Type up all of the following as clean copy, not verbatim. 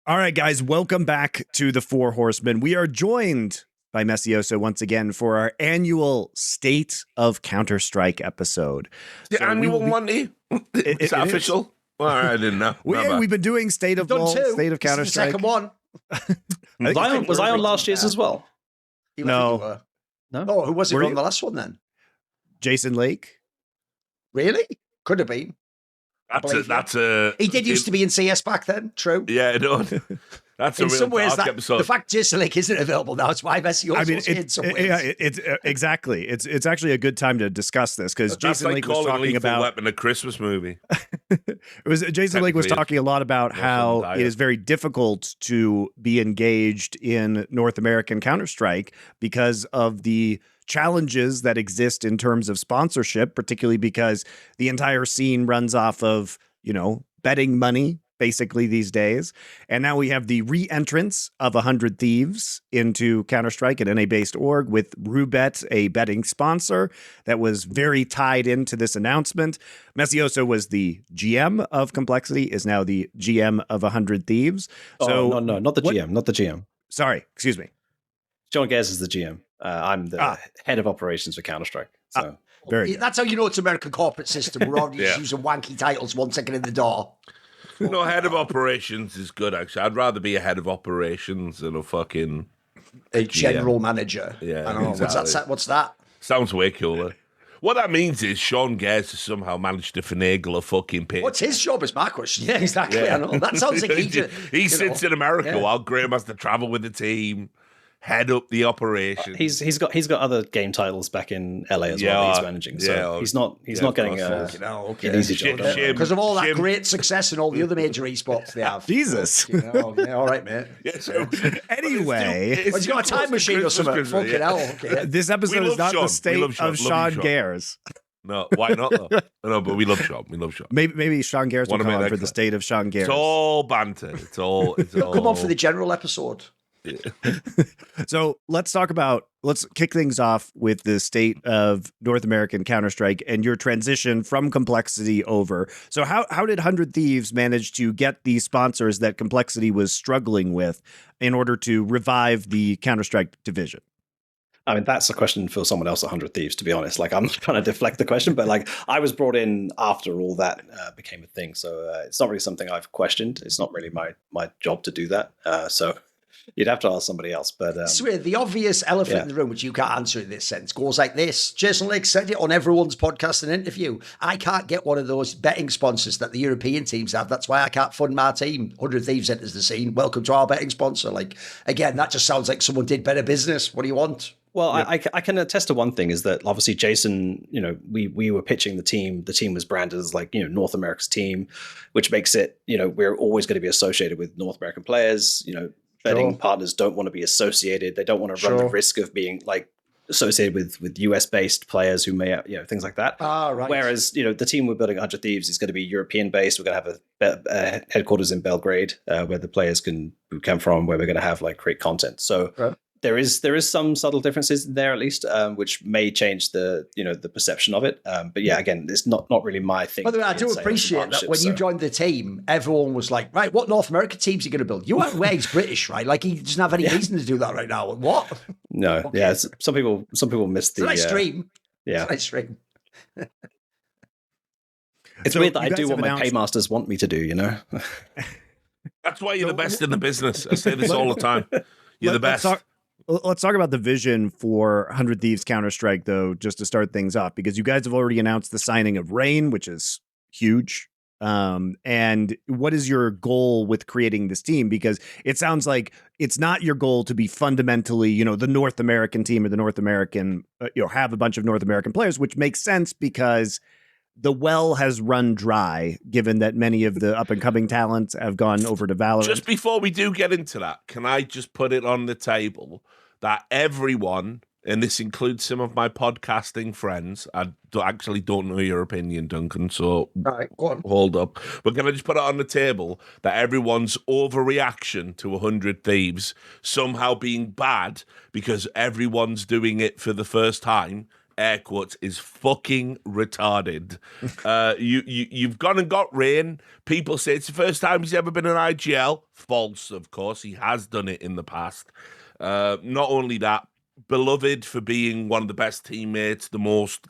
All right, guys, welcome back to the Four Horsemen. We are joined by Messioso once again for our annual State of Counter-Strike episode. The annual Monday? Is that official? Is. Well, I didn't know. We've been doing State of LoL, State of Counter-Strike. Second one. Was I on last year's as well? No. No. Oh, who was it on the last one then? Jason Lake. Really? Could have been. That's a. He did used to be in CS back then. True. Yeah, it does. That's a in real some ways, dark episode. The fact Jason Lake isn't available now, it's why Messi also in some ways. It's exactly. It's actually a good time to discuss this because Jason Lake was talking about Weapon, a Christmas movie. Jason Lake was talking a lot about how it is very difficult to be engaged in North American Counter-Strike because of the challenges that exist in terms of sponsorship, particularly because the entire scene runs off of, betting money basically these days. And now we have the re-entrance of 100 Thieves into Counter-Strike, an NA-based org with Rubet, a betting sponsor that was very tied into this announcement. Messioso was the GM of Complexity, is now the GM of 100 Thieves. No, not the GM, not the GM. Sorry, excuse me. Sean Gers is the GM. I'm the head of operations for Counter-Strike. So that's how you know it's American corporate system. We're already just using wanky titles 1 second in the door. No, head of operations is good, actually. I'd rather be a head of operations than a general manager. Yeah, I don't know. exactly. What's that? Sounds way cooler. What that means is Sean Gers has somehow managed to finagle a fucking pay. What's his job is my question. Yeah, exactly. Yeah. I know. That sounds like he sits in America while Graham has to travel with the team, head up the operation. He's got other game titles back in LA as well that he's managing. So he's not getting an easy job. Because of all that great success and all the other major esports they have. Jesus. All right, mate. Anyway. He's got a time machine or something. Fucking hell. Okay. This episode is not the state of Sean Gers. No, why not though? No, but we love Sean. We love Sean. Maybe Sean Gers will come on for the state of Sean Gers. It's all banter. It's all. Come on for the general episode. So let's kick things off with the state of North American Counter-Strike and your transition from Complexity over. So how did 100 Thieves manage to get the sponsors that Complexity was struggling with in order to revive the Counter-Strike division? I mean, that's a question for someone else at 100 Thieves, to be honest. Like, I'm trying to deflect the question, but I was brought in after all that became a thing. So it's not really something I've questioned. It's not really my job to do that. So you'd have to ask somebody else. But so the obvious elephant in the room, which you can't answer in this sense, goes like this. Jason Lake said it on everyone's podcast and interview. I can't get one of those betting sponsors that the European teams have. That's why I can't fund my team. 100 Thieves enters the scene. Welcome to our betting sponsor. Again, that just sounds like someone did better business. What do you want? Well, I can attest to one thing is that obviously Jason, we were pitching the team. The team was branded as North America's team, which makes it, we're always going to be associated with North American players. Betting partners don't want to be associated. They don't want to run the risk of being associated with US based players who may, things like that. Right. Whereas, the team we're building 100 Thieves is going to be European based. We're going to have a headquarters in Belgrade where the players can come from, where we're going to have create content. So there is some subtle differences there at least, which may change the perception of it. But yeah, again, it's not really my thing. By the way, I do appreciate that when you joined the team, everyone was like, right, what North American teams are you going to build? You aren't aware he's British, right? He doesn't have any reason to do that right now. What? No, okay. Yeah, some people miss the nice stream. Yeah, nice stream. It's weird that I do what my paymasters want me to do. That's why you're the best in the business. I say this all the time. You're the best. Let's talk about the vision for 100 Thieves Counter-Strike, though, just to start things off, because you guys have already announced the signing of Rain, which is huge. And what is your goal with creating this team? Because it sounds like it's not your goal to be fundamentally, the North American team or the North American, have a bunch of North American players, which makes sense because the well has run dry, given that many of the up-and-coming talents have gone over to Valorant. Just before we do get into that, can I just put it on the table that everyone, and this includes some of my podcasting friends, I actually don't know your opinion, Duncan, so right, go on. Hold up. But can I just put it on the table that everyone's overreaction to 100 Thieves somehow being bad because everyone's doing it for the first time air quotes, is fucking retarded. You've gone and got Rain. People say it's the first time he's ever been in IGL. False, of course. He has done it in the past. Not only that, beloved for being one of the best teammates, the most,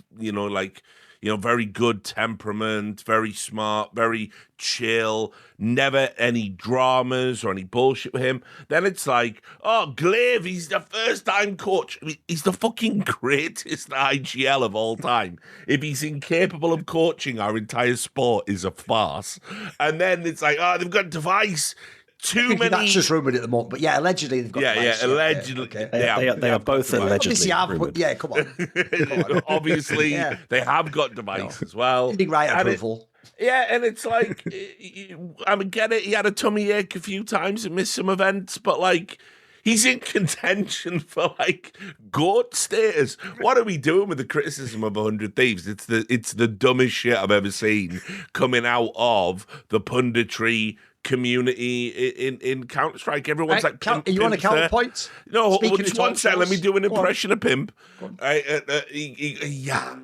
very good temperament, very smart, very chill, never any dramas or any bullshit with him. Then it's like, oh, Glaive, he's the first-time coach. I mean, he's the fucking greatest IGL of all time. If he's incapable of coaching our entire sport is a farce. And then it's like, oh, they've got Device. Too many. That's just rumoured at the moment, but yeah, allegedly they've got. Allegedly. Okay. They are both allegedly. Yeah, come on. Obviously, they have got Device as well. Big right approval. And it's like, I mean, get it. He had a tummy ache a few times and missed some events, but like, he's in contention for like GOAT status. What are we doing with the criticism of 100 Thieves? It's the dumbest shit I've ever seen coming out of the punditry community in Counter-Strike. Everyone's like, are you on a counterpoint? No, just one second. Let me do an impression of Pimp. Yeah.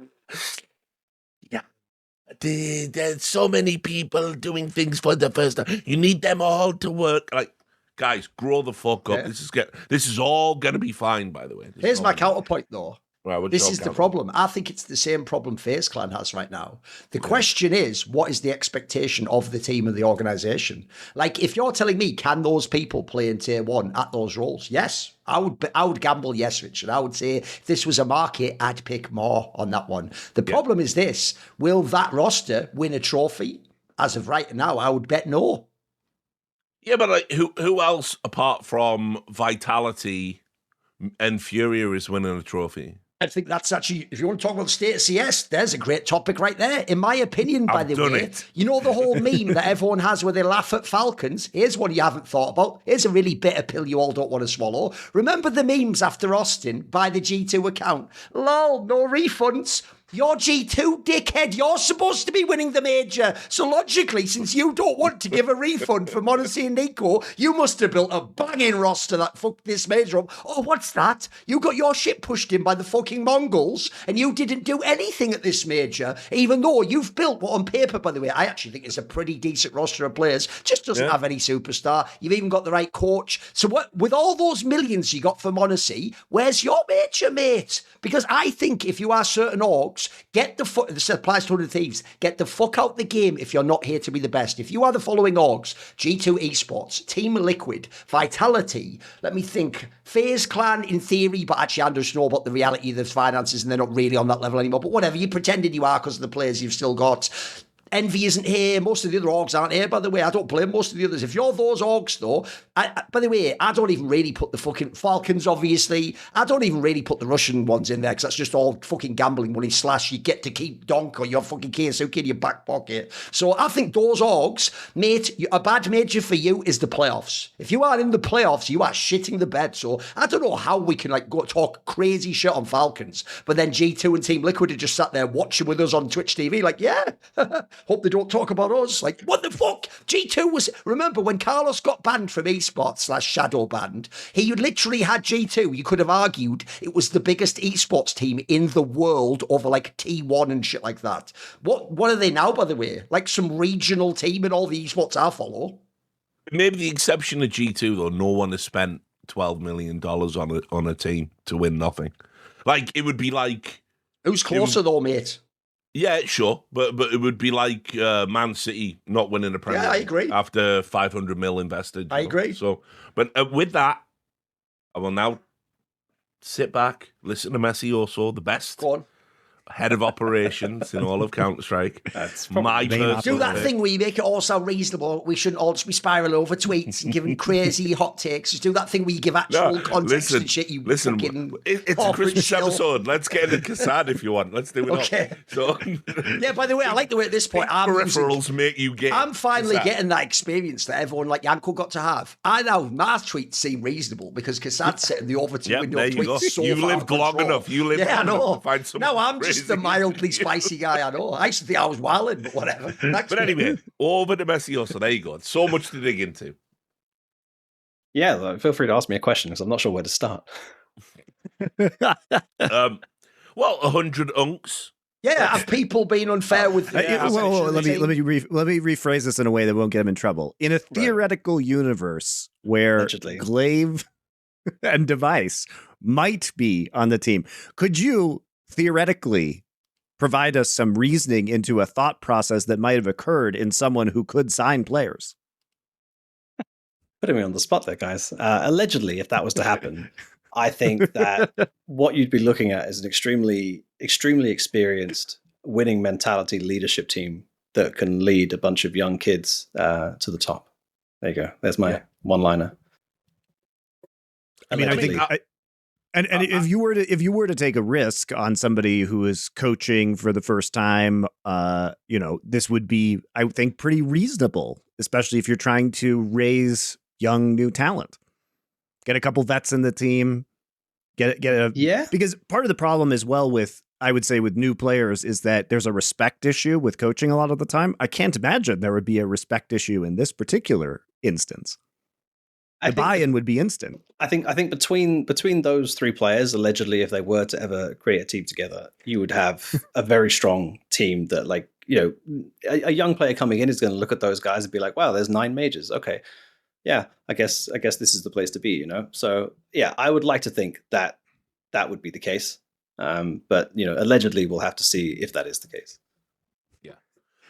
There's so many people doing things for the first time. You need them all to work. Like, guys, grow the fuck up. Yeah. This is all gonna be fine. By the way, here's my counterpoint, though. Right, this is the problem. I think it's the same problem FaZe Clan has right now. The question is, what is the expectation of the team and the organisation? Like, if you're telling me, can those people play in Tier 1 at those roles? Yes. I would gamble yes, Richard. I would say if this was a market, I'd pick more on that one. The problem is this. Will that roster win a trophy? As of right now, I would bet no. Yeah, but like, who else apart from Vitality and FURIA is winning a trophy? I think that's actually, if you want to talk about the state of CS, there's a great topic right there. In my opinion, by the way, you know the whole meme that everyone has where they laugh at Falcons? Here's one you haven't thought about. Here's a really bitter pill you all don't want to swallow. Remember the memes after Austin by the G2 account? Lol, no refunds. You're G2, dickhead. You're supposed to be winning the major. So logically, since you don't want to give a refund for m0NESY and Nico, you must have built a banging roster that fucked this major up. Oh, what's that? You got your shit pushed in by the fucking Mongols, and you didn't do anything at this major, even though you've built what on paper, by the way, I actually think it's a pretty decent roster of players. Just doesn't have any superstar. You've even got the right coach. So what? With all those millions you got for m0NESY, where's your major, mate? Because I think if you are certain orgs, get the fuck, this applies to 100 Thieves, get the fuck out the game if you're not here to be the best. If you are the following orgs, G2 Esports, Team Liquid, Vitality, let me think, FaZe Clan in theory, but actually I just know about the reality of the finances and they're not really on that level anymore, but whatever, you pretended you are because of the players you've still got. Envy isn't here. Most of the other orgs aren't here, by the way. I don't blame most of the others. If you're those orgs, though, by the way, I don't even really put the fucking Falcons, obviously. I don't even really put the Russian ones in there because that's just all fucking gambling money / you get to keep Donk or your fucking Keisuke in your back pocket. So I think those orgs, mate, a bad major for you is the playoffs. If you are in the playoffs, you are shitting the bed. So I don't know how we can go talk crazy shit on Falcons, but then G2 and Team Liquid are just sat there watching with us on Twitch TV like, yeah, hope they don't talk about us. Like, what the fuck? G2 was... Remember, when Carlos got banned from Esports / shadow banned, he literally had G2. You could have argued it was the biggest esports team in the world over, like, T1 and shit like that. What are they now, by the way? Like some regional team in all the esports I follow? Maybe the exception of G2, though. No one has spent $12 million on a team to win nothing. Like, it would be like... Who's closer, though, mate? Yeah, sure, but it would be like Man City not winning a Premier League. I agree. After 500 mil invested. I agree. So, but with that, I will now sit back, listen to messioso, the best head of operations in all of Counter-Strike. That's my personal do that thing where you make it all sound reasonable. We shouldn't all just be spiraling over tweets and giving crazy hot takes. Just do that thing where you give actual context and shit. It's a Christmas episode. Let's get into Cassad if you want. Let's do it. Okay. So, yeah, by the way, I like the way at this point peripherals make you get. I'm finally getting that experience that everyone like Yanko got to have. I know my tweets seem reasonable because Cassad's setting the Overton window tweets so you lived long enough. You lived long enough to find some. No, I'm just the mildly spicy guy, I know. I used to think I was wilding, but whatever. But anyway, over to messioso. There you go. So much to dig into. Yeah, feel free to ask me a question because I'm not sure where to start. Well, 100 unks. Yeah, have people been unfair with the let me rephrase this in a way that won't get him in trouble. In a theoretical universe where Allegedly. Glaive and Device might be on the team, could you theoretically provide us some reasoning into a thought process that might have occurred in someone who could sign players? Putting me on the spot there, guys. Allegedly, if that was to happen, I think that what you'd be looking at is an extremely experienced, winning mentality leadership team that can lead a bunch of young kids to the top. There you go. There's my one-liner. I mean, if you were to take a risk on somebody who is coaching for the first time, this would be, I think, pretty reasonable, especially if you're trying to raise young new talent. Get a couple vets in the team. Because part of the problem as well with, I would say, with new players is that there's a respect issue with coaching a lot of the time. I can't imagine there would be a respect issue in this particular instance. The buy-in would be instant. I think between those three players, allegedly, if they were to ever create a team together, you would have a very strong team that, like, a young player coming in is going to look at those guys and be like, wow, there's 9 mages. Okay. Yeah, I guess this is the place to be, So yeah, I would like to think that would be the case. But allegedly we'll have to see if that is the case. Yeah.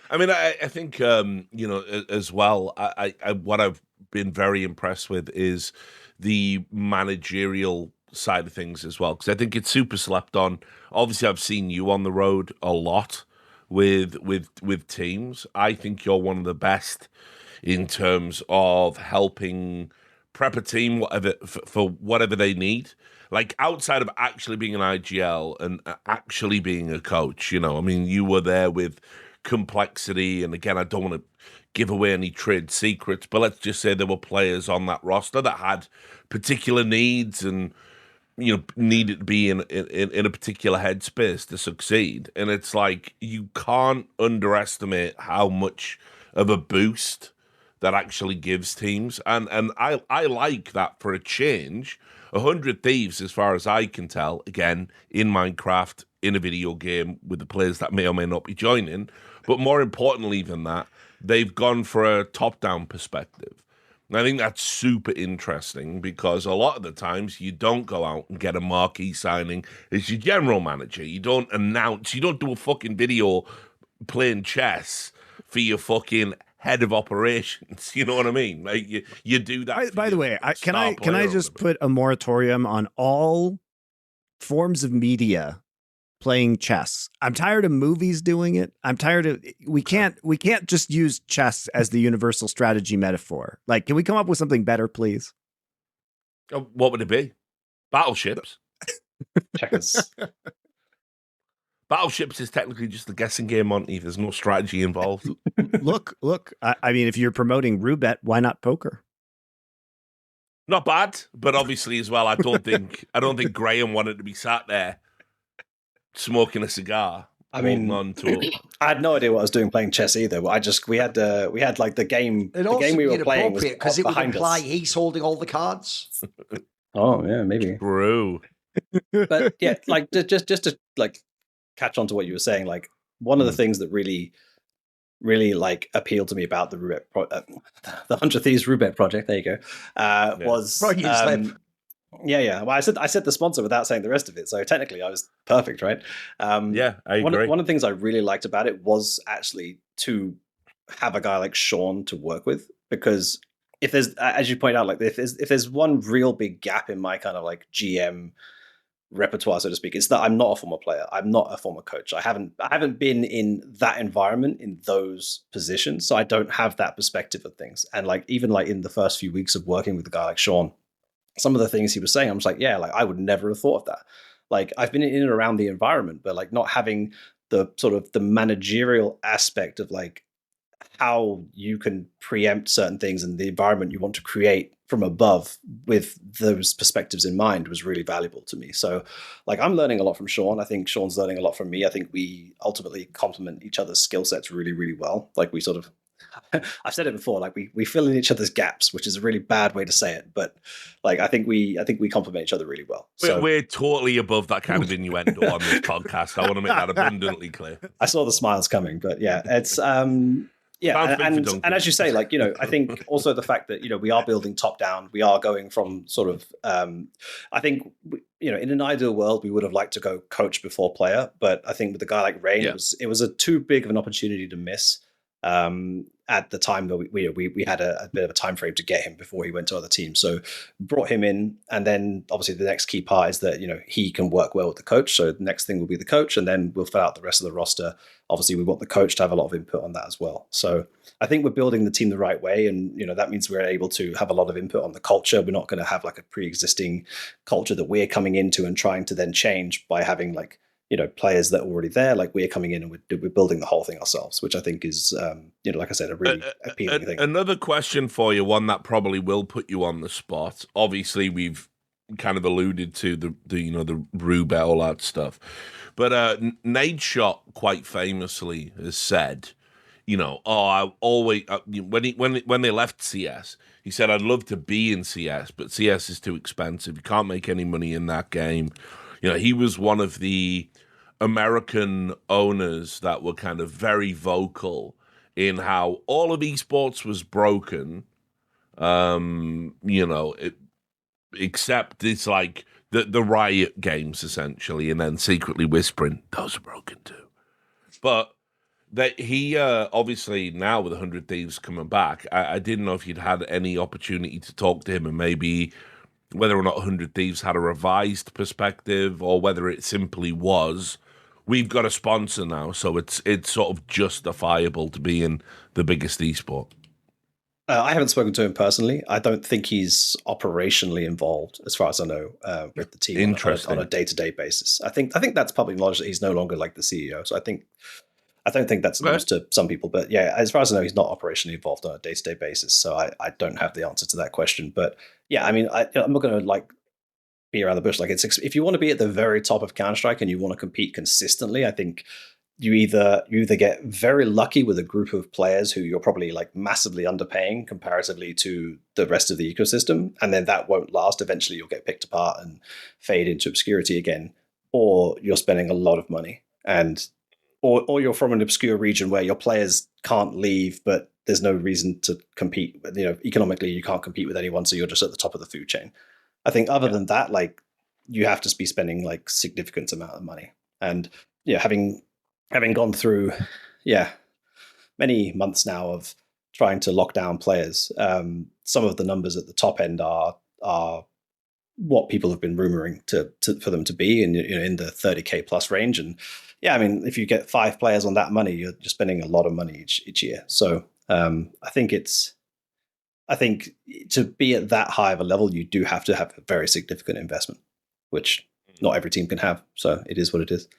I mean, I think as well, I what I've been very impressed with is the managerial side of things as well, because I think it's super slept on. Obviously, I've seen you on the road a lot with teams. I think you're one of the best in terms of helping prep a team for whatever they need. Like, outside of actually being an IGL and actually being a coach, I mean, you were there with complexity. And again, I don't want to give away any trade secrets, but let's just say there were players on that roster that had particular needs and, needed to be in a particular headspace to succeed. And it's like, you can't underestimate how much of a boost that actually gives teams, and I like that for a change. 100 Thieves, as far as I can tell, again, in Minecraft, in a video game with the players that may or may not be joining, but more importantly than that, they've gone for a top-down perspective. And I think that's super interesting, because a lot of the times you don't go out and get a marquee signing as your general manager. You don't do a fucking video playing chess for your fucking head of operations. You know what I mean? Like, you do that. By the way, can I just put a moratorium on all forms of media playing chess? I'm tired of movies doing it. I'm tired of we can't just use chess as the universal strategy metaphor. Like, can we come up with something better, please? What would it be? Battleships. Checkers. Battleships is technically just a guessing game, Monty. There's no strategy involved. Look. I mean, if you're promoting roulette, why not poker? Not bad, but obviously as well, I don't think Graham wanted to be sat there smoking a cigar. I mean, I had no idea what I was doing playing chess either. But we had like the game. The game we were playing was because it would imply us. He's holding all the cards. Oh yeah, maybe. True. But yeah, like just to like catch on to what you were saying, like one of the things that really like appealed to me about the Roulette the 100 Thieves Roulette project, there you go, was yeah. Well, I said the sponsor without saying the rest of it, so technically I was perfect, right? Yeah, I agree. One of the things I really liked about it was actually to have a guy like Sean to work with, because if there's, as you point out, like if there's one real big gap in my kind of like GM repertoire, so to speak, it's that I'm not a former player. I'm not a former coach. I haven't been in that environment in those positions, so I don't have that perspective of things. And like even like in the first few weeks of working with a guy like Sean, some of the things he was saying, I'm just like, yeah, like I would never have thought of that. Like I've been in and around the environment, but like not having the sort of the managerial aspect of like how you can preempt certain things and the environment you want to create from above with those perspectives in mind was really valuable to me. So like I'm learning a lot from Sean. I think Sean's learning a lot from me. I think we ultimately complement each other's skill sets really, really well. Like we sort of I've said it before, like we fill in each other's gaps, which is a really bad way to say it, but like I think we complement each other really well. So we're totally above that kind of innuendo on this podcast. I want to make that abundantly clear. I saw the smiles coming, but yeah, it's yeah, and as you say, like, you know, I think also the fact that, you know, we are building top down, we are going from sort of, I think, you know, in an ideal world, we would have liked to go coach before player, but I think with a guy like Rain, it was a too big of an opportunity to miss. At the time that we had a bit of a time frame to get him before he went to other teams, so brought him in, and then obviously the next key part is that, you know, he can work well with the coach. So the next thing will be the coach, and then we'll fill out the rest of the roster. Obviously, we want the coach to have a lot of input on that as well. So I think we're building the team the right way, and you know that means we're able to have a lot of input on the culture. We're not going to have like a pre-existing culture that we're coming into and trying to then change by having like, you know, players that are already there. Like we're coming in and we're building the whole thing ourselves, which I think is, you know, like I said, a really appealing thing. Another question for you, one that probably will put you on the spot. Obviously, we've kind of alluded to the you know, the Rube, all that stuff, but Nate Shot quite famously has said, you know, I always when they left CS, he said, I'd love to be in CS, but CS is too expensive. You can't make any money in that game. You know, he was one of the American owners that were kind of very vocal in how all of esports was broken, you know, except it's like the Riot games, essentially, and then secretly whispering, those are broken too. But that he obviously now with 100 Thieves coming back, I didn't know if you'd had any opportunity to talk to him and maybe whether or not 100 Thieves had a revised perspective or whether it simply was, we've got a sponsor now, so it's sort of justifiable to be in the biggest esport. I haven't spoken to him personally. I don't think he's operationally involved, as far as I know, with the team on a day-to-day basis. I think that's public knowledge that he's no longer like the CEO. So I don't think that's news to some people, but yeah, as far as I know, he's not operationally involved on a day-to-day basis. So I don't have the answer to that question. But yeah, I mean, I'm not going to like be around the bush. Like if you want to be at the very top of Counter-Strike and you want to compete consistently, I think you either get very lucky with a group of players who you're probably like massively underpaying comparatively to the rest of the ecosystem, and then that won't last. Eventually, you'll get picked apart and fade into obscurity again, or you're spending a lot of money and. Or you're from an obscure region where your players can't leave, but there's no reason to compete. You know, economically, you can't compete with anyone, so you're just at the top of the food chain. I think other than that, like you have to be spending like significant amount of money. And yeah, having gone through many months now of trying to lock down players, some of the numbers at the top end are what people have been rumoring for them to be in, you know, in the 30K plus range. And yeah, I mean, if you get 5 players on that money, you're spending a lot of money each year. So I think to be at that high of a level, you do have to have a very significant investment, which not every team can have. So it is what it is.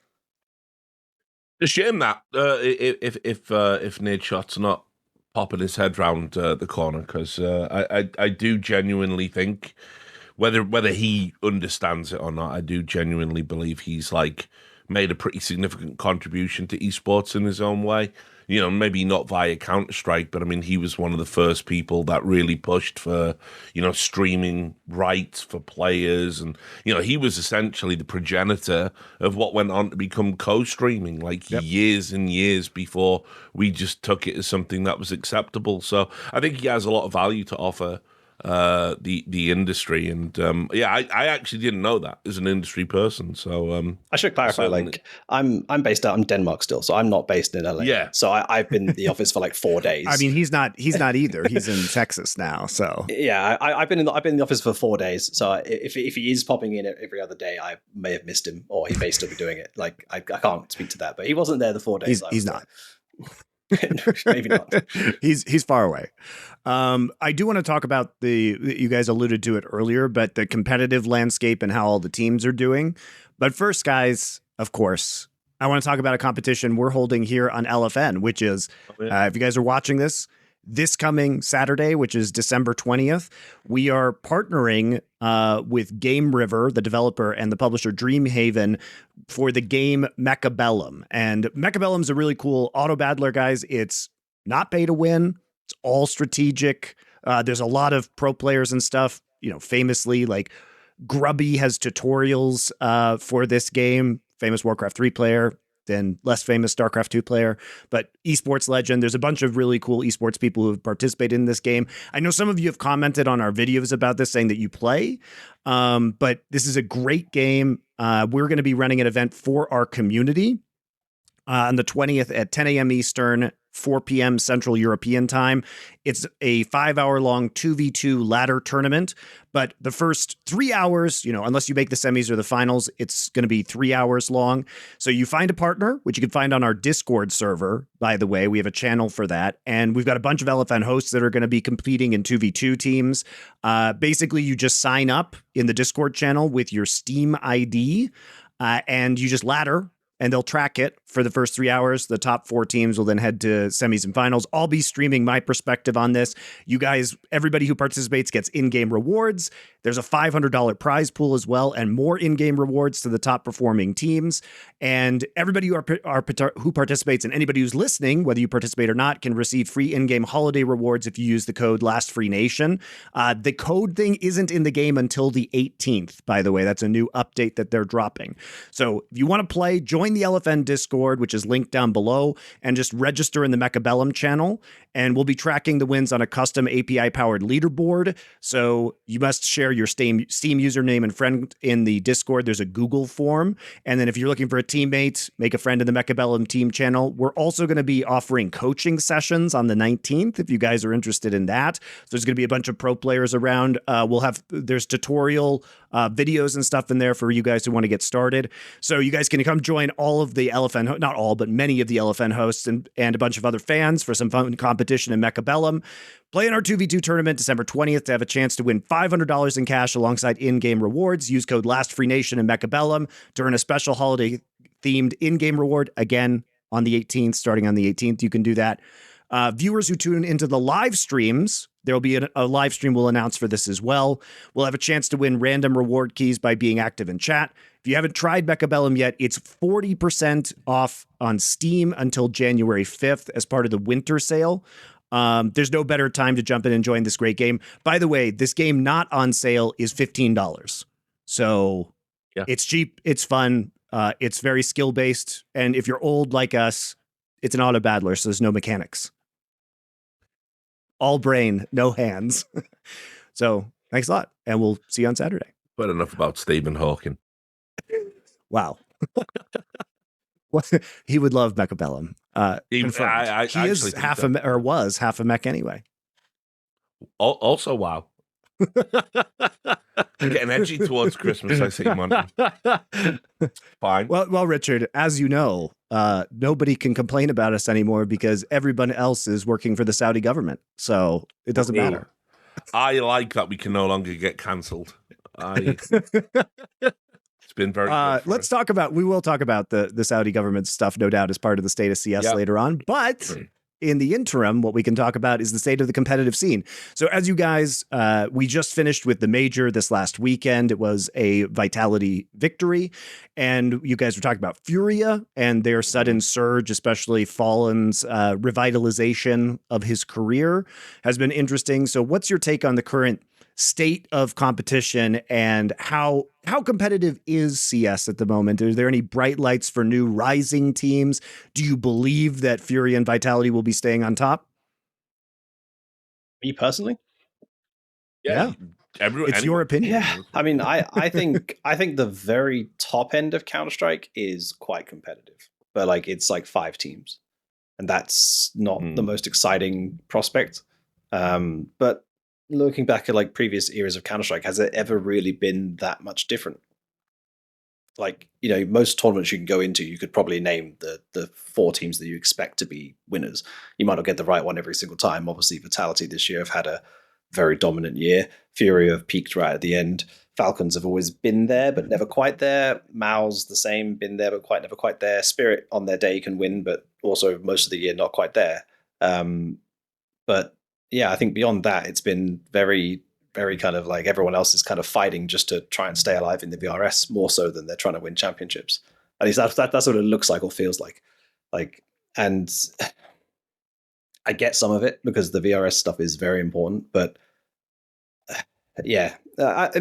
It's a shame that if Nate Shot's not popping his head round the corner, because I do genuinely think whether he understands it or not, I do genuinely believe he's like made a pretty significant contribution to esports in his own way. You know, maybe not via Counter-Strike, but I mean, he was one of the first people that really pushed for, you know, streaming rights for players. And, you know, he was essentially the progenitor of what went on to become co-streaming, like years and years before we just took it as something that was acceptable. So I think he has a lot of value to offer the industry, and I actually didn't know that as an industry person. So I should clarify, like I'm based out in Denmark still, so I'm not based in LA. Yeah, so I've been in the office for like 4 days. I mean, he's not either. He's in Texas now. So yeah, I've been in the office for 4 days. So if he is popping in every other day, I may have missed him, or he may still be doing it. Like I can't speak to that, but he wasn't there the 4 days. He's not. Maybe not. He's far away. I do want to talk about you guys alluded to it earlier, but the competitive landscape and how all the teams are doing. But first, guys, of course, I want to talk about a competition we're holding here on LFN, which is, if you guys are watching this coming Saturday, which is December 20th, we are partnering with Game River, the developer, and the publisher Dreamhaven for the game Mechabellum. And Mechabellum is a really cool auto battler, guys. It's not pay to win. It's all strategic. There's a lot of pro players and stuff, famously, like Grubby has tutorials for this game, famous Warcraft 3 player, then less famous StarCraft 2 player, but esports legend. There's a bunch of really cool esports people who have participated in this game. I know some of you have commented on our videos about this, saying that you play, but this is a great game. We're going to be running an event for our community on the 20th at 10 a.m. Eastern, 4 p.m. Central European time. It's a 5-hour long 2v2 ladder tournament, but the first 3 hours, unless you make the semis or the finals, it's going to be 3 hours long. So you find a partner, which you can find on our Discord server, by the way. We have a channel for that. And we've got a bunch of LFN hosts that are going to be competing in 2v2 teams. Basically, you just sign up in the Discord channel with your Steam ID, and you just ladder, and they'll track it for the first 3 hours. The top 4 teams will then head to semis and finals. I'll be streaming my perspective on this. You guys, everybody who participates gets in-game rewards. There's a $500 prize pool as well, and more in-game rewards to the top performing teams. And everybody who participates, and anybody who's listening, whether you participate or not, can receive free in-game holiday rewards if you use the code LastFreeNation. The code thing isn't in the game until the 18th, by the way. That's a new update that they're dropping. So if you want to play, join the LFN Discord, which is linked down below, and just register in the Mechabellum channel. And we'll be tracking the wins on a custom API-powered leaderboard. So you must share your Steam username and friend in the Discord. There's a Google form. And then if you're looking for a teammate, make a friend in the Mechabellum team channel. We're also going to be offering coaching sessions on the 19th, if you guys are interested in that. So there's going to be a bunch of pro players around. There's tutorial videos and stuff in there for you guys who want to get started. So you guys can come join all of the LFN, not all, but many of the LFN hosts and a bunch of other fans for some fun competition in Mechabellum. Play in our 2v2 tournament December 20th to have a chance to win $500 in cash alongside in-game rewards. Use code LastFreeNation in Mechabellum to earn a special holiday-themed in-game reward. Again, on the 18th, starting on the 18th, you can do that. Viewers who tune into the live streams, there will be a live stream we'll announce for this as well. We'll have a chance to win random reward keys by being active in chat. If you haven't tried Mechabellum yet, it's 40% off on Steam until January 5th as part of the winter sale. There's no better time to jump in and join this great game. By the way, this game not on sale is $15. So It's cheap, it's fun, it's very skill-based, and if you're old like us, it's an auto battler, so there's no mechanics. All brain, no hands. So thanks a lot, and we'll see you on Saturday. But enough about Stephen Hawking. Wow. He would love Mechabellum. He is half so. Was half a mech anyway. Also, wow. Getting edgy towards Christmas, I see, man. Fine. Well, Richard, as you know, nobody can complain about us anymore because everyone else is working for the Saudi government. So it doesn't matter. I like that we can no longer get cancelled. It's been very good. We will talk about the Saudi government stuff, no doubt, as part of the state of CS later on. But in the interim, what we can talk about is the state of the competitive scene. So as you guys, we just finished with the major this last weekend. It was a Vitality victory. And you guys were talking about FURIA and their sudden surge, especially Fallen's revitalization of his career has been interesting. So what's your take on the current state of competition and how competitive is CS at the moment? Are there any bright lights for new rising teams? Do you believe that FURIA and Vitality will be staying on top? Me personally? Yeah. It's your opinion. Yeah. I mean, I think the very top end of Counter-Strike is quite competitive, but it's 5 teams, and that's not the most exciting prospect. But looking back at previous eras of Counter-Strike, has it ever really been that much different? Most tournaments you can go into, you could probably name the 4 teams that you expect to be winners. You might not get the right one every single time. Obviously, Vitality this year have had a very dominant year. FURIA have peaked right at the end. Falcons have always been there, but never quite there. Mao's the same, been there, but never quite there. Spirit on their day can win, but also most of the year not quite there. But yeah, I think beyond that, it's been very, very kind of everyone else is kind of fighting just to try and stay alive in the VRS more so than they're trying to win championships. At least that's what it looks like or feels like. And I get some of it because the VRS stuff is very important, but yeah,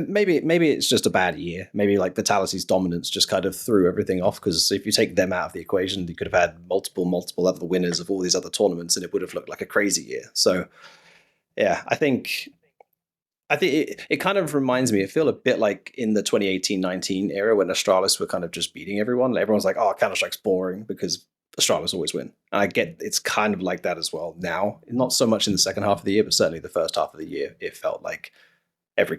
maybe it's just a bad year. Maybe like Vitality's dominance just kind of threw everything off, because if you take them out of the equation, you could have had multiple other winners of all these other tournaments, and it would have looked like a crazy year. So yeah, I think it kind of reminds me, it feel a bit like in the 2018-19 era when Astralis were kind of just beating everyone. Like, everyone's like, oh, Counter-Strike's boring because Astralis always win. And I get it's kind of like that as well now. Not so much in the second half of the year, but certainly the first half of the year, it felt like every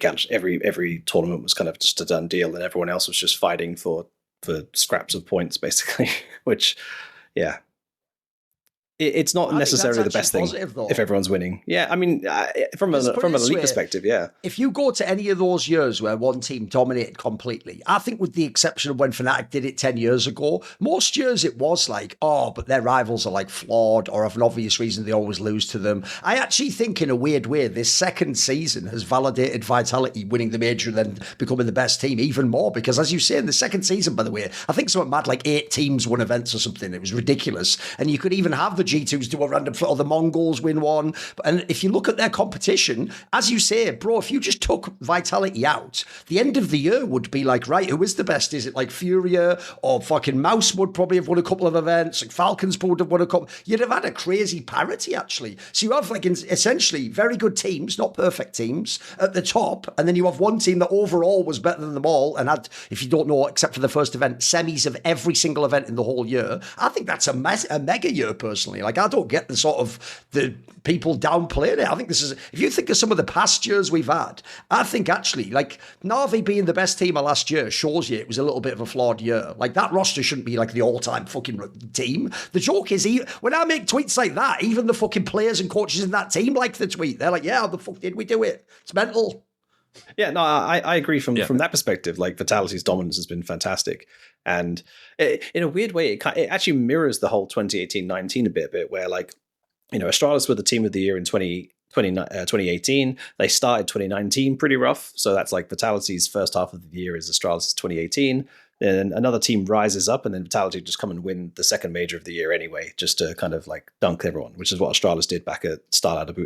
tournament was kind of just a done deal, and everyone else was just fighting for scraps of points, basically. Which, yeah, it's not necessarily the best thing if everyone's winning. Yeah, I mean, from a league perspective, yeah. If you go to any of those years where one team dominated completely, I think with the exception of when Fnatic did it 10 years ago, most years it was like, oh, but their rivals are like flawed, or for an obvious reason they always lose to them. I actually think in a weird way, this second season has validated Vitality winning the major and then becoming the best team even more, because as you say, in the second season, by the way, I think something mad like 8 teams won events or something. It was ridiculous. And you could even have the G2s do a random, or the Mongols win one. And if you look at their competition, as you say, bro, if you just took Vitality out, the end of the year would be like, right, who is the best? Is it like FURIA, or fucking Mouse would probably have won a couple of events, like Falcons would have won a couple. You'd have had a crazy parity, actually. So you have like essentially very good teams, not perfect teams, at the top, and then you have one team that overall was better than them all and had, if you don't know, except for the first event, semis of every single event in the whole year. I think that's a mega year, personally. Like, I don't get the sort of the people downplaying it. I think this is, if you think of some of the past years we've had, I think actually, like, Na'Vi being the best team of last year shows you it was a little bit of a flawed year. Like, that roster shouldn't be like the all-time fucking team. The joke is, when I make tweets like that, even the fucking players and coaches in that team like the tweet. They're like, yeah, how the fuck did we do it? It's mental. Yeah, no, I agree from that perspective. Like, Vitality's dominance has been fantastic. And in a weird way, it actually mirrors the whole 2018-19 a bit, where, like, you know, Astralis were the team of the year in 2018. They started 2019 pretty rough. So that's like Vitality's first half of the year is Astralis' 2018. Then another team rises up, and then Vitality just come and win the second major of the year anyway, just to kind of like dunk everyone, which is what Astralis did back at Starlight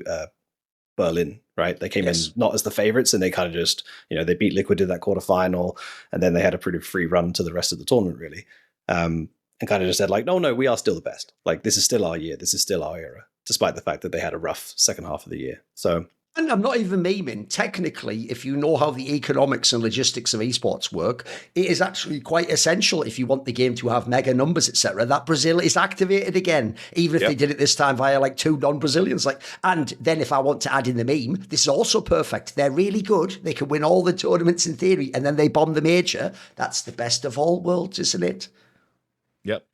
Berlin, right? They came in not as the favorites, and they kind of just, you know, they beat Liquid in that quarterfinal, and then they had a pretty free run to the rest of the tournament, really. And kind of just said, like, no, we are still the best. Like, this is still our year. This is still our era, despite the fact that they had a rough second half of the year. So, and I'm not even memeing. Technically, if you know how the economics and logistics of esports work, it is actually quite essential if you want the game to have mega numbers, etc., that Brazil is activated again, even if they did it this time via like 2 non-Brazilians. Like, and then if I want to add in the meme, this is also perfect. They're really good. They can win all the tournaments in theory, and then they bomb the major. That's the best of all worlds, isn't it? Yep.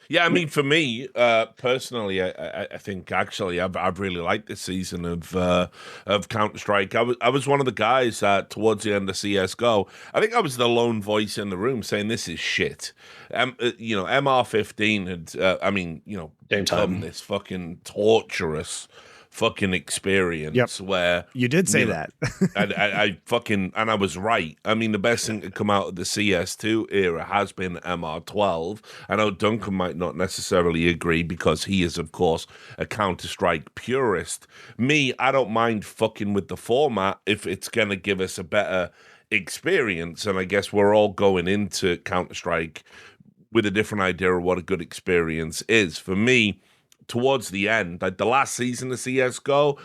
Yeah, I mean, for me personally, I think actually I've really liked this season of Counter-Strike. I was one of the guys towards the end of CS:GO. I think I was the lone voice in the room saying this is shit. You know, MR15 had become this fucking torturous fucking experience where you did say that. I was right. I mean, the best thing to come out of the CS2 era has been MR12. I know Duncan might not necessarily agree because he is, of course, a Counter-Strike purist. Me, I don't mind fucking with the format if it's going to give us a better experience. And I guess we're all going into Counter-Strike with a different idea of what a good experience is. For me, towards the end, like the last season of CS:GO,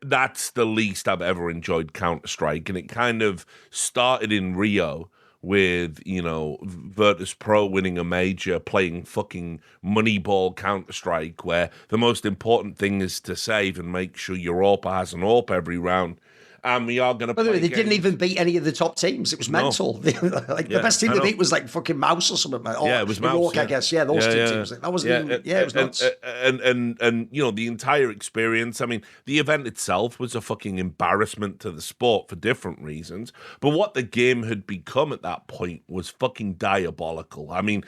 that's the least I've ever enjoyed Counter-Strike. And it kind of started in Rio with, you know, Virtus Pro winning a major, playing fucking Moneyball Counter-Strike, where the most important thing is to save and make sure your AWP has an AWP every round. And we are going to play. By the way, they didn't even beat any of the top teams. It was mental. The best team they beat was like fucking Mouse or something. It was Mouse. York, I guess. Yeah, those 2 teams. That wasn't even, it was nuts. And you know, the entire experience. I mean, the event itself was a fucking embarrassment to the sport for different reasons. But what the game had become at that point was fucking diabolical. I mean,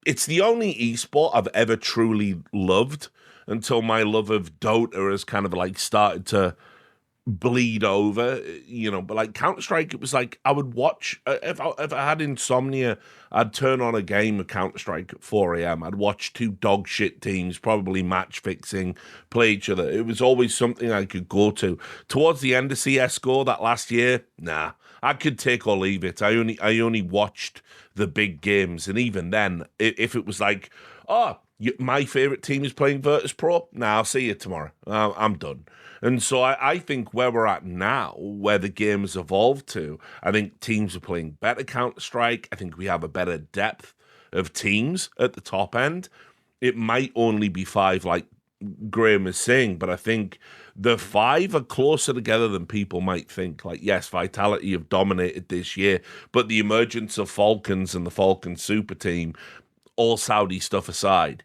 it's the only esport I've ever truly loved until my love of Dota has kind of like started to bleed over, but like Counter-Strike, it was like I would watch, if I had insomnia, I'd turn on a game of Counter-Strike at 4 a.m. I'd watch two dog shit teams, probably match fixing, play each other. It was always something I could go to. Towards the end of CSGO that last year, nah, I could take or leave it. I only watched the big games, and even then, if it was like, my favorite team is playing Virtus Pro, nah, I'll see you tomorrow. I'm done. And so I think where we're at now, where the game has evolved to, I think teams are playing better Counter-Strike. I think we have a better depth of teams at the top end. It might only be 5, like Graham is saying, but I think the 5 are closer together than people might think. Like, yes, Vitality have dominated this year, but the emergence of Falcons and the Falcon super team, all Saudi stuff aside,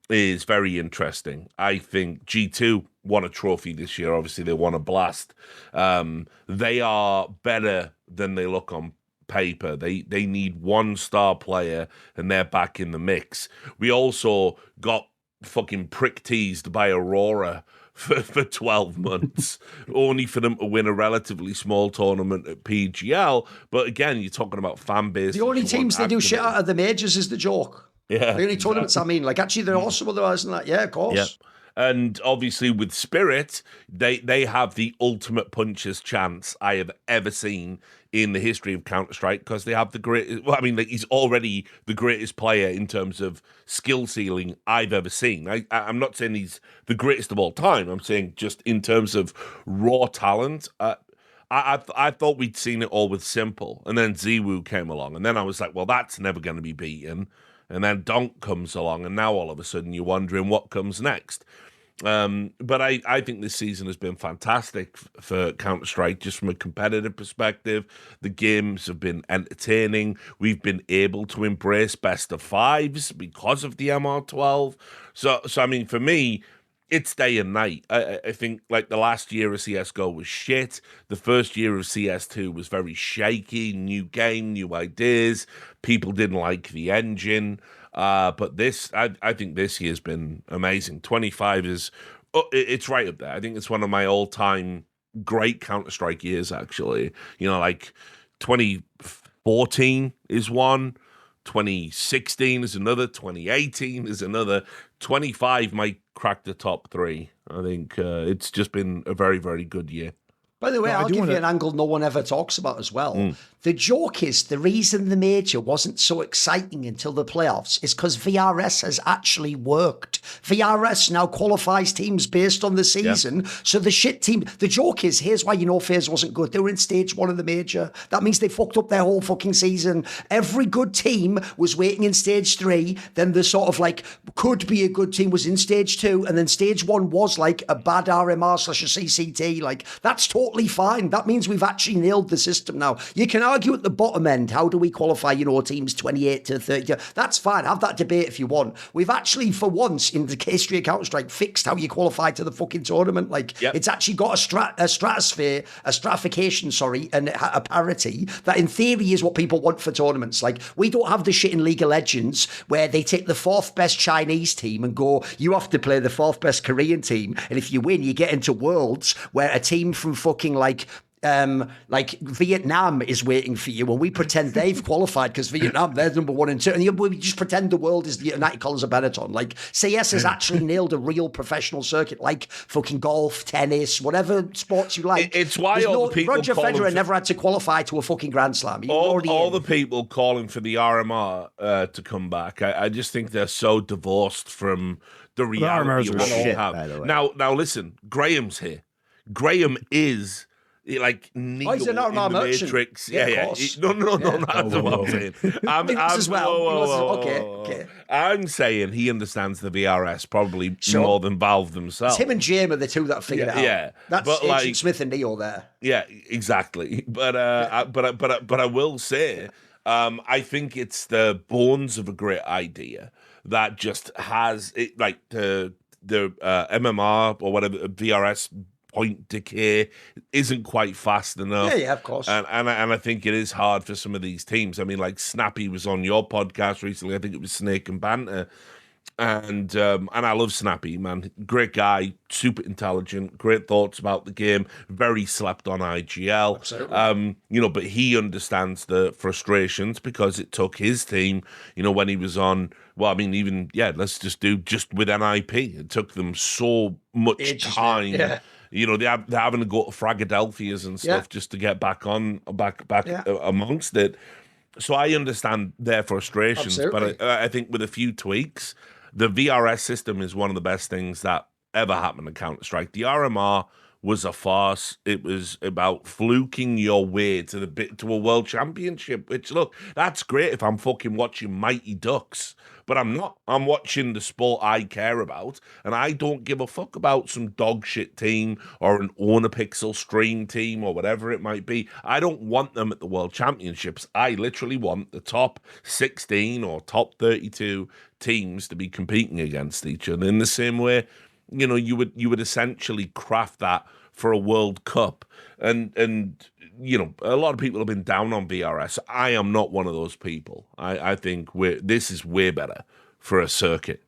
is very interesting. I think G2 won a trophy this year. Obviously, they won a blast. They are better than they look on paper. They need one star player, and they're back in the mix. We also got fucking prick teased by Aurora for 12 months, only for them to win a relatively small tournament at PGL. But again, you're talking about fan base. The only teams they do shit out of the majors is the joke. Yeah, the only tournaments, I mean, like, actually, there are some otherwise than that. Yeah, of course. Yeah. And obviously with Spirit, they have the ultimate puncher's chance I have ever seen in the history of Counter-Strike, because they have the greatest, well, I mean, like, he's already the greatest player in terms of skill ceiling I've ever seen. I'm not saying he's the greatest of all time. I'm saying just in terms of raw talent. I thought we'd seen it all with Simple, and then Ziwu came along, and then I was like, well, that's never going to be beaten. And then Donk comes along, and now all of a sudden you're wondering what comes next. But I think this season has been fantastic for Counter-Strike, just from a competitive perspective. The games have been entertaining. We've been able to embrace best of 5s because of the MR12. So I mean, for me, it's day and night. I think, like, the last year of CSGO was shit. The first year of CS2 was very shaky. New game, new ideas. People didn't like the engine. But this, I think this year's been amazing. 25 is, it's right up there. I think it's one of my all-time great Counter-Strike years, actually. Like 2014 is one. 2016 is another, 2018 is another, 25 might crack the top 3. I think it's just been a very, very good year. By the way, I'll give you an angle no one ever talks about as well. The joke is, the reason the major wasn't so exciting until the playoffs is because VRS has actually worked. VRS now qualifies teams based on the season. Yeah. So the shit team, the joke is, here's why FaZe wasn't good. They were in stage 1 of the major. That means they fucked up their whole fucking season. Every good team was waiting in stage 3. Then the sort of like, could be a good team was in stage 2. And then stage 1 was like a bad RMR/a CCT. Like, that's totally fine. That means we've actually nailed the system now. You can argue at the bottom end, how do we qualify, teams 28 to 30? That's fine. Have that debate if you want. We've actually, for once in the history of Counter-Strike, fixed how you qualify to the fucking tournament. Like, It's actually got a stratification, and a parity that in theory is what people want for tournaments. Like, we don't have the shit in League of Legends where they take the 4th best Chinese team and go, you have to play the 4th best Korean team, and if you win, you get into Worlds where a team from fucking like Vietnam is waiting for you, and we pretend they've qualified because Vietnam, they're number 1 and 2, and we just pretend the world is the United Colors of Benetton. Like, CS has actually nailed a real professional circuit, like fucking golf, tennis, whatever sports you like. It's why all the people Roger Federer never had to qualify to a fucking Grand Slam. All the people calling for the RMR to come back, I just think they're so divorced from the reality of what we have. By the way. Now listen, Graham's here. Graham is like Neo in the Matrix. Yeah. No, that's what I'm saying. I'm as well. Okay. I'm saying he understands the VRS probably more than Valve themselves. It's him and Jim are the two that figured it out. Yeah, that's Agent Smith and Neo there. Yeah, exactly. But I will say, I think it's the bones of a great idea that just has it, like the MMR or whatever VRS. Point decay isn't quite fast enough. Yeah, of course. And I think it is hard for some of these teams. I mean, like Snappy was on your podcast recently. I think it was Snake and Banter. And I love Snappy, man. Great guy, super intelligent, great thoughts about the game. Very slept on IGL. Absolutely. But he understands the frustrations because it took his team, when he was on. Well, I mean, let's just with NIP. It took them so much time. Yeah. They're having to go to Fragadelphias and stuff just to get back amongst it. So I understand their frustrations, Absolutely. but I think with a few tweaks, the VRS system is one of the best things that ever happened in Counter-Strike. The RMR was a farce. It was about fluking your way to a world championship, which, look, that's great if I'm fucking watching Mighty Ducks, but I'm not. I'm watching the sport I care about, and I don't give a fuck about some dog shit team or an Ornapixel stream team or whatever it might be. I don't want them at the world championships. I literally want the top 16 or top 32 teams to be competing against each other in the same way. You would essentially craft that for a World Cup, and a lot of people have been down on VRS. I am not one of those people. I think this is way better for a circuit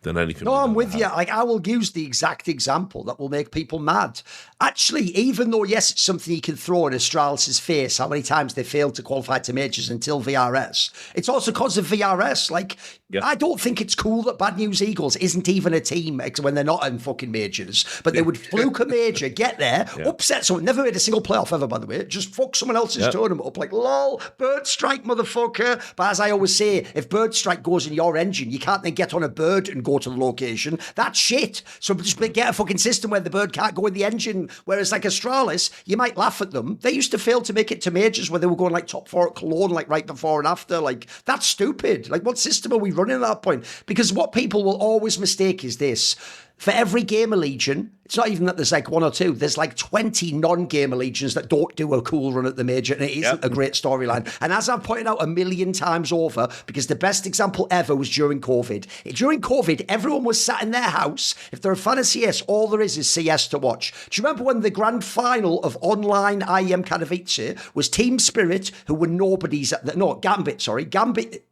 than anything. No, I'm with you. Like, I will use the exact example that will make people mad. Actually, even though, yes, it's something you can throw in Astralis' face, how many times they failed to qualify to majors until VRS. It's also because of VRS. Like, I don't think it's cool that Bad News Eagles isn't even a team when they're not in fucking majors, but they would fluke a major, get there, upset someone, never made a single playoff ever, by the way, just fuck someone else's tournament up, like, lol, Bird Strike, motherfucker. But as I always say, if Bird Strike goes in your engine, you can't then get on a bird and go to the location. That's shit. So just get a fucking system where the bird can't go in the engine. Whereas like Astralis, you might laugh at them. They used to fail to make it to majors where they were going like top 4 at Cologne, like right before and after. Like, that's stupid. Like, what system are we running at that point? Because what people will always mistake is this. For every Gamer Legion, it's not even that there's like 1 or 2. There's like 20 non-Gamer Legions that don't do a cool run at the major, and it isn't a great storyline. And as I've pointed out a million times over, because the best example ever was during COVID. During COVID, everyone was sat in their house. If they're a fan of CS, all there is CS to watch. Do you remember when the grand final of online IEM Katowice was Team Spirit, who were nobodies Gambit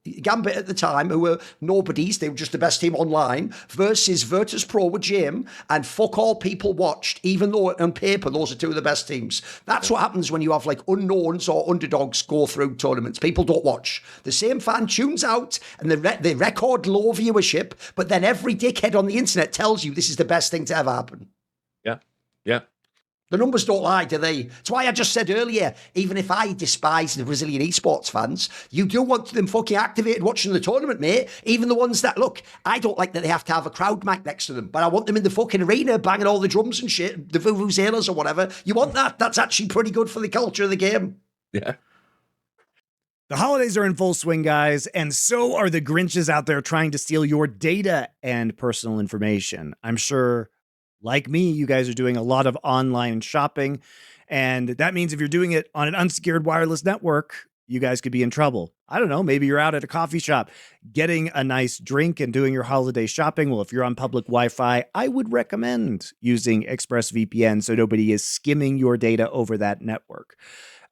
at the time, who were nobodies, they were just the best team online, versus Virtus Pro with Jim, and fuck all people watched, even though on paper those are 2 of the best teams. That's what happens when you have like unknowns or underdogs go through tournaments. People don't watch. The same fan tunes out and they record low viewership, but then every dickhead on the internet tells you this is the best thing to ever happen. Yeah. The numbers don't lie, do they? That's why I just said earlier, even if I despise the Brazilian esports fans, you do want them fucking activated watching the tournament, mate. Even the ones that, look, I don't like that they have to have a crowd mic next to them, but I want them in the fucking arena banging all the drums and shit, the vuvuzelas or whatever. You want that? That's actually pretty good for the culture of the game. Yeah. The holidays are in full swing, guys, and so are the Grinches out there trying to steal your data and personal information. I'm sure, like me, you guys are doing a lot of online shopping, and that means if you're doing it on an unsecured wireless network, you guys could be in trouble. I don't know, maybe you're out at a coffee shop getting a nice drink and doing your holiday shopping. Well, if you're on public Wi-Fi, I would recommend using ExpressVPN so nobody is skimming your data over that network.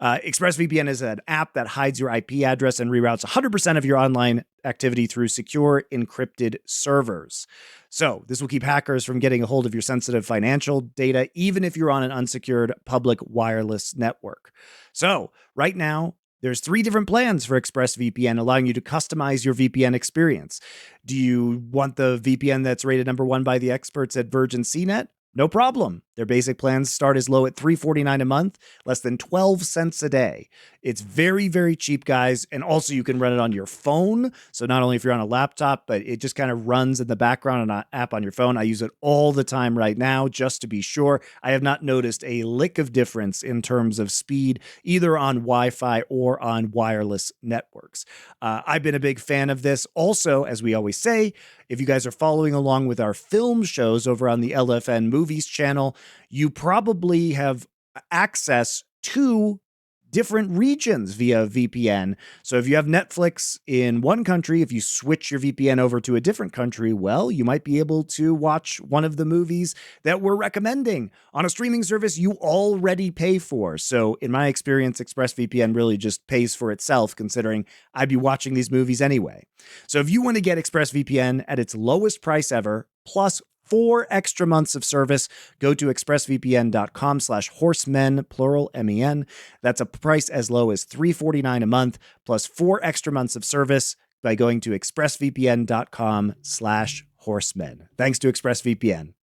ExpressVPN is an app that hides your IP address and reroutes 100% of your online activity through secure encrypted servers. So this will keep hackers from getting a hold of your sensitive financial data, even if you're on an unsecured public wireless network. So right now, there's 3 different plans for ExpressVPN, allowing you to customize your VPN experience. Do you want the VPN that's rated #1 by the experts at Virgin CNET? No problem. Their basic plans start as low at $3.49 a month, less than 12 cents a day. It's very, very cheap, guys. And also you can run it on your phone. So not only if you're on a laptop, but it just kind of runs in the background on an app on your phone. I use it all the time right now, just to be sure. I have not noticed a lick of difference in terms of speed, either on Wi-Fi or on wireless networks. I've been a big fan of this. Also, as we always say, if you guys are following along with our film shows over on the LFN Movies channel, you probably have access to different regions via VPN. So if you have Netflix in one country, if you switch your VPN over to a different country, well, you might be able to watch one of the movies that we're recommending on a streaming service you already pay for. So in my experience, ExpressVPN really just pays for itself, considering I'd be watching these movies anyway. So if you want to get ExpressVPN at its lowest price ever, plus 4 extra months of service, go to expressvpn.com/horsemen, plural MEN. That's a price as low as $3.49 a month, plus 4 extra months of service by going to expressvpn.com/horsemen. Thanks to ExpressVPN.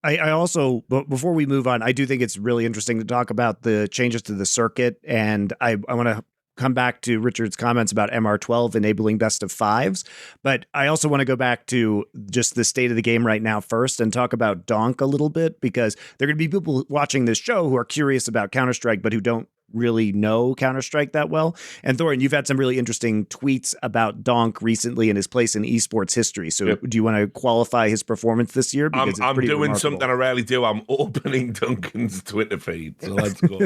I also, before we move on, I do think it's really interesting to talk about the changes to the circuit, and I want to come back to Richard's comments about MR12 enabling best of fives, but I also want to go back to just the state of the game right now first and talk about donk a little bit, because there are going to be people watching this show who are curious about Counter-Strike, but who don't really know Counter-Strike that well. And Thorin, you've had some really interesting tweets about donk recently and his place in esports history. So do you want to qualify his performance this year? Because I'm doing remarkable. Something I rarely do. I'm opening Duncan's Twitter feed. So let's go.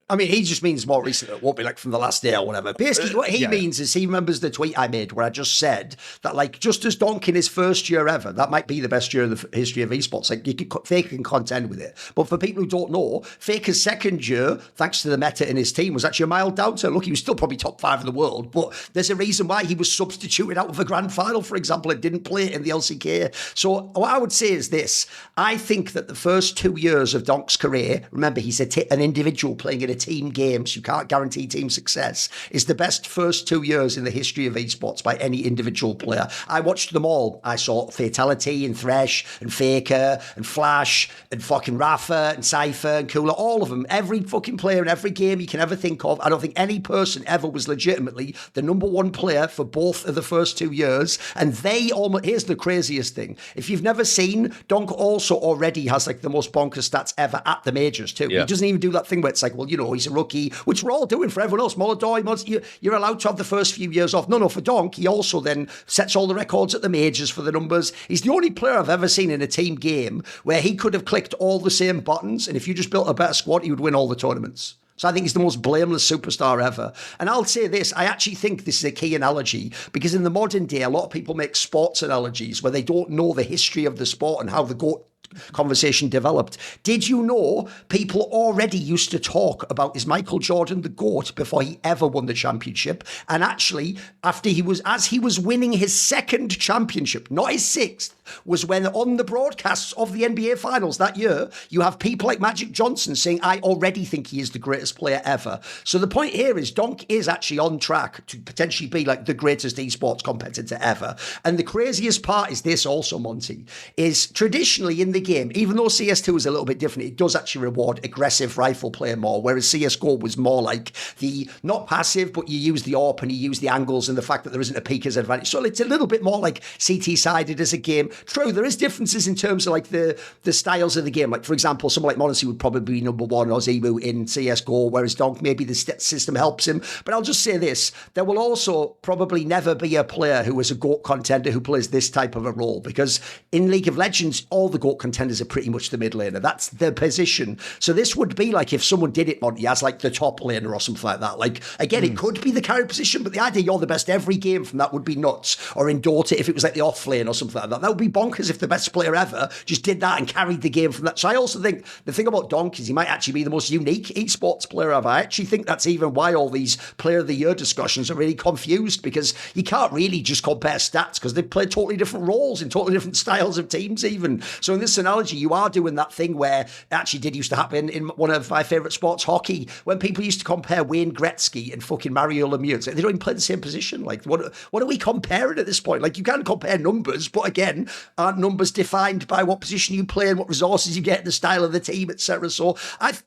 I mean, he just means more recent. It won't be like from the last day or whatever. Basically, what he means is he remembers the tweet I made where I just said that, like, just as donk in his first year ever, that might be the best year of the history of esports. Like, Faker can contend with it. But for people who don't know, Faker's second year, thanks to the meta in his team, was actually a mild downturn. Look, he was still probably top 5 in the world, but there's a reason why he was substituted out of a grand final, for example, and didn't play in the LCK. So what I would say is this. I think that the first 2 years of donk's career, remember, he's an individual playing in a team game, so you can't guarantee team success, is the best first 2 years in the history of esports by any individual player. I watched them all. I saw Fatality and Thresh and Faker and Flash and fucking Rafa and Cypher and Cooler, all of them. Every fucking player in every game you can ever think of. I don't think any person ever was legitimately the number one player for both of the first 2 years. And they almost, here's the craziest thing. If you've never seen, donk also already has like the most bonkers stats ever at the majors too. Yeah. He doesn't even do that thing where it's like, well, you know, he's a rookie, which we're all doing for everyone else. Molodor, you're allowed to have the first few years off. No, for donk, he also then sets all the records at the majors for the numbers. He's the only player I've ever seen in a team game where he could have clicked all the same buttons, and if you just built a better squad, he would win all the tournaments. So I think he's the most blameless superstar ever. And I'll say this, I actually think this is a key analogy, because in the modern day, a lot of people make sports analogies where they don't know the history of the sport and how the GOAT conversation developed. Did you know people already used to talk about, is Michael Jordan the GOAT, before he ever won the championship? And actually, as he was winning his second championship, not his sixth, was when on the broadcasts of the NBA Finals that year, you have people like Magic Johnson saying, I already think he is the greatest player ever. So the point here is donk is actually on track to potentially be like the greatest esports competitor ever. And the craziest part is this also, Monty, is traditionally in the game, even though CS2 is a little bit different, it does actually reward aggressive rifle play more, whereas CSGO was more like the not passive, but you use the AWP and you use the angles and the fact that there isn't a peek as advantage. So it's a little bit more like CT-sided as a game. True, there is differences in terms of like the styles of the game. Like, for example, someone like Monacy would probably be number one, or Zebu in CSGO, whereas donk, maybe the system helps him. But I'll just say this, there will also probably never be a player who is a GOAT contender who plays this type of a role, because in League of Legends, all the GOAT contenders are pretty much the mid laner. That's their position. So this would be like if someone did it, Monty, as like the top laner or something like that. Like, again, it could be the carry position, but the idea you're the best every game from that would be nuts. Or in Dota, if it was like the off lane or something like that, that would be bonkers if the best player ever just did that and carried the game from that. So I also think the thing about donk is he might actually be the most unique esports player ever. I actually think that's even why all these player of the year discussions are really confused, because you can't really just compare stats, because they play totally different roles in totally different styles of teams even. So in this analogy, you are doing that thing where it actually did used to happen in one of my favourite sports, hockey, when people used to compare Wayne Gretzky and fucking Mario Lemieux. They don't even play the same position. Like, what are we comparing at this point? Like, you can compare numbers, but again, aren't numbers defined by what position you play and what resources you get, the style of the team, etc.? So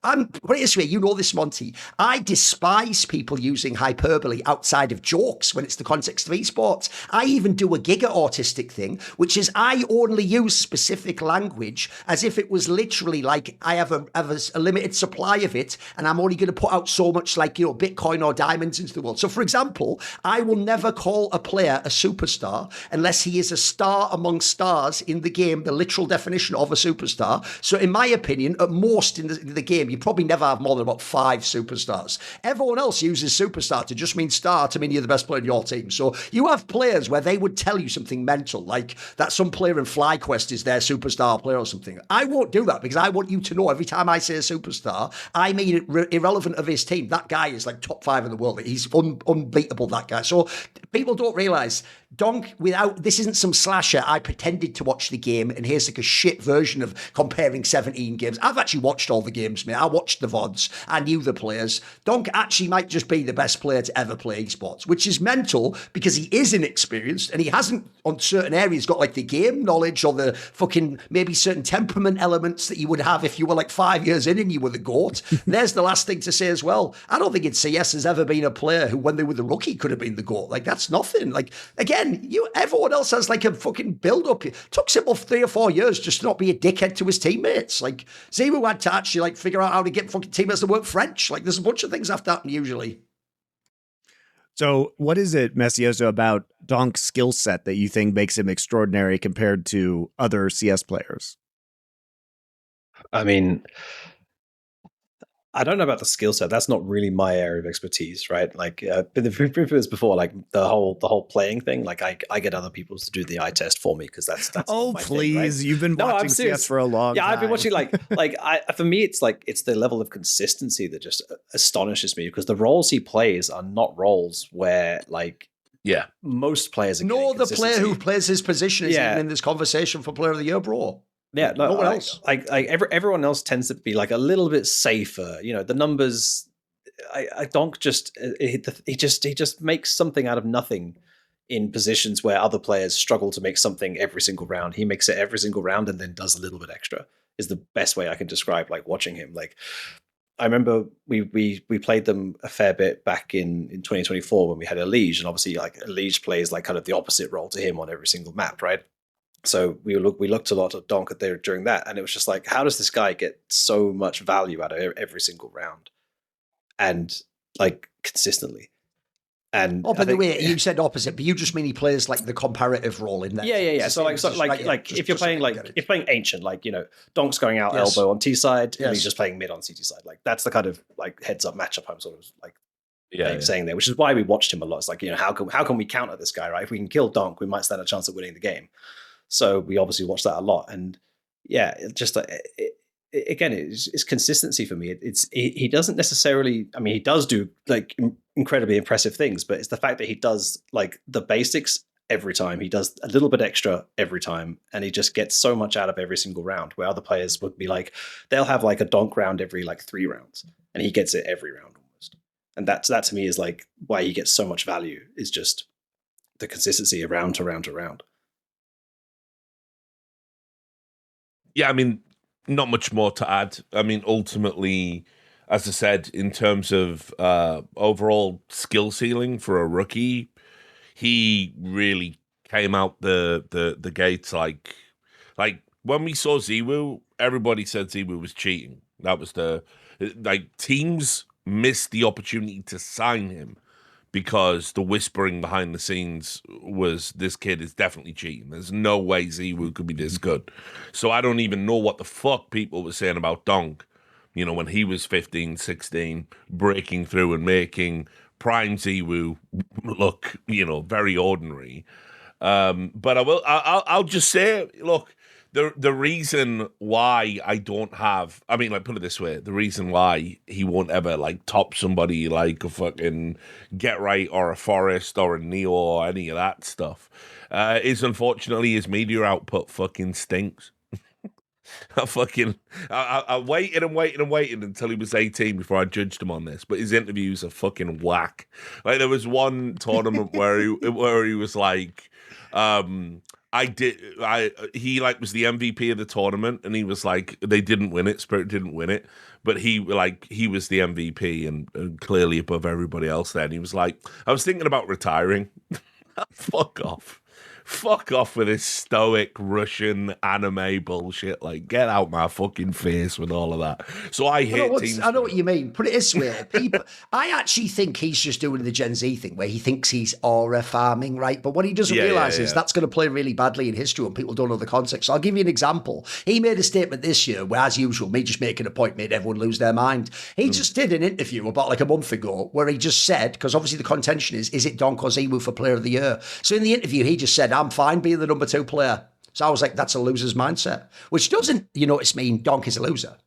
I'm put it this way, you know this, Monty. I despise people using hyperbole outside of jokes when it's the context of esports. I even do a giga autistic thing, which is I only use specific language language as if it was literally like I have a limited supply of it and I'm only going to put out so much like, you know, Bitcoin or diamonds into the world. So for example, I will never call a player a superstar unless he is a star among stars in the game, the literal definition of a superstar. So in my opinion, at most in the game, you probably never have more than about 5 superstars. Everyone else uses superstar to just mean star to mean you're the best player in your team. So you have players where they would tell you something mental, like that some player in FlyQuest is their superstar player or something. I won't do that because I want you to know every time I say a superstar, I mean it irrelevant of his team. That guy is like top 5 in the world. He's unbeatable, that guy. So people don't realise Donk, this isn't some slasher. I pretended to watch the game, and here's like a shit version of comparing 17 games. I've actually watched all the games, mate. I watched the VODs. I knew the players. Donk actually might just be the best player to ever play esports, which is mental because he is inexperienced and he hasn't, on certain areas, got like the game knowledge or the fucking maybe certain temperament elements that you would have if you were like 5 years in and you were the GOAT. There's the last thing to say as well. I don't think in CS has ever been a player who, when they were the rookie, could have been the GOAT. Like, that's nothing. Like, again, everyone else has like a fucking build-up. It took Simple 3 or 4 years just to not be a dickhead to his teammates. Like, Zero had to actually like figure out how to get fucking teammates to work French. Like, there's a bunch of things have to happen usually. So what is it, Messioso, about Donk's skill set that you think makes him extraordinary compared to other CS players? I mean, I don't know about the skill set. That's not really my area of expertise, right? Like, the previous before, like the whole playing thing. Like, I get other people to do the eye test for me because that's oh, my please, thing, right? You've been watching CS for a long time. Yeah, I've been watching for me, it's the level of consistency that just astonishes me because the roles he plays are not roles where most players are no, the player who plays his position is even in this conversation for Player of the Year, bro. Yeah, no one else. Everyone else tends to be like a little bit safer. You know, the numbers. Donk he just makes something out of nothing in positions where other players struggle to make something every single round. He makes it every single round and then does a little bit extra. Is the best way I can describe like watching him. Like, I remember we played them a fair bit back in 2024 when we had Elige, and obviously like Elige plays like kind of the opposite role to him on every single map, right? So we looked a lot at Donk there during that, and it was just like, how does this guy get so much value out of every single round, and like consistently? And by the way, you said opposite, but you just mean he plays like the comparative role in that. Yeah. So if you're playing Ancient, like, you know, Donk's going out elbow on T side, and he's just playing mid on CT side. Like, that's the kind of like heads up matchup I'm sort of like saying there, which is why we watched him a lot. It's like, you know, how can we counter this guy, right? If we can kill Donk, we might stand a chance at winning the game. So we obviously watch that a lot, and just again, it's consistency for me. He doesn't necessarily. I mean, he does do like incredibly impressive things, but it's the fact that he does like the basics every time. He does a little bit extra every time, and he just gets so much out of every single round. Where other players would be like, they'll have like a Donk round every like 3 rounds, and he gets it every round almost. And that to me is like why he gets so much value. Is just the consistency of round to round to round. Yeah, I mean, not much more to add. I mean, ultimately, as I said, in terms of overall skill ceiling for a rookie, he really came out the gates like when we saw Ziwu, everybody said Ziwu was cheating. That was teams missed the opportunity to sign him because the whispering behind the scenes was this kid is definitely cheating. There's no way Ziwu could be this good. So I don't even know what the fuck people were saying about Donk, you know, when he was 15, 16, breaking through and making prime Ziwu look, you know, very ordinary. But I'll just say, look, the reason why I don't have, I mean, like, put it this way, the reason why he won't ever like top somebody like a fucking Get Right or a Forest or a Neo or any of that stuff is unfortunately his media output fucking stinks. I waited until he was 18 before I judged him on this, but his interviews are fucking whack. Like, there was one tournament where he was like, he like was the MVP of the tournament, and he was like, they didn't win it, Spirit didn't win it, but he was the MVP and clearly above everybody else there. And he was like, I was thinking about retiring. Fuck off. fuck off with this stoic Russian anime bullshit. Like, get out my fucking face with all of that. So I hate Team Spirit. I know what you mean. Put it this way. I actually think he's just doing the Gen Z thing where he thinks he's aura farming, right? But what he doesn't realise is that's going to play really badly in history when people don't know the context. So I'll give you an example. He made a statement this year where, as usual, me just making a point made everyone lose their mind. He just did an interview about like a month ago where he just said, because obviously the contention is it Donk or Zimu for Player of the Year? So in the interview, he just said, I'm fine being the number 2 player. So I was like, that's a loser's mindset, which doesn't, you notice, mean Donk is a loser.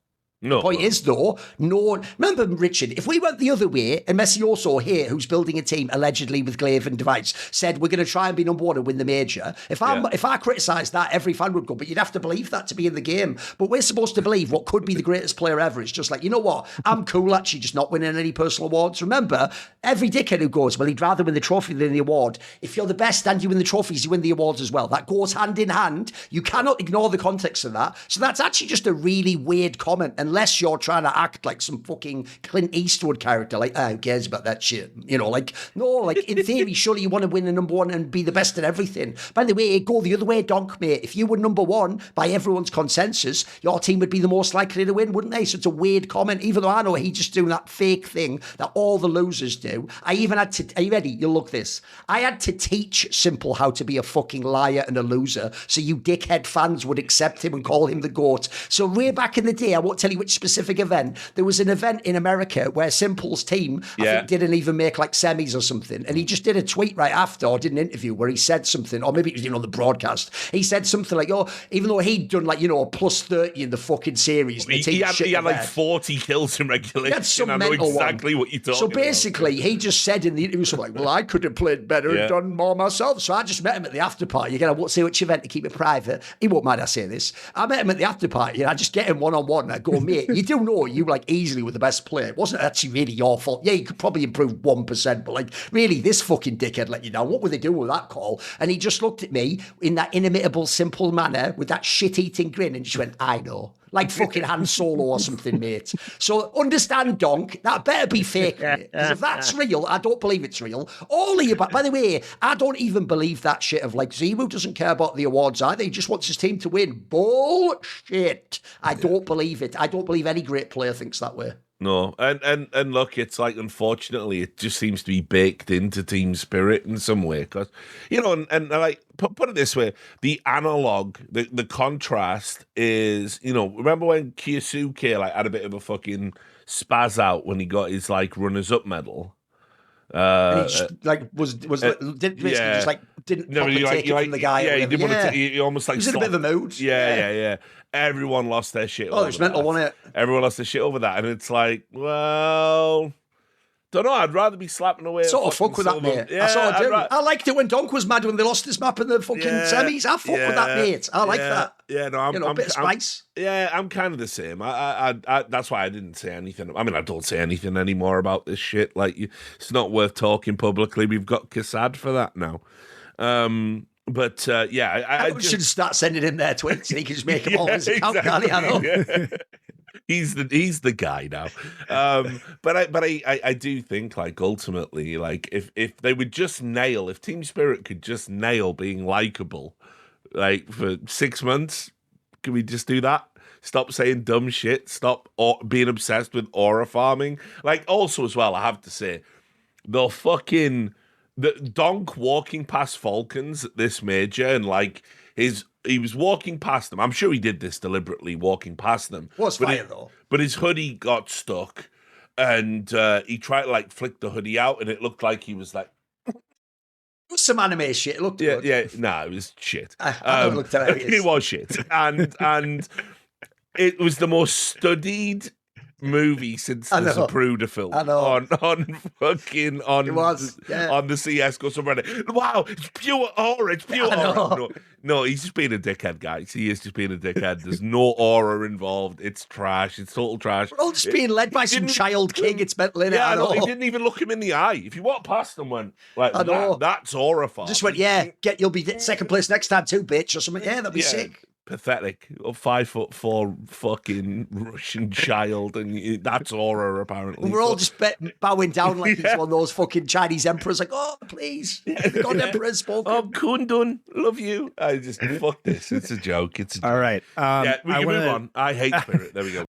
No. Point is, though, remember, Richard, if we went the other way, and messioso here, who's building a team allegedly with Glaive and Device, said we're going to try and be number 1 and win the major, if I criticised that, every fan would go, but you'd have to believe that to be in the game. But we're supposed to believe what could be the greatest player ever. It's just like, you know what? I'm cool, actually, just not winning any personal awards. Remember, every dickhead who goes, well, he'd rather win the trophy than the award. If you're the best and you win the trophies, you win the awards as well. That goes hand in hand. You cannot ignore the context of that. So that's actually just a really weird comment, unless you're trying to act like some fucking Clint Eastwood character, like, who cares about that shit? You know, like, no, like, in theory, surely you want to win a number 1 and be the best at everything. By the way, go the other way, Donk, mate. If you were number 1 by everyone's consensus, your team would be the most likely to win, wouldn't they? So it's a weird comment, even though I know he's just doing that fake thing that all the losers do. I even had to, are you ready? You'll look this. I had to teach Simple how to be a fucking liar and a loser, so you dickhead fans would accept him and call him the GOAT. So way back in the day, I won't tell you which specific event, there was an event in America where Simple's team, I think, didn't even make like semis or something. And he just did a tweet right after, or did an interview where he said something, or maybe it was even on the broadcast. He said something like, oh, even though he'd done like, you know, plus 30 in the fucking series. He had like 40 kills in regulation. He had some I know exactly what you're talking about. So basically, he just said in the interview something like, well, I could have played better and done more myself. So I just met him at the after party. Again, I won't say which event to keep it private. He won't mind I say this. I met him at the after party and I just get him one-on-one and I go, mate, you do know you like easily were the best player. It wasn't actually really your fault. Yeah, you could probably improve 1%, but like, really, this fucking dickhead let you down. What were they doing with that call? And he just looked at me in that inimitable, simple manner with that shit-eating grin and just went, I know. Like fucking Han Solo or something, mate. So understand, Donk, that better be fake, mate. Because if that's real, I don't believe it's real. All of you, by the way, I don't even believe that shit of like, Zimu doesn't care about the awards either. He just wants his team to win. Bullshit. I don't believe it. I don't believe any great player thinks that way. No, and look, it's like, unfortunately, it just seems to be baked into team spirit in some way. Because, you know, and like, put it this way, the analog, the contrast is, you know, remember when Kyosuke like had a bit of a fucking spaz out when he got his like runners-up medal? And he just, like didn't just like didn't take it from the guy. Yeah, he didn't want to. He almost like he was in a bit of a mood. Yeah. Everyone lost their shit. Oh, it was mental, wasn't it? Everyone lost their shit over that, and it's like, well, don't know. I'd rather be slapping away. Sort of fuck with that, mate. Yeah, I sort of do. I liked it when Donk was mad when they lost this map in the fucking semis. I fuck with that, mate. I like that. Yeah, no, I'm a bit of spice. I'm kind of the same. I that's why I didn't say anything. I mean, I don't say anything anymore about this shit. Like, it's not worth talking publicly. We've got Kassad for that now. But I just should start sending him their tweets and he can just make them all his account, can't he? I know. Yeah. He's the guy now. But I do think, like, ultimately, like, if they would just nail, if Team Spirit could just nail being likable, like, for 6 months, can we just do that? Stop saying dumb shit. Stop being obsessed with aura farming. Like, also as well, I have to say, the Donk walking past Falcons at this major and like he was walking past them. I'm sure he did this deliberately, walking past them. Was fire though. But his hoodie got stuck, and he tried to like flick the hoodie out, and it looked like he was like. It was some anime shit. It looked good. Yeah. No, it was shit. I looked at it. It was shit, and it was the most studied movie since the Zapruder film. I know. On it was, on the CS:GO subreddit. Wow, it's pure aura. It's pure aura. No, he's just being a dickhead, guys. He is just being a dickhead. There's no aura involved. It's trash. It's total trash. We're all just being led by some child king. It's mental, innit? Yeah, I know. He didn't even look him in the eye. If you walked past him, went like, that's horrifying. Just went, you'll be second place next time too, bitch, or something. Yeah, that'd be sick. pathetic. A 5'4" fucking Russian child, and that's Aura apparently. We're all just bowing down like he's one of those fucking Chinese emperors. Like, oh, please, the God Emperor has spoken. Oh, Kundun, love you. I just fuck this. It's a joke. It's a joke. All right. Yeah, we can move on. I hate Spirit. There we go.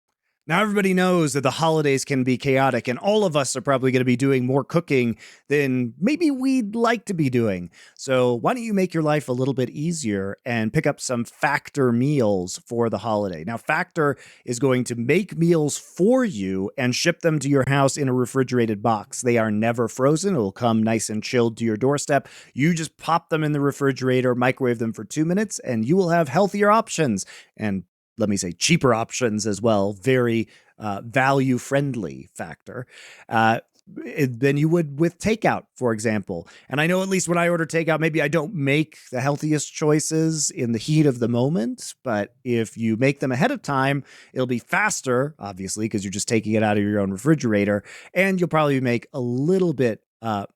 Now, everybody knows that the holidays can be chaotic, and all of us are probably going to be doing more cooking than maybe we'd like to be doing. So why don't you make your life a little bit easier and pick up some Factor meals for the holiday? Now, Factor is going to make meals for you and ship them to your house in a refrigerated box. They are never frozen. It will come nice and chilled to your doorstep. You just pop them in the refrigerator, microwave them for 2 minutes, and you will have healthier options. And let me say cheaper options as well, very value-friendly Factor, than you would with takeout, for example. And I know at least when I order takeout, maybe I don't make the healthiest choices in the heat of the moment, but if you make them ahead of time, it'll be faster, obviously, because you're just taking it out of your own refrigerator, and you'll probably make a little bit of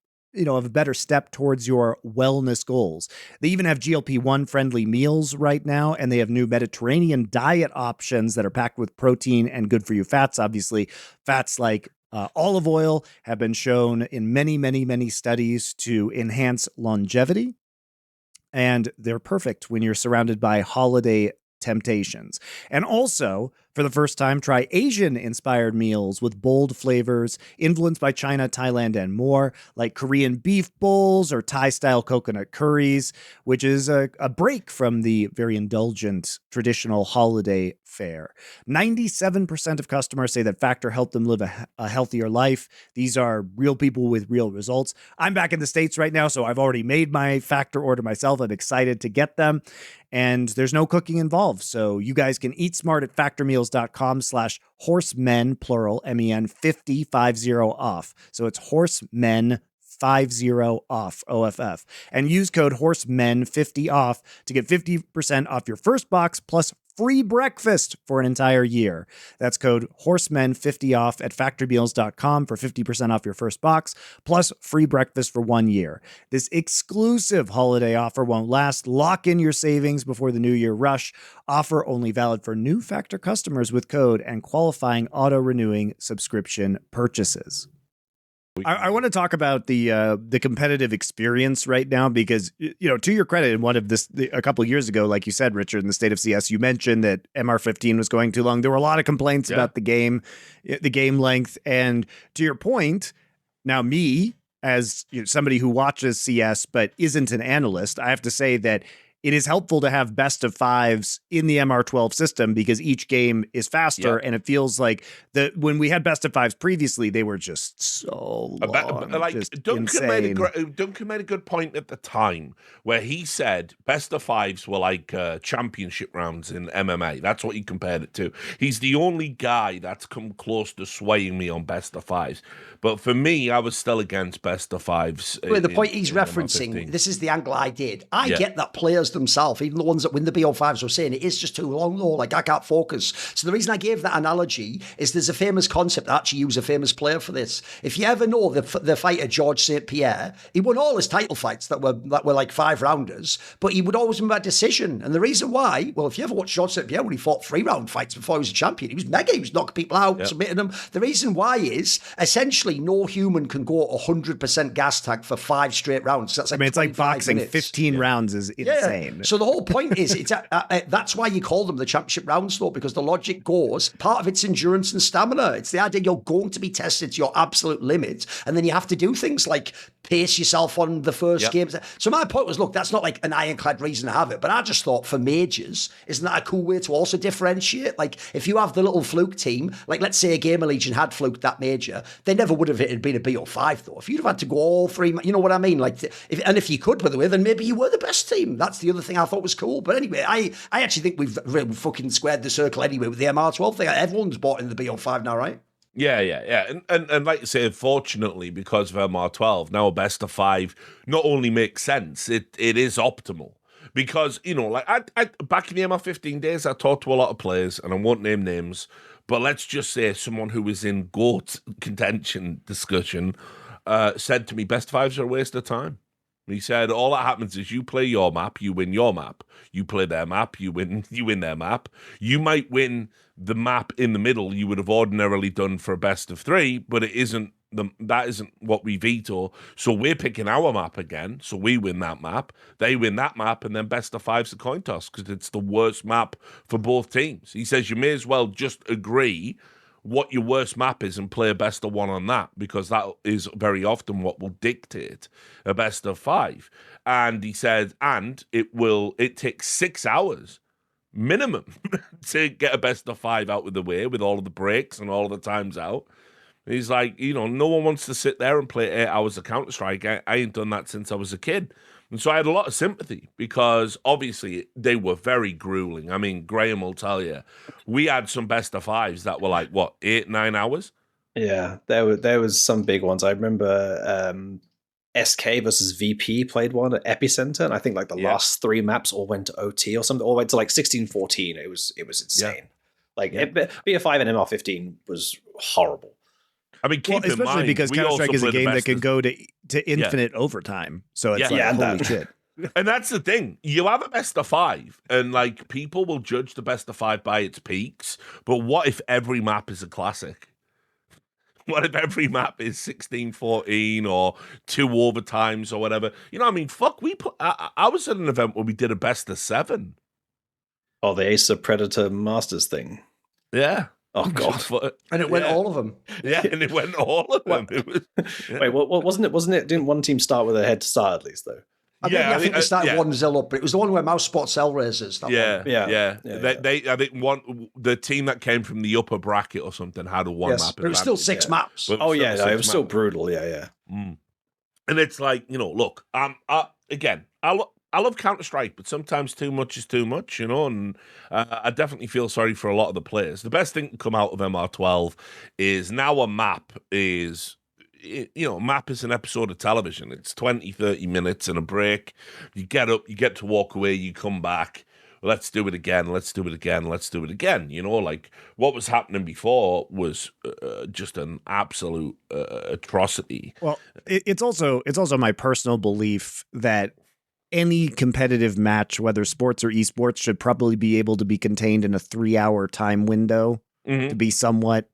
a better step towards your wellness goals. They even have GLP-1 friendly meals right now, and they have new Mediterranean diet options that are packed with protein and good for you fats. Obviously, fats like olive oil have been shown in many, many, many studies to enhance longevity, and they're perfect when you're surrounded by holiday temptations. And also, for the first time, try Asian-inspired meals with bold flavors influenced by China, Thailand, and more, like Korean beef bowls or Thai-style coconut curries, which is a break from the very indulgent traditional holiday fare. 97% of customers say that Factor helped them live a healthier life. These are real people with real results. I'm back in the States right now, so I've already made my Factor order myself. I'm excited to get them. And there's no cooking involved. So you guys can eat smart at factormeals.com/horsemen, plural, MEN, 50 off. So it's horsemen 50 off, OFF. And use code horsemen50 off to get 50% off your first box plus free breakfast for an entire year. That's code horsemen50 off at factormeals.com for 50% off your first box plus free breakfast for 1 year. This exclusive holiday offer won't last. Lock in your savings before the New Year rush. Offer only valid for new Factor customers with code and qualifying auto-renewing subscription purchases. I want to talk about the competitive experience right now because, to your credit, in one of a couple of years ago, like you said, Richard, in the State of CS, you mentioned that MR15 was going too long. There were a lot of complaints about the game length. And to your point, now me, as somebody who watches CS but isn't an analyst, I have to say that it is helpful to have best of fives in the MR12 system because each game is faster, and it feels like when we had best of fives previously, they were just so long, just insane. Duncan made a good point at the time where he said best of fives were like championship rounds in MMA. That's what he compared it to. He's the only guy that's come close to swaying me on best of fives. But for me, I was still against best of fives. The point he's referencing, this is the angle I did. I get that players themselves, even the ones that win the BO5s, were saying it is just too long though, like I can't focus. So the reason I gave that analogy is there's a famous concept, I actually use a famous player for this. If you ever know the fighter George St. Pierre, he won all his title fights that were like 5-rounders, but he would always win by decision. And the reason why, well, if you ever watch George St. Pierre when he fought 3-round fights before he was a champion, he was mega, he was knocking people out, submitting them. The reason why is essentially no human can go 100% gas tank for 5 straight rounds. So that's like it's like boxing. minutes. 15 rounds is insane. So the whole point is, that's why you call them the championship rounds, though, because the logic goes, part of it's endurance and stamina. It's the idea you're going to be tested to your absolute limit, and then you have to do things like pace yourself on the first games. So my point was, look, that's not like an ironclad reason to have it, but I just thought for majors, isn't that a cool way to also differentiate? Like, if you have the little fluke team, like let's say a Gamer Legion had fluked that major, they never would have been a BO5, though. If you'd have had to go all 3, you know what I mean? Like, if you could, by the way, then maybe you were the best team. That's the other thing I thought was cool. But anyway, I actually think we've really fucking squared the circle anyway with the MR12 thing. Everyone's bought in the BO5 now, right? Yeah. And like you say, fortunately, because of MR12, now a best of 5 not only makes sense, it is optimal. Because, like I back in the MR15 days, I talked to a lot of players, and I won't name names, but let's just say someone who was in GOAT contention discussion said to me, best 5s are a waste of time. And he said, all that happens is you play your map, you win your map. You play their map, you win their map. You might win the map in the middle you would have ordinarily done for a best of 3, but that isn't what we veto. So we're picking our map again. So we win that map, they win that map, and then best of 5's a coin toss because it's the worst map for both teams. He says you may as well just agree what your worst map is and play a best of 1 on that, because that is very often what will dictate a best of 5. And he said, and it takes 6 hours minimum to get a best of 5 out of the way with all of the breaks and all of the times out. He's like, no one wants to sit there and play 8 hours of Counter-Strike. I ain't done that since I was a kid. And so I had a lot of sympathy because obviously they were very grueling. I mean, Graham will tell you, we had some best of 5s that were like, 8-9 hours? Yeah, there was some big ones. I remember SK versus VP played one at Epicenter, and I think like the last 3 maps all went to OT or something, all went to like 16-14. It was insane. Yeah. Like BF5 and MR15 was horrible. I mean, especially because Counter-Strike is a game that can go to infinite overtime. So it's holy shit. And that's the thing. You have a best of 5, and like people will judge the best of 5 by its peaks. But what if every map is a classic? What if every map is 16-14 or 2 overtimes or whatever? I mean, fuck. I was at an event where we did a best of 7. Oh, the Ace of Predator Masters thing. Yeah. Oh god! And it went all of them. Yeah, and it went all of them. It was, Wait, what wasn't it? Wasn't it? Didn't one team start with a head start at least though? I think they started 1-0 up, but it was the one where Mouse Spot Cell Racers. Yeah. They I think the team that came from the upper bracket or something had a one map. But it was still 6 maps. It was still brutal. Yeah. Mm. And it's like, look, I love Counter-Strike, but sometimes too much is too much, and I definitely feel sorry for a lot of the players. The best thing to come out of MR12 is now a map is, map is an episode of television. It's 20, 30 minutes and a break. You get up, you get to walk away, you come back. Let's do it again. Let's do it again. Let's do it again. Like what was happening before was just an absolute atrocity. Well, it's also my personal belief that any competitive match, whether sports or esports, should probably be able to be contained in a 3-hour time window to be somewhat,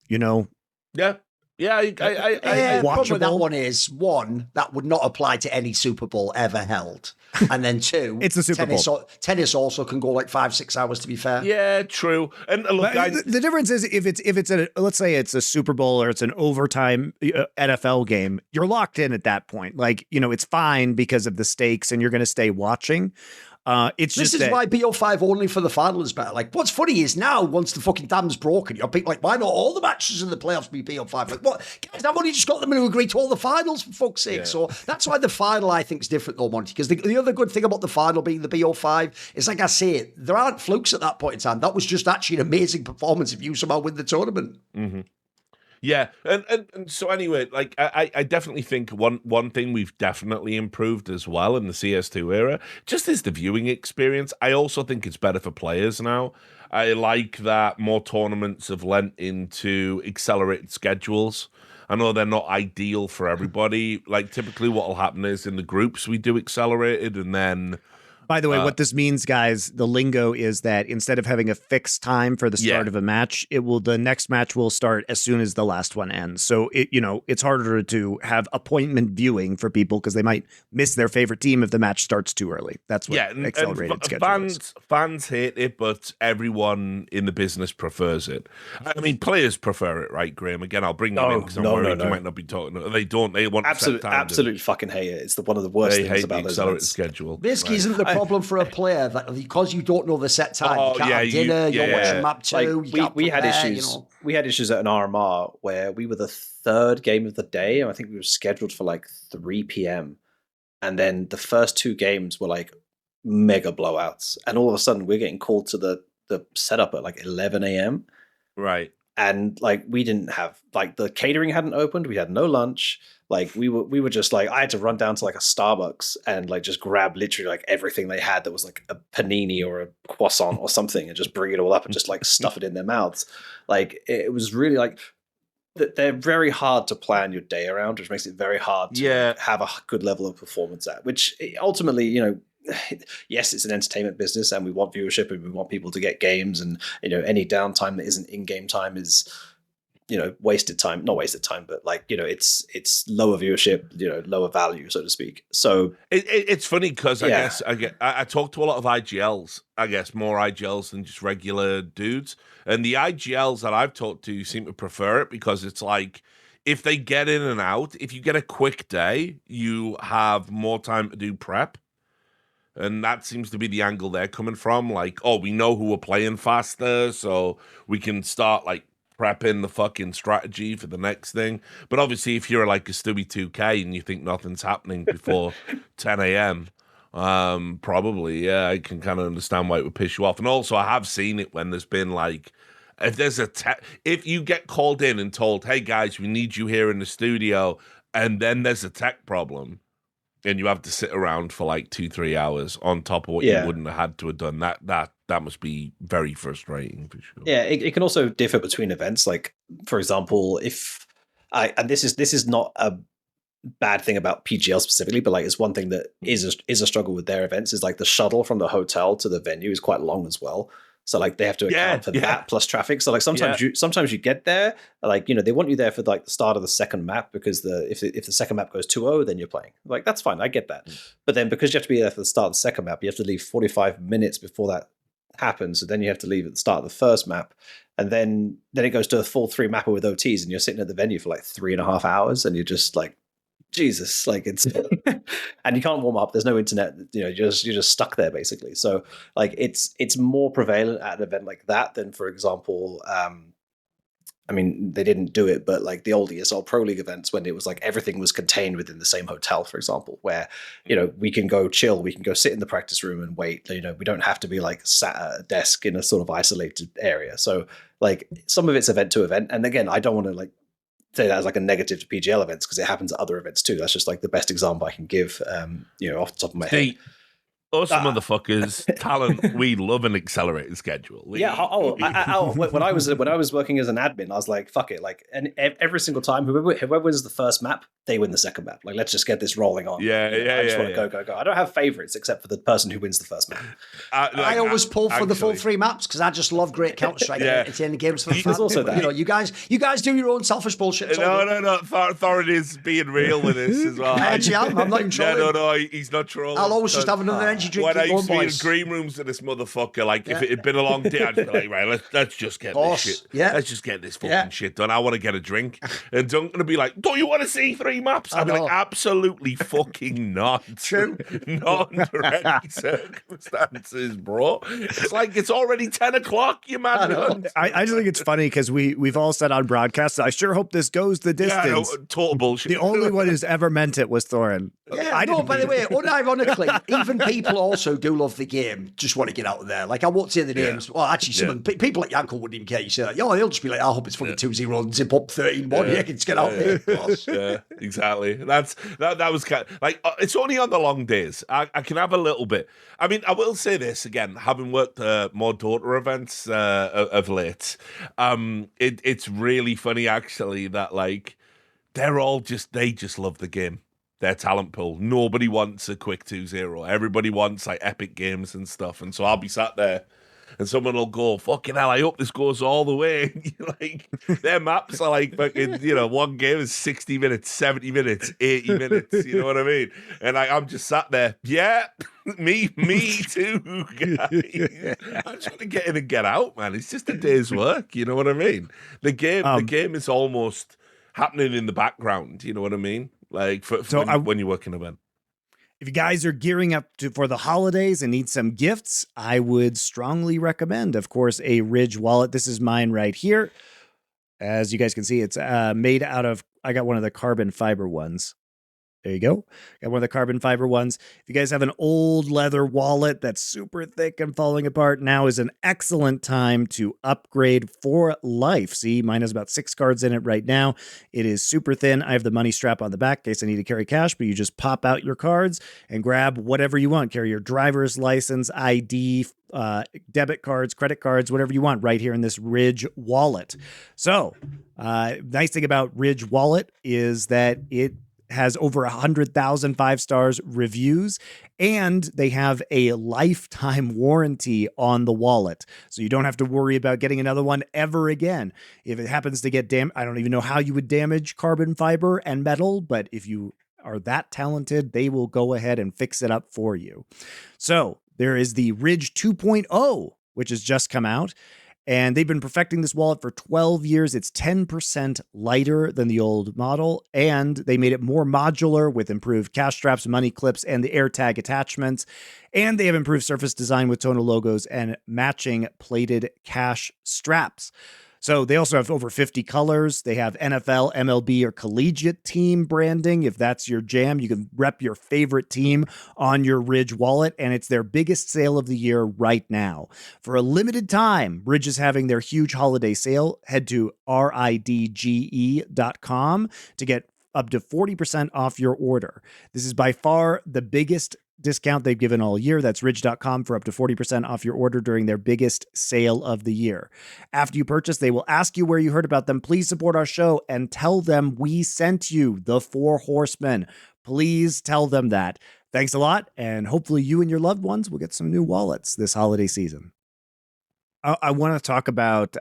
Yeah. Yeah, the problem with that one is, 1, that would not apply to any Super Bowl ever held. And then 2, it's a Super Bowl. Tennis also can go like 5-6 hours, to be fair. Yeah, true. And look, the difference is if it's let's say it's a Super Bowl or it's an overtime NFL game, you're locked in at that point. Like, it's fine because of the stakes and you're going to stay watching. This is why BO5 only for the final is better. Like, what's funny is now, once the fucking dam's broken, you're like, why not all the matches in the playoffs be BO5? Like, what? Guys, I've only just got them to agree to all the finals, for fuck's sake. Yeah. So that's why the final, I think, is different, though, Monty. Because the other good thing about the final being the BO5 is, like I say, there aren't flukes at that point in time. That was just actually an amazing performance if you somehow win the tournament. Mm-hmm. Yeah, and so anyway, like I definitely think one thing we've definitely improved as well in the CS2 era just is the viewing experience. I also think it's better for players now. I like that more tournaments have lent into accelerated schedules. I know they're not ideal for everybody. Like typically what will happen is in the groups we do accelerated, and then by the way, what this means, guys, the lingo is that instead of having a fixed time for the start of a match, the next match will start as soon as the last one ends. So it's harder to have appointment viewing for people because they might miss their favorite team if the match starts too early. That's what accelerated schedule is. Fans hate it, but everyone in the business prefers it. I mean, players prefer it, right, Graham? Again, I'll bring them in because I'm worried you might not be talking. They don't. They want absolutely fucking hate it. It's one of the worst things about the accelerated schedule. Basically, isn't the problem for a player that because you don't know the set time, you can't have dinner, you're watching map 2, we had issues. We had issues at an RMR where we were the 3rd game of the day, and I think we were scheduled for like 3 p.m. And then the first 2 games were like mega blowouts, and all of a sudden we're getting called to the setup at like 11 a.m. Right. And like we didn't have the catering hadn't opened, we had no lunch. Like we were just like, I had to run down to like a Starbucks and like just grab literally like everything they had that was like a panini or a croissant or something and just bring it all up and just like stuff it in their mouths. Like it was really like they're very hard to plan your day around, which makes it very hard to have a good level of performance at, which ultimately, yes, it's an entertainment business and we want viewership and we want people to get games, and any downtime that isn't in-game time is wasted time, not wasted time, but it's lower viewership, lower value, so to speak. So it's funny because I talk to a lot of IGLs, I guess more IGLs than just regular dudes, and the IGLs that I've talked to seem to prefer it because it's like, if they get in and out, if you get a quick day, you have more time to do prep. And that seems to be the angle they're coming from. Like, oh, we know who we're playing faster, so we can start prepping the fucking strategy for the next thing. But obviously, if you're like a Stewie 2K and you think nothing's happening before 10 a.m., probably, I can kind of understand why it would piss you off. And also, I have seen it when there's been if there's if you get called in and told, hey guys, we need you here in the studio, and then there's a tech problem, and you have to sit around for 2-3 hours on top of what you wouldn't have had to have done. That must be very frustrating for sure. Yeah, it can also differ between events. Like, for example, and this is not a bad thing about PGL specifically, but it's one thing that is a struggle with their events, is the shuttle from the hotel to the venue is quite long as well. So they have to account for that plus traffic. So sometimes you get there, they want you there for the start of the second map, because if the second map goes 2-0, then you're playing. That's fine, I get that. But then because you have to be there for the start of the second map, you have to leave 45 minutes before that happens. So then you have to leave at the start of the first map, and then it goes to a full 3 mapper with OTs, and you're sitting at the venue for 3.5 hours, and you're just Jesus, it's and you can't warm up. There's no internet. You're just stuck there basically. So it's more prevalent at an event like that than, for example, they didn't do it, but the old ESL Pro League events, when it was everything was contained within the same hotel, for example, where we can go chill, we can go sit in the practice room and wait. We don't have to be sat at a desk in a sort of isolated area. So some of it's event to event, and again, I don't want to say that as a negative to PGL events, because it happens at other events too. That's just the best example I can give, off the top of my head. Us motherfuckers, talent, we love an accelerated schedule. When I was working as an admin, I was like, fuck it. And every single time, whoever wins the first map, they win the second map. Let's just get this rolling on. I just want to go. I don't have favorites except for the person who wins the first map. I always pull for the full 3 maps because I just love great Counter-Strike entertaining games for the fans. Also that. You guys do your own selfish bullshit. No. Thorin is being real with this as well. I actually am. I'm not even trolling. No, he's not trolling. I'll always just have another energy drink. When I used to be in green rooms with this motherfucker, if it had been a long day, I'd be like, right, let's just get this shit. Yeah. Let's just get this fucking shit done. I want to get a drink. And Dunk's gonna be like, don't you want to see 3 maps? I'd be like, absolutely fucking not. True. Not under any circumstances, bro. It's it's already 10 o'clock, you man. I just think it's funny because we've all said on broadcast, I sure hope this goes the distance. Yeah, total bullshit. The only one who's ever meant it was Thorin. Yeah, by the way, unironically, even people also do love the game, just want to get out of there. I won't say the names. Well, actually, people like Yankel wouldn't even care. You say that. They'll just be like, I hope it's fucking 2-0 and zip up 13-1. Yeah, let's get out there. Yeah, exactly. That was kind of, it's only on the long days. I can have a little bit. I mean, I will say this again, having worked more daughter events of late, it's really funny actually that they just love the game. Their talent pool. Nobody wants a quick 2-0. Everybody wants epic games and stuff. And so I'll be sat there and someone will go, fucking hell, I hope this goes all the way. Their maps are fucking, one game is 60 minutes, 70 minutes, 80 minutes. You know what I mean? And I'm just sat there. Yeah, me too, guys. I'm trying to get in and get out, man. It's just a day's work. You know what I mean? The game is almost happening in the background. You know what I mean? When you work in an event. If you guys are gearing up for the holidays and need some gifts, I would strongly recommend, of course, a Ridge wallet. This is mine right here. As you guys can see, it's made out of, I got one of the carbon fiber ones. There you go. Got one of the carbon fiber ones. If you guys have an old leather wallet that's super thick and falling apart, now is an excellent time to upgrade for life. See, mine has about 6 cards in it right now. It is super thin. I have the money strap on the back in case I need to carry cash, but you just pop out your cards and grab whatever you want. Carry your driver's license, ID, debit cards, credit cards, whatever you want right here in this Ridge wallet. So, nice thing about Ridge wallet is that it has over 100,000 5-star reviews, and they have a lifetime warranty on the wallet. So you don't have to worry about getting another one ever again. If it happens to get damaged, I don't even know how you would damage carbon fiber and metal, but if you are that talented, they will go ahead and fix it up for you. So there is the Ridge 2.0, which has just come out. And they've been perfecting this wallet for 12 years. It's 10% lighter than the old model, and they made it more modular with improved cash straps, money clips, and the AirTag attachments. And they have improved surface design with tonal logos and matching plated cash straps. So they also have over 50 colors. They have NFL, MLB, or collegiate team branding. If that's your jam, you can rep your favorite team on your Ridge wallet, and it's their biggest sale of the year right now. For a limited time, Ridge is having their huge holiday sale. Head to ridge.com to get up to 40% off your order. This is by far the biggest discount they've given all year. That's ridge.com for up to 40% off your order during their biggest sale of the year. After you purchase, they will ask you where you heard about them. Please support our show and tell them we sent you, the 4 Horsemen. Please tell them that. Thanks a lot, and hopefully you and your loved ones will get some new wallets this holiday season. I want to talk about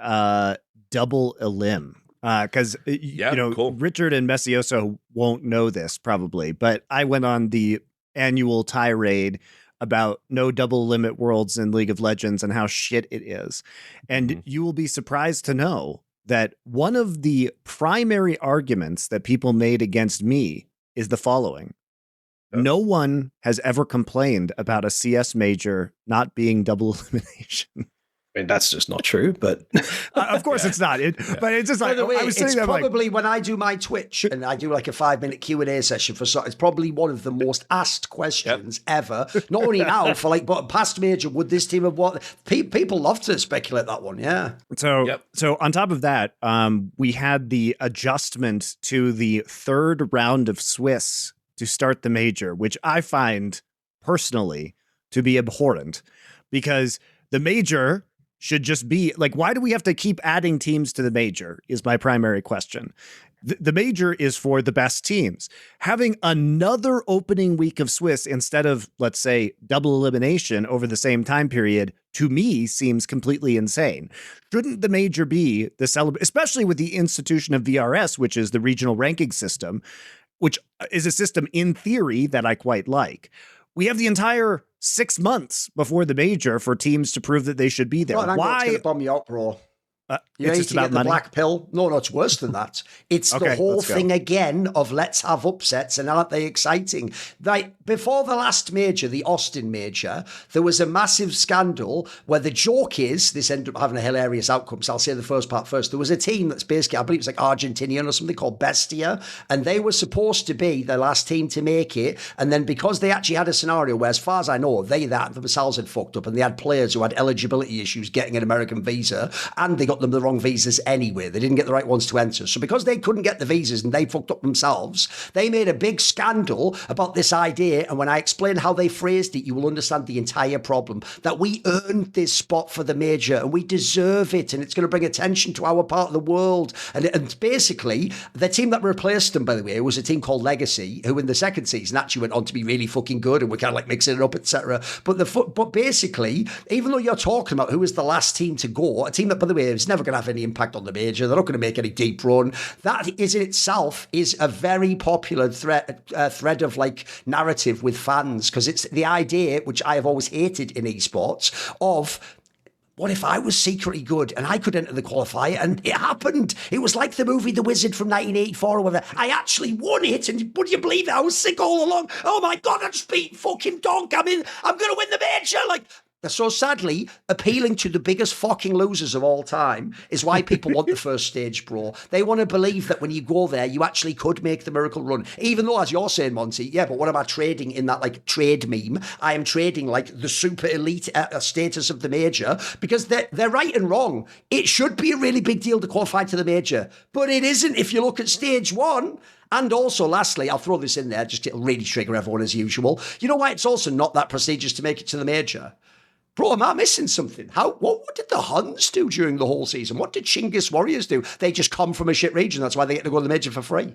double elim. Because, cool. Richard and Messioso won't know this probably, but I went on the annual tirade about no double limit worlds in League of Legends and how shit it is. And you will be surprised to know that one of the primary arguments that people made against me is the following. No one has ever complained about a CS major not being double elimination. I mean, that's just not true, but of course it's not. But it's just like, way, I was saying that probably when I do my Twitch and I do like a 5-minute Q&A session it's probably one of the most asked questions ever. Not only now but past major, would this team have won? People love to speculate that one. Yeah. So on top of that, we had the adjustment to the 3rd round of Swiss to start the major, which I find personally to be abhorrent, because the major should just be like, why do we have to keep adding teams to the major is my primary question. The major is for the best teams. Having another opening week of Swiss instead of, let's say, double elimination over the same time period, to me, seems completely insane. Shouldn't the major be the celebration, especially with the institution of VRS, which is the regional ranking system, which is a system in theory that I quite like. We have the entire 6 months before the major for teams to prove that they should be there. Why? It's going to bum you up, bro. It's just about the black pill. No, it's worse than that. It's the whole thing again of let's have upsets and aren't they exciting? Like before the last major, the Austin major, there was a massive scandal where the joke is this ended up having a hilarious outcome. So I'll say the first part first. There was a team that's basically, I believe it was like Argentinian or something called Bestia, and they were supposed to be the last team to make it. And then because they actually had a scenario where, as far as I know, they themselves had fucked up and they had players who had eligibility issues getting an American visa, and they got them the wrong visas anyway. They didn't get the right ones to enter. So because they couldn't get the visas and they fucked up themselves, they made a big scandal about this idea. And when I explain how they phrased it, you will understand the entire problem. That we earned this spot for the major and we deserve it. And it's going to bring attention to our part of the world. And basically, the team that replaced them, by the way, was a team called Legacy, who in the second season actually went on to be really fucking good and we're kind of like mixing it up, etc. But basically, even though you're talking about who was the last team to go, a team that, by the way, is never going to have any impact on the major. They're not going to make any deep run. That is in itself is a very popular thread of like narrative with fans, because it's the idea, which I have always hated in esports, of what if I was secretly good and I could enter the qualifier? And it happened. It was like the movie The Wizard from 1984 or whatever. I actually won it. And would you believe it? I was sick all along. Oh my God, I just beat fucking donk. I'm going to win the major. Like, So sadly, appealing to the biggest fucking losers of all time is why people want the first stage, bro. They want to believe that when you go there, you actually could make the miracle run. Even though, as you're saying, Monty, yeah, but what am I trading in that like trade meme? I am trading like the super elite status of the major, because they're right and wrong. It should be a really big deal to qualify to the major, but it isn't if you look at stage one. And also, lastly, I'll throw this in there, just to really trigger everyone as usual. You know why it's also not that prestigious to make it to the major? Bro, am I missing something? What did the Huns do during the whole season? What did Chinggis Warriors do? They just come from a shit region. That's why they get to go to the major for free.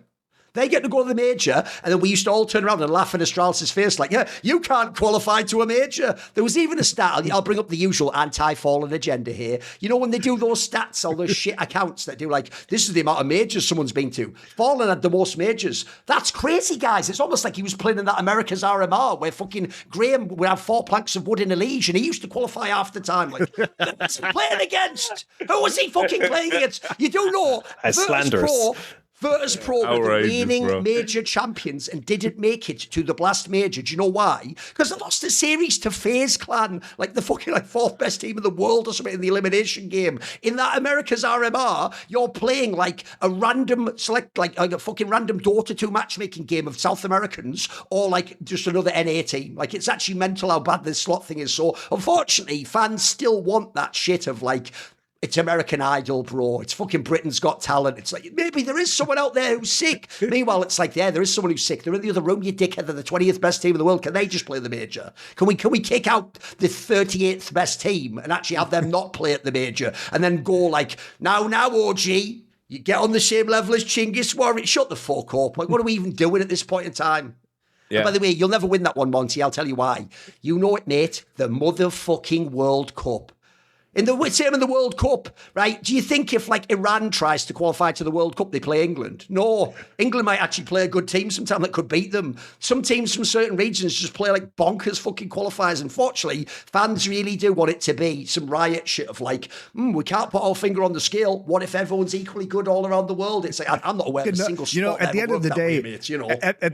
They get to go to the major, and then we used to all turn around and laugh in Astralis' face like, yeah, you can't qualify to a major. There was even a stat, I'll bring up the usual anti-fallen agenda here. You know when they do those stats, all those shit accounts that do like, this is the amount of majors someone's been to. Fallen had the most majors. That's crazy, guys. It's almost like he was playing in that America's RMR where fucking Graham would have 4 planks of wood in a liege, and he used to qualify half the time. Like, who's he playing against? Who was he fucking playing against? You do know, as slanderous. Virtus Pro were the reigning major champions and didn't make it to the Blast Major. Do you know why? Because they lost the series to FaZe Clan, like the fucking like 4th best team in the world or something in the elimination game. In that America's RMR, you're playing like a random like a fucking random Dota 2 matchmaking game of South Americans or like just another NA team. Like it's actually mental how bad this slot thing is. So unfortunately, fans still want that shit of like, it's American Idol, bro. It's fucking Britain's Got Talent. It's like, maybe there is someone out there who's sick. Meanwhile, it's like, yeah, there is someone who's sick. They're in the other room, you dickhead. They're the 20th best team in the world. Can they just play the major? Can we kick out the 38th best team and actually have them not play at the major and then go like, now, OG, you get on the same level as Chinggis Warrior. Shut the fuck up. Like, what are we even doing at this point in time? Yeah. And by the way, you'll never win that one, Monty. I'll tell you why. You know it, mate. The motherfucking World Cup. Same in the World Cup, right? Do you think if like Iran tries to qualify to the World Cup, they play England? No. England might actually play a good team sometime that could beat them. Some teams from certain regions just play like bonkers fucking qualifiers. Unfortunately, fans really do want it to be some riot shit of like, we can't put our finger on the scale. What if everyone's equally good all around the world? It's like, I'm not aware of a single sport. At the end of the day,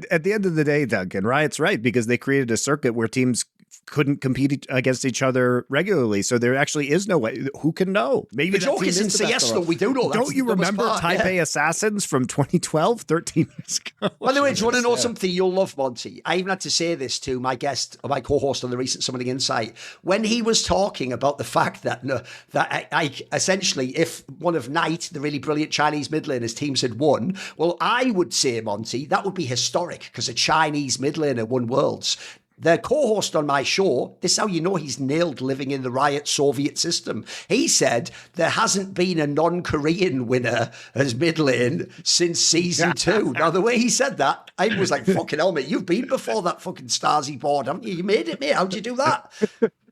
at the end of the day, Duncan, Riot's right, because they created a circuit where teams couldn't compete against each other regularly, so there actually is no way. Who can know? Maybe the joke is in CS, though. We do know that. Don't you remember Taipei Assassins from 2012, 13 years ago? By the way, do you want to know something you'll love, Monty? I even had to say this to my guest, or my co-host on the recent Summoning Insight, when he was talking about the fact that I essentially, if one of Knight, the really brilliant Chinese mid laners teams had won, well, I would say, Monty, that would be historic because a Chinese mid laner won Worlds. The co-host on my show, this is how you know he's nailed living in the Riot Soviet system. He said there hasn't been a non-Korean winner as mid lane since season 2. Now, the way he said that, I was like, fucking hell, mate, you've been before that fucking Stasi board, haven't you? You made it, mate. How'd you do that?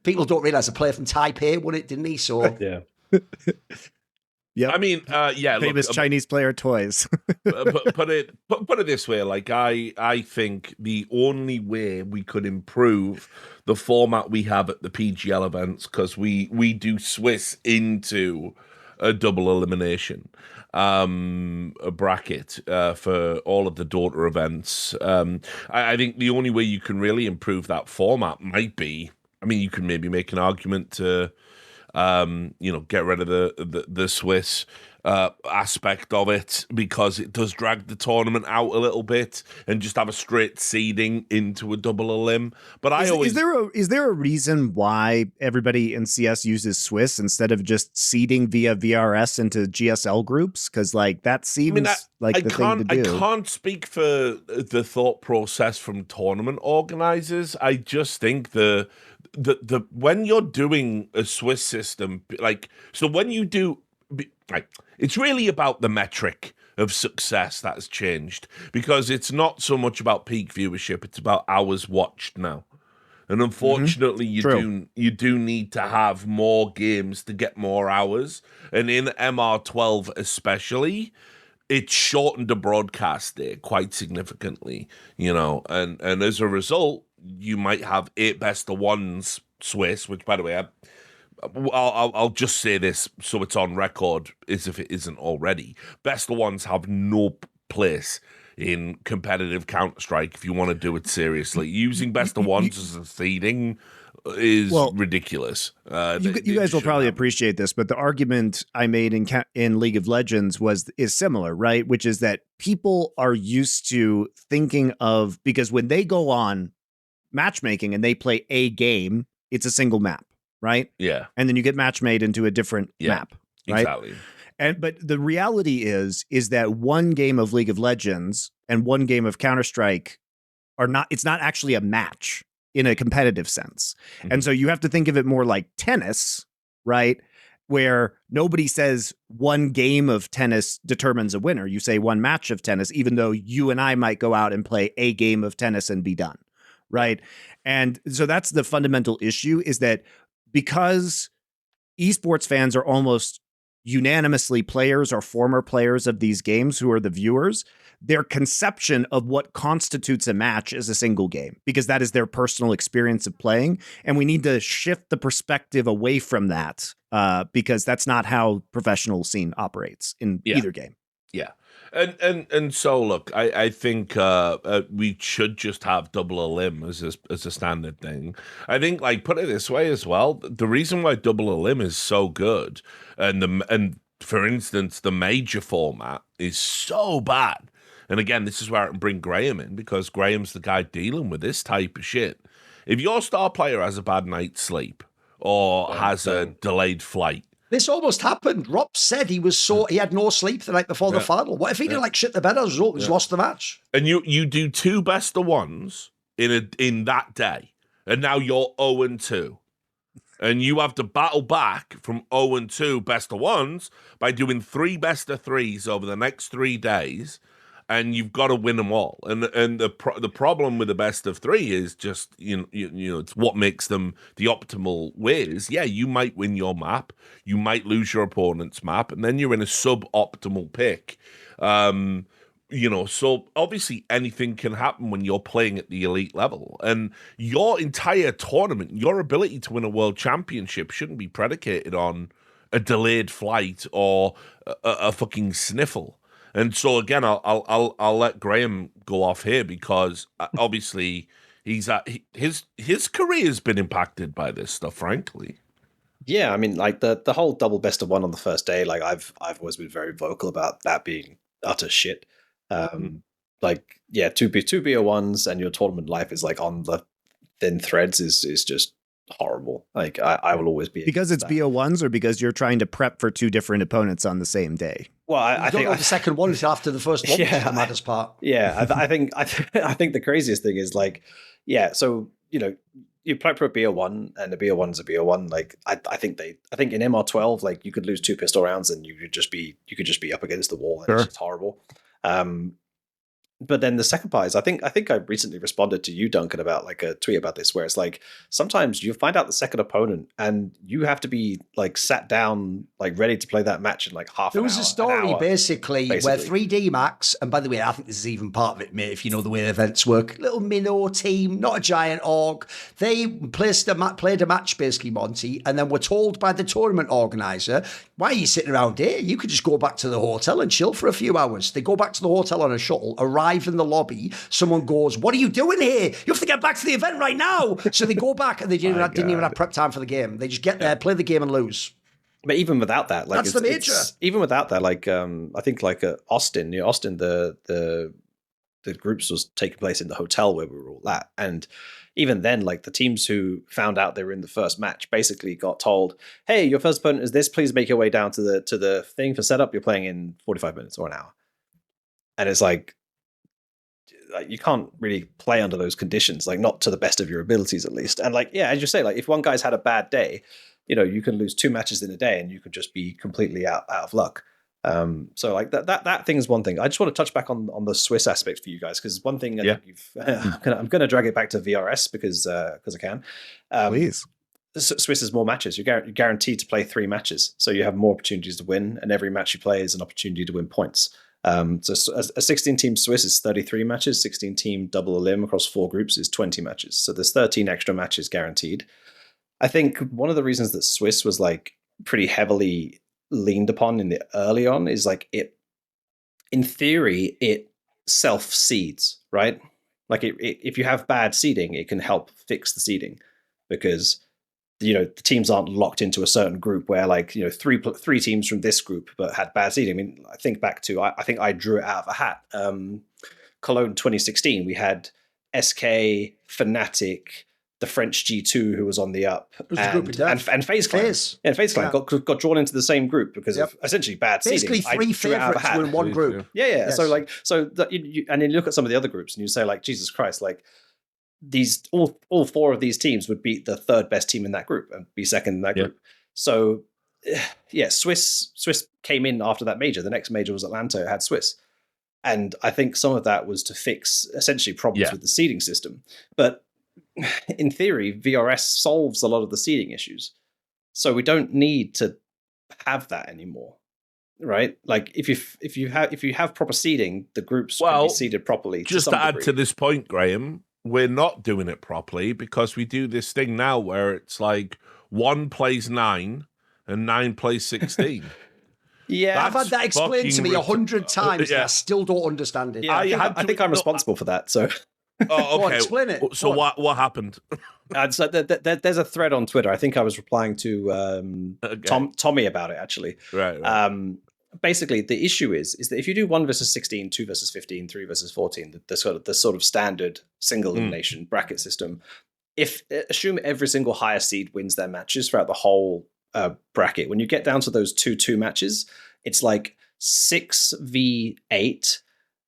People don't realise a player from Taipei won it, didn't he? So, yeah. Yeah, I mean, famous Chinese player toys. put it this way: like I think the only way we could improve the format we have at the PGL events, because we do Swiss into a double elimination a bracket for all of the Dota events. I think the only way you can really improve that format might be, I mean, you can maybe make an argument to get rid of the Swiss aspect of it, because it does drag the tournament out a little bit, and just have a straight seeding into a double elim. But is there a reason why everybody in CS uses Swiss instead of just seeding via VRS into GSL groups? Because like that seems thing to do. I can't speak for the thought process from tournament organizers. I just think the when you're doing a Swiss system, it's really about the metric of success that has changed, because it's not so much about peak viewership, it's about hours watched now. And unfortunately, you do need to have more games to get more hours. And in MR12 especially, it shortened the broadcast day quite significantly, and as a result, you might have 8 best of ones Swiss, which, by the way, I'll just say this so it's on record, as if it isn't already. Best of ones have no place in competitive Counter-Strike if you want to do it seriously. Using best of ones as a seeding ridiculous. You guys will probably appreciate this, but the argument I made in League of Legends is similar, right? Which is that people are used to thinking of, because when they go on matchmaking and they play a game, it's a single map, right? Yeah. And then you get match made into a different map, right? Exactly. But the reality is that one game of League of Legends and one game of Counter-Strike it's not actually a match in a competitive sense. Mm-hmm. And so you have to think of it more like tennis, right? Where nobody says one game of tennis determines a winner. You say one match of tennis, even though you and I might go out and play a game of tennis and be done, right? And so that's the fundamental issue, is that because esports fans are almost unanimously players or former players of these games who are the viewers, their conception of what constitutes a match is a single game, because that is their personal experience of playing. And we need to shift the perspective away from that, because that's not how professional scene operates in either game. Yeah. And so look, I think we should just have double elim as a standard thing. I think, like, put it this way as well, the reason why double elim is so good, and for instance the major format is so bad. And again, this is where I can bring Graham in, because Graham's the guy dealing with this type of shit. If your star player has a bad night's sleep or has a delayed flight. This almost happened. Rob said he had no sleep the night before the final. What if he didn't shit the bed as a result? He's lost the match. And you do 2 best of ones in that day, and now you're 0-2. And you have to battle back from 0-2 best of ones by doing 3 best of 3s over the next 3 days. And you've got to win them all. And the problem with the best of 3 is just, you know, it's what makes them the optimal ways. Yeah, you might win your map, you might lose your opponent's map, and then you're in a suboptimal pick. You know, so obviously anything can happen when you're playing at the elite level. And your entire tournament, your ability to win a world championship shouldn't be predicated on a delayed flight or a fucking sniffle. And so again, I'll let Graham go off here, because obviously his career has been impacted by this stuff, frankly. Yeah, I mean, like the whole double best of one on the first day, like I've always been very vocal about that being utter shit. Like, yeah, 2 BO1s and your tournament life is like on the thin threads is just horrible. Like I will always be, because it's BO1s, or because you're trying to prep for 2 different opponents on the same day. Well, I think the second one is after the first one. Yeah, the maddest part. Yeah, I think the craziest thing is, like, yeah. So, you know, you play for a BO1, and a BO1's a BO1. Like I think in MR12, like, you could lose 2 pistol rounds and you could just be up against the wall, and it's just horrible. But then the second part is, I think I recently responded to you, Duncan, about like a tweet about this, where it's like, sometimes you find out the second opponent and you have to be like sat down, like ready to play that match in like half an hour. There was a story basically where 3D Max, and by the way, I think this is even part of it, mate, if you know the way the events work, little minnow team, not a giant org, they played a match basically, Monty, and then were told by the tournament organizer, why are you sitting around here? You could just go back to the hotel and chill for a few hours. They go back to the hotel on a shuttle, arrive in the lobby, someone goes, what are you doing here? You have to get back to the event right now. So they go back and they didn't even have prep time for the game. They just get there, play the game and lose. But even without that, like, that's the major. Even without that, like, I think like Austin, the groups was taking place in the hotel where we were all at. And even then, like, the teams who found out they were in the first match basically got told, hey, your first opponent is this, please make your way down to the thing for setup. You're playing in 45 minutes or an hour. And it's like, you can't really play under those conditions, like not to the best of your abilities, at least. And like, yeah, as you say, like if one guy's had a bad day, you know, you can lose 2 matches in a day and you could just be completely out of luck. So like that thing is one thing. I just want to touch back on the Swiss aspect for you guys, because one thing I think I'm going to drag it back to VRS because I can. Please. Swiss is more matches. You're guaranteed to play 3 matches, so you have more opportunities to win, and every match you play is an opportunity to win points. So a 16-team Swiss is 33 matches, 16-team double elim across 4 groups is 20 matches. So there's 13 extra matches guaranteed. I think one of the reasons that Swiss was like pretty heavily leaned upon in the early on is like in theory, it self-seeds, right? Like if you have bad seeding, it can help fix the seeding. because the teams aren't locked into a certain group where like three teams from this group but had bad seeding. I mean, I think back to I think I drew it out of a hat. Cologne 2016, we had SK, Fnatic, the French G2 who was on the up, and FaZe Clan. And FaZe Clan got drawn into the same group because of essentially bad seeding. Basically, three favorites were in one group. Yeah. Yes. And then you look at some of the other groups and you say like, Jesus Christ, like these all four of these teams would beat the third best team in that group and be second in that group. So yeah, Swiss came in after that major. The next major was Atlanta. It had Swiss. And I think some of that was to fix essentially problems with the seeding system. But in theory, VRS solves a lot of the seeding issues. So we don't need to have that anymore. Right? Like if you have proper seeding, the groups can be seeded properly. Just to add to this point, Graham, we're not doing it properly because we do this thing now where it's like 1 plays 9 and 9 plays 16. Yeah, I've had that explained to me 100 times, and I still don't understand it. Yeah, I think I'm responsible for that. So, oh, okay. Explain it. So what happened? So there's a thread on Twitter. I think I was replying to Tommy about it actually. Right. Basically, the issue is that if you do 1 versus 16, 2 versus 15, 3 versus 14, the sort of standard single elimination bracket system, assume every single higher seed wins their matches throughout the whole bracket. When you get down to those 2-2 matches, it's like 6v8,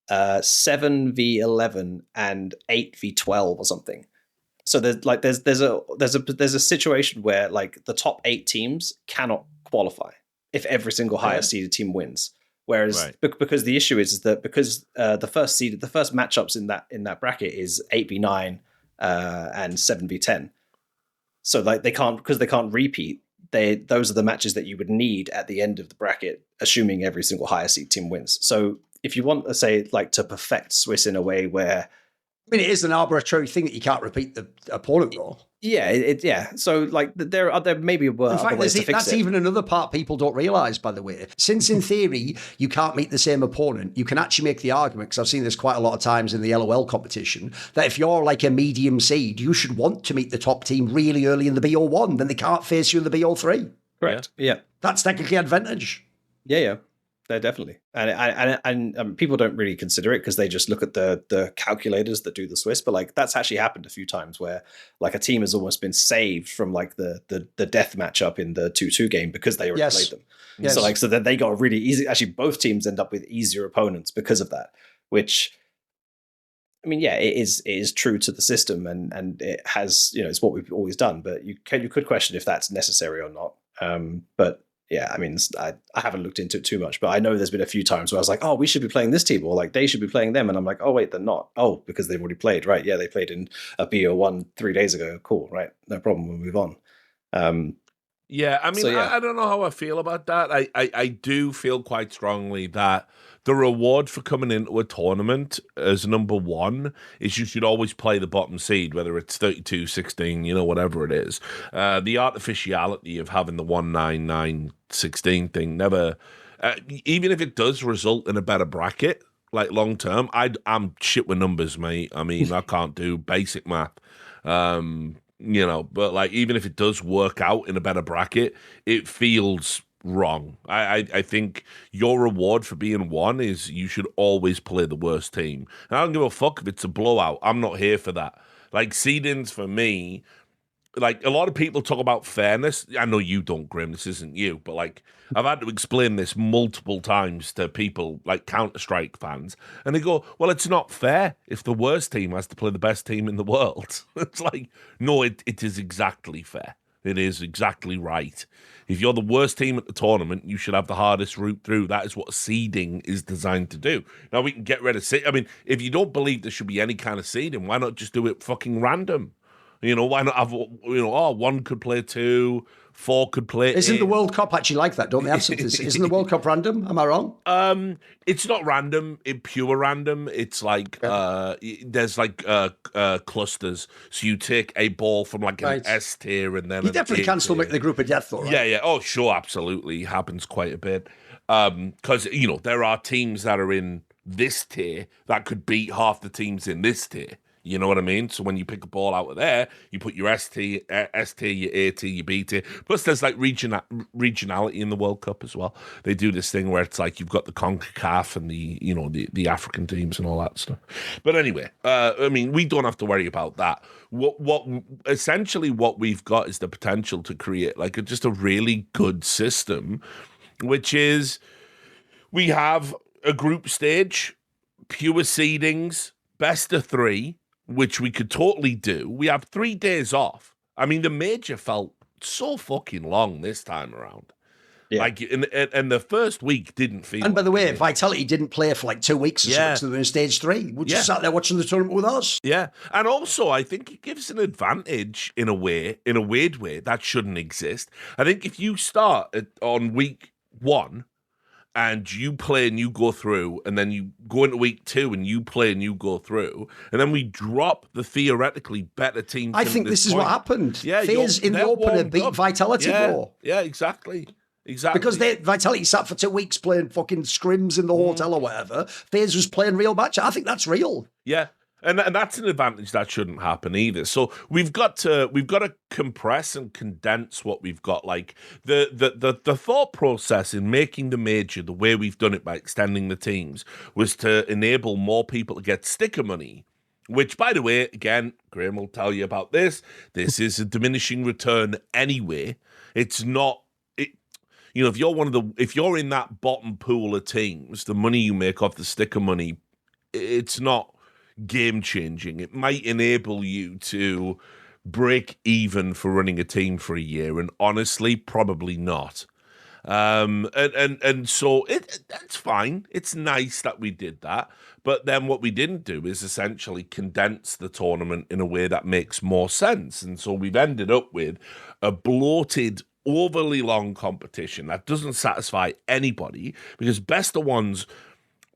7v11, and 8v12 or something. So there's a situation where like the top 8 teams cannot qualify if every single higher seeded team wins. Whereas because the issue is that because the first matchups in that bracket is 8v9 and 7v10. So like they can't repeat. Those are the matches that you would need at the end of the bracket, assuming every single higher seed team wins. So if you want to say like to perfect Swiss in a way where, I mean, it is an arbitrary thing that you can't repeat the opponent role. Yeah, So like there maybe were other ways to fix it. That's even another part people don't realise, by the way. Since in theory you can't meet the same opponent, you can actually make the argument, because I've seen this quite a lot of times in the LOL competition, that if you're like a medium seed, you should want to meet the top team really early in the BO1, then they can't face you in the BO3. Correct. Yeah. That's technically advantage. Yeah. Definitely, and people don't really consider it because they just look at the calculators that do the Swiss. But like that's actually happened a few times where like a team has almost been saved from like the death matchup in the 2-2 game because they already played them. Yes. So then they got really easy. Actually, both teams end up with easier opponents because of that. Which, I mean, yeah, it is true to the system, and it has it's what we've always done. But you could question if that's necessary or not. But yeah, I mean, I haven't looked into it too much, but I know there's been a few times where I was like, oh, we should be playing this team, or like they should be playing them. And I'm like, oh, wait, they're not. Oh, because they've already played. Right. Yeah, they played in a BO1 3 days ago. Cool. Right. No problem. We'll move on. Yeah, I mean, I don't know how I feel about that. I do feel quite strongly that the reward for coming into a tournament as number 1 is you should always play the bottom seed, whether it's 32, 16, whatever it is. The artificiality of having the 1-9-9, 16 thing never, even if it does result in a better bracket, like long term, I'm shit with numbers, mate. I mean, I can't do basic math. But like even if it does work out in a better bracket, it feels wrong. I think your reward for being 1 is you should always play the worst team. And I don't give a fuck if it's a blowout. I'm not here for that. Like seedings for me, like a lot of people talk about fairness. I know you don't, Grim. This isn't you, but like I've had to explain this multiple times to people like Counter-Strike fans, and they go, "Well, it's not fair if the worst team has to play the best team in the world." It's like, no, it is exactly fair. It is exactly right. If you're the worst team at the tournament, you should have the hardest route through. That is what seeding is designed to do. Now we can get rid of seed. I mean, if you don't believe there should be any kind of seeding, why not just do it fucking random? Why not have, 1 could play 2, 4 could play 8. Isn't the World Cup actually like that? Don't they have something? Isn't the World Cup random? Am I wrong? It's not random. It's pure random. It's like, there's like clusters. So you take a ball from like an S tier and then you definitely can still make the group of death though, right? Yeah. Oh, sure. Absolutely. It happens quite a bit. Because, there are teams that are in this tier that could beat half the teams in this tier. You know what I mean? So when you pick a ball out of there, you put your ST, your AT, your BT. Plus, there's like regionality in the World Cup as well. They do this thing where it's like you've got the CONCACAF and the African teams and all that stuff. But anyway, I mean, we don't have to worry about that. What essentially what we've got is the potential to create like just a really good system, which is we have a group stage, pure seedings, best of 3. Which we could totally do. We have 3 days off. I mean, the major felt so fucking long this time around. Yeah. Like, and the first week didn't feel. And by the way, Vitality didn't play for like 2 weeks or something, so they're in stage 3. We just sat there watching the tournament with us. Yeah. And also, I think it gives an advantage in a weird way, that shouldn't exist. I think if you start on week 1, and you play and you go through, and then you go into week 2 and you play and you go through, and then we drop the theoretically better team. I think this is what happened. Yeah, FaZe in the opener beat Vitality, bro. Yeah, exactly. Because Vitality sat for 2 weeks playing fucking scrims in the hotel or whatever. FaZe was playing real matches. I think that's real. Yeah. And that's an advantage that shouldn't happen either. So we've got to compress and condense what we've got. Like the thought process in making the major the way we've done it by extending the teams was to enable more people to get sticker money. Which, by the way, again, Graham will tell you about this. This is a diminishing return anyway. It's not. If you're in that bottom pool of teams, the money you make off the sticker money, it's not game-changing. It might enable you to break even for running a team for a year, and honestly, probably not. And so that's fine. It's nice that we did that, but then what we didn't do is essentially condense the tournament in a way that makes more sense, and so we've ended up with a bloated, overly long competition that doesn't satisfy anybody, because best of ones,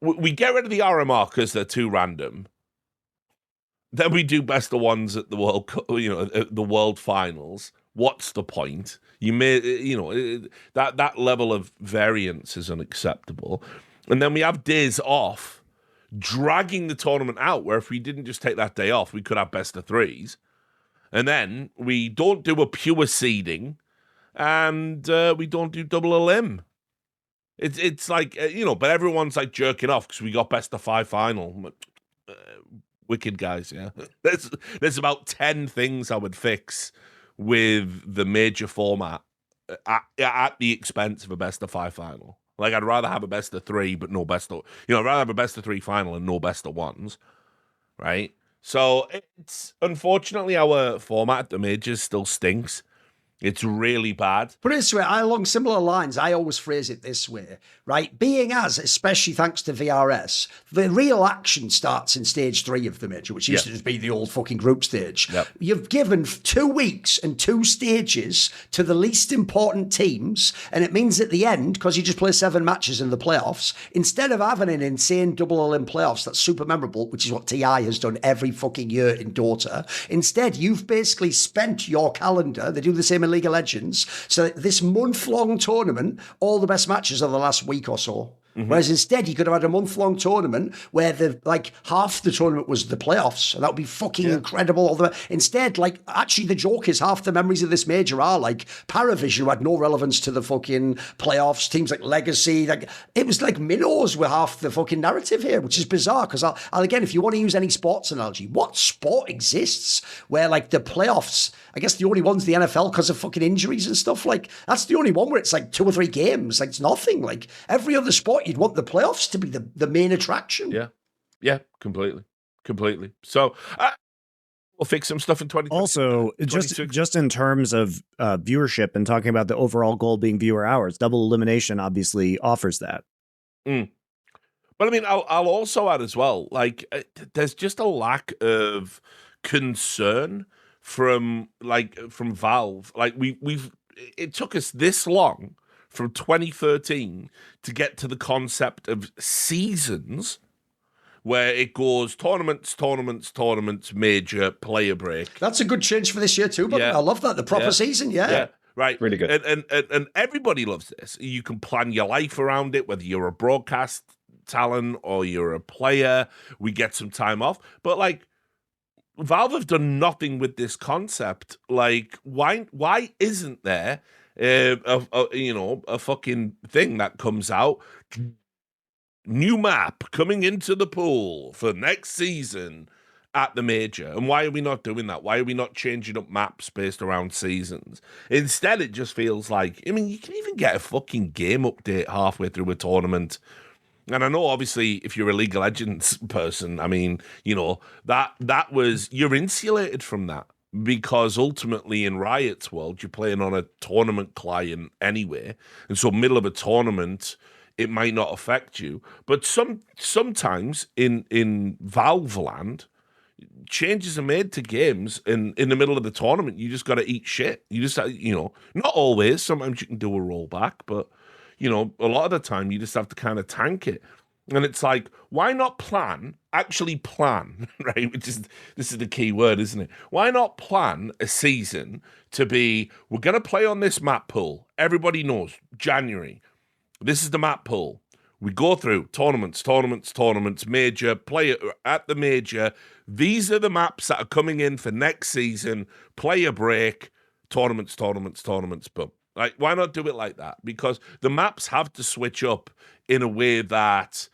we get rid of the RMR because they're too random. Then we do best of ones at the World Cup, the World Finals. What's the point? That level of variance is unacceptable. And then we have days off, dragging the tournament out, where if we didn't just take that day off, we could have best of 3s. And then we don't do a pure seeding, and we don't do double elim. It's like, but everyone's like jerking off because we got best of 5 final. Wicked guys, yeah. There's about 10 things I would fix with the major format at the expense of a best of 5 final. Like, I'd rather have a best of 3, but no best of, I'd rather have a best of 3 final and no best of 1s, right? So it's, unfortunately, our format at the majors still stinks. It's really bad. But this way, along similar lines, I always phrase it this way, right? Being as, especially thanks to VRS, the real action starts in stage 3 of the major, which used to just be the old fucking group stage. Yep. You've given 2 weeks and 2 stages to the least important teams, and it means at the end, because you just play 7 matches in the playoffs, instead of having an insane double elim playoffs that's super memorable, which is what TI has done every fucking year in Dota, instead you've basically spent your calendar, they do the same in League of Legends, so this month-long tournament, all the best matches are the last week or so. Mm-hmm. Whereas instead, you could have had a month-long tournament where half the tournament was the playoffs, and that would be fucking incredible. Instead, actually, the joke is half the memories of this major are like Paravision, who had no relevance to the fucking playoffs. Teams like Legacy, it was like minnows were half the fucking narrative here, which is bizarre. Because again, if you want to use any sports analogy, what sport exists where the playoffs? I guess the only one's the NFL because of fucking injuries and stuff. That's the only one where it's 2 or 3 games. It's nothing. Every other sport, you'd want the playoffs to be the main attraction. Yeah, completely. So we'll fix some stuff in 2020. Also, just in terms of viewership and talking about the overall goal being viewer hours, double elimination obviously offers that. But I mean, I'll also add as well, there's just a lack of concern from Valve. It took us this long from 2013 to get to the concept of seasons, where it goes tournaments, major, player break. That's a good change for this year too, but I love that. The proper season, yeah. Right. Really good. And everybody loves this. You can plan your life around it, whether you're a broadcast talent or you're a player. We get some time off. But Valve have done nothing with this concept. Like, why isn't there a fucking thing that comes out? New map coming into the pool for next season at the major. And why are we not doing that? Why are we not changing up maps based around seasons? Instead, it just feels like, I mean, you can even get a fucking game update halfway through a tournament. And I know, obviously, if you're a League of Legends person, I mean, that was, you're insulated from that, because ultimately in Riot's world, you're playing on a tournament client anyway. And so middle of a tournament, it might not affect you. But sometimes in Valve land, changes are made to games in the middle of the tournament. You just got to eat shit. You just, not always. Sometimes you can do a rollback, but, a lot of the time you just have to kind of tank it. And it's like, why not actually plan, right? This is the key word, isn't it? Why not plan a season to be, we're going to play on this map pool. Everybody knows, January. This is the map pool. We go through tournaments, major, play at the major. These are the maps that are coming in for next season. Player break, tournaments, boom. Like, why not do it like that? Because the maps have to switch up in a way that,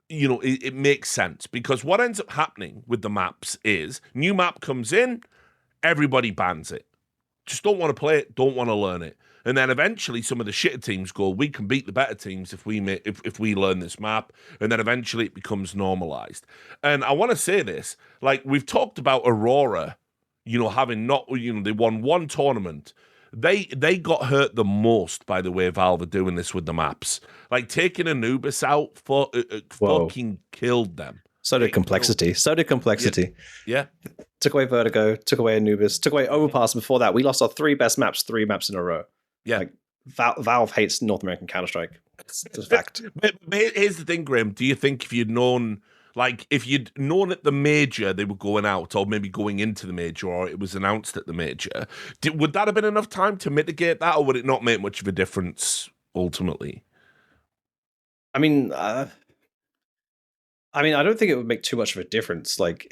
it makes sense. Because what ends up happening with the maps is, new map comes in, everybody bans it. Just don't want to play it, don't want to learn it. And then eventually some of the shitter teams go, we can beat the better teams if we learn this map. And then eventually it becomes normalized. And I want to say this, like, we've talked about Aurora, having not, they won one tournament. They got hurt the most by the way Valve are doing this with the maps. Like, taking Anubis out fucking killed them. So did complexity. Yeah. Took away Vertigo, took away Anubis, took away Overpass. Before that, we lost our three maps in a row. Yeah. Like, Valve hates North American Counter-Strike. It's a fact. But here's the thing, Graham. Do you think if you'd known at the major they were going out, or maybe going into the major, or it was announced at the major, would that have been enough time to mitigate that, or would it not make much of a difference ultimately? I mean, I don't think it would make too much of a difference. Like,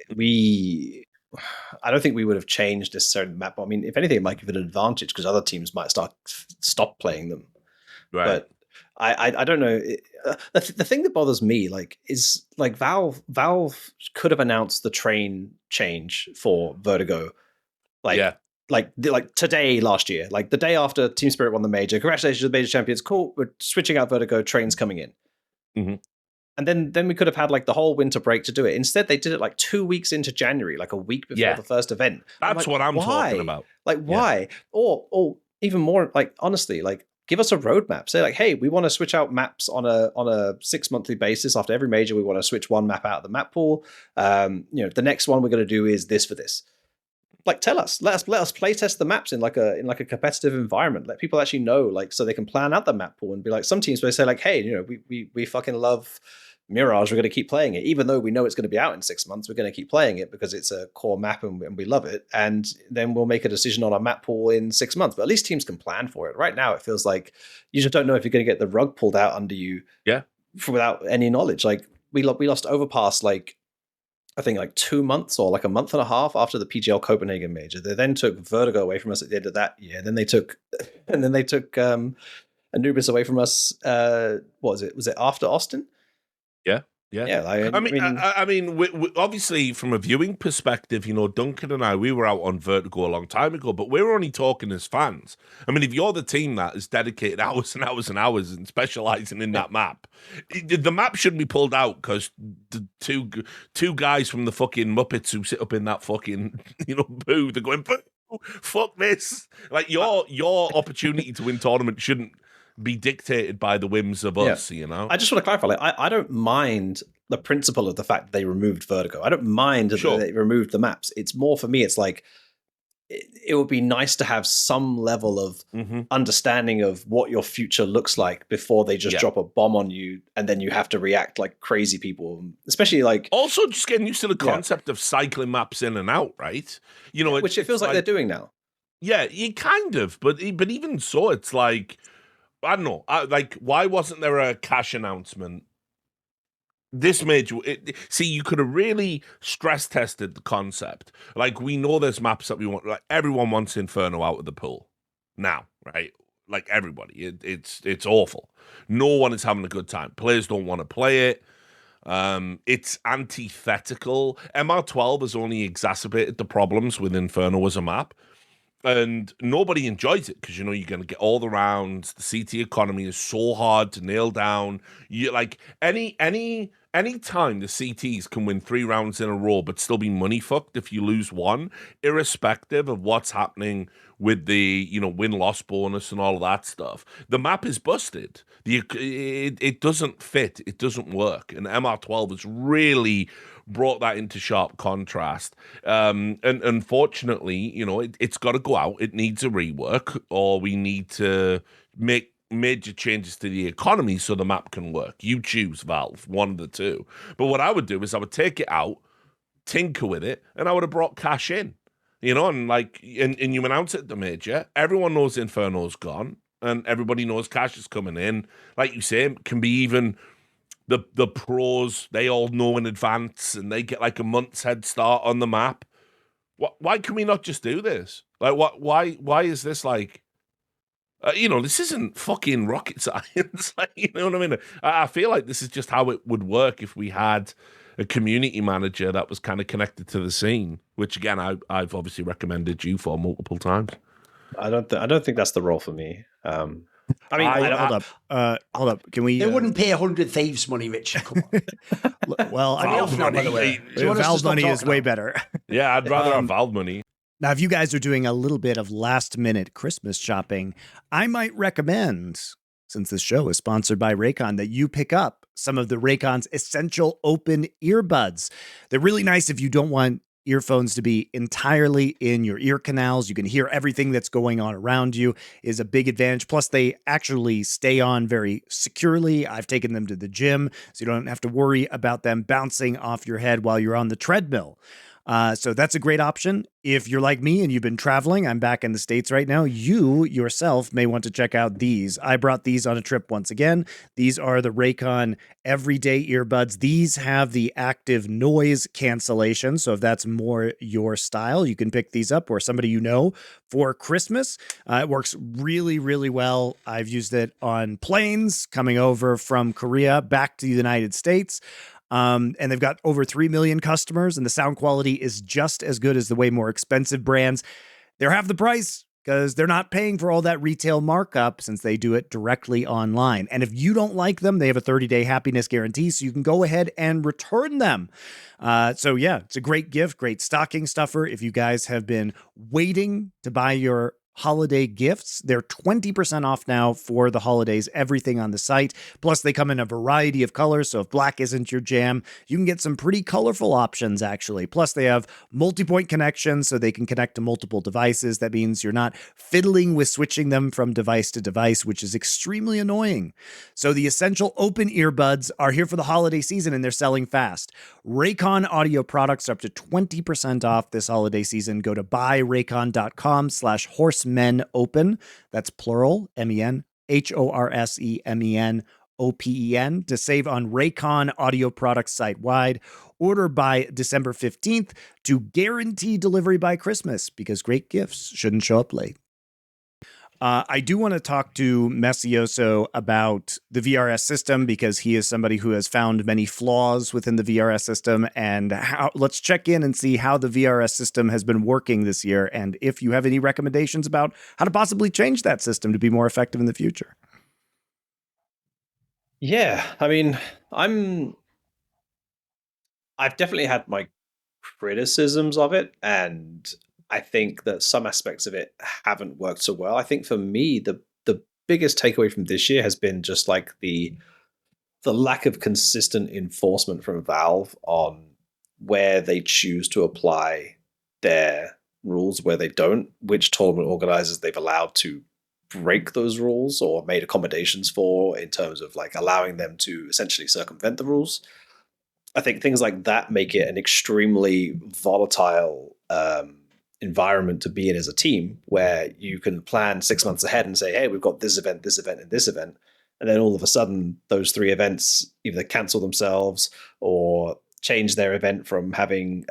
I don't think we would have changed this certain map. I mean, if anything, it might give it an advantage because other teams might stop playing them. Right. But I don't know. The thing that bothers me, is Valve could have announced the train change for Vertigo, like today last year, like the day after Team Spirit won the major. Congratulations to the major champions. Cool, we're switching out Vertigo. Trains coming in. Mm-hmm. And then we could have had the whole winter break to do it. Instead, they did it 2 weeks into January, a week before the first event. That's what I'm talking about. Why? Or even more, honestly, give us a roadmap. Say hey, we want to switch out maps on a 6 monthly basis. After every major, we want to switch one map out of the map pool. The next one we're going to do is this for this. Tell us, let us play test the maps in a competitive environment. Let people actually know, so they can plan out the map pool and be some teams may say hey, we fucking love Mirage, we're going to keep playing it, even though we know it's going to be out in 6 months. We're going to keep playing it because it's a core map and we love it. And then we'll make a decision on our map pool in 6 months. But at least teams can plan for it. Right now, it feels like you just don't know if you're going to get the rug pulled out under you. Yeah. Without any knowledge. We lost Overpass I think 2 months or a month and a half after the PGL Copenhagen major. They then took Vertigo away from us at the end of that year. Then they took Anubis away from us. What was it? Was it after Austin? Yeah. I mean, we, obviously, from a viewing perspective, Duncan and I, we were out on Vertigo a long time ago, but we were only talking as fans. I mean, if you're the team that has dedicated hours and hours and hours and specializing in that map, the map shouldn't be pulled out because the two guys from the fucking Muppets who sit up in that fucking, booth, they're going, fuck this. Your opportunity to win tournament shouldn't be dictated by the whims of us, I just want to clarify, I don't mind the principle of the fact that they removed Vertigo. I don't mind that they removed the maps. It's more for me, it's it would be nice to have some level of understanding of what your future looks like before they just drop a bomb on you and then you have to react like crazy people, especially also just getting used to the concept of cycling maps in and out, right? Which it feels like they're doing now. Yeah, you kind of, but even so, it's I don't know. Why wasn't there a cash announcement this major, see, you could have really stress tested the concept. Like, we know there's maps that we want. Like, everyone wants Inferno out of the pool now, right? Like, everybody. It's awful. No one is having a good time. Players don't want to play it. It's antithetical. MR12 has only exacerbated the problems with Inferno as a map. And nobody enjoys it because, you know, you're going to get all the rounds. The CT economy is so hard to nail down. You like any time the CTs can win 3 rounds in a row but still be money fucked if you lose one, irrespective of what's happening with the, you know, win-loss bonus and all of that stuff. The map is busted. It doesn't fit. It doesn't work. And MR12 has really brought that into sharp contrast. And unfortunately, you know, it's got to go out. It needs a rework, or we need to make major changes to the economy so the map can work. You choose, Valve, one of the two. But what I would do is I would take it out, tinker with it, and I would have brought cash in. You know, and you announce it at the major, everyone knows Inferno's gone, and everybody knows cash is coming in. Like you say, it can be even the pros, they all know in advance, and they get like a month's head start on the map. Why can we not just do this? Like, why is this like, you know, this isn't fucking rocket science. Like, you know what I mean? I feel like this is just how it would work if we had a community manager that was kind of connected to the scene, which again, I've obviously recommended you for multiple times. I don't think that's the role for me. I mean, hold up. Can we? They wouldn't pay 100 Thieves money, Richard. Come on. Well, Valve money. Valve money is way better. Yeah, I'd rather have Valve money. Now, if you guys are doing a little bit of last-minute Christmas shopping, I might recommend, since this show is sponsored by Raycon, that you pick up some of the Raycon's Essential Open Earbuds. They're really nice if you don't want earphones to be entirely in your ear canals. You can hear everything that's going on around you, is a big advantage. Plus, they actually stay on very securely. I've taken them to the gym, so you don't have to worry about them bouncing off your head while you're on the treadmill. So that's a great option. If you're like me and you've been traveling, I'm back in the States right now, you yourself may want to check out these. I brought these on a trip once again. These are the Raycon Everyday Earbuds. These have the active noise cancellation. So if that's more your style, you can pick these up, or somebody you know, for Christmas. It works really, really well. I've used it on planes coming over from Korea back to the United States. And they've got over 3 million customers, and the sound quality is just as good as the way more expensive brands. They're half the price because they're not paying for all that retail markup since they do it directly online. And if you don't like them, they have a 30-day happiness guarantee, so you can go ahead and return them. So yeah, it's a great gift, great stocking stuffer. If you guys have been waiting to buy your holiday gifts, they're 20% off now for the holidays, everything on the site. Plus, they come in a variety of colors, so if black isn't your jam, you can get some pretty colorful options, actually. Plus, they have multi-point connections, so they can connect to multiple devices. That means you're not fiddling with switching them from device to device, which is extremely annoying. So the Essential Open Earbuds are here for the holiday season, and they're selling fast. Raycon audio products are up to 20% off this holiday season. Go to buyraycon.com/horsemen open. That's plural, MEN, HORSEMEN OPEN, to save on Raycon audio products site-wide. Order by December 15th to guarantee delivery by Christmas, because great gifts shouldn't show up late. I do want to talk to Messioso about the VRS system, because he is somebody who has found many flaws within the VRS system, and let's check in and see how the VRS system has been working this year, and if you have any recommendations about how to possibly change that system to be more effective in the future. Yeah, I mean, I've definitely had my criticisms of it, and I think that some aspects of it haven't worked so well. I think for me, the biggest takeaway from this year has been just like the lack of consistent enforcement from Valve on where they choose to apply their rules, where they don't, which tournament organizers they've allowed to break those rules or made accommodations for, in terms of like allowing them to essentially circumvent the rules. I think things like that make it an extremely volatile environment to be in as a team, where you can plan 6 months ahead and say, hey, we've got this event, and this event. And then all of a sudden, those 3 events either cancel themselves or change their event from having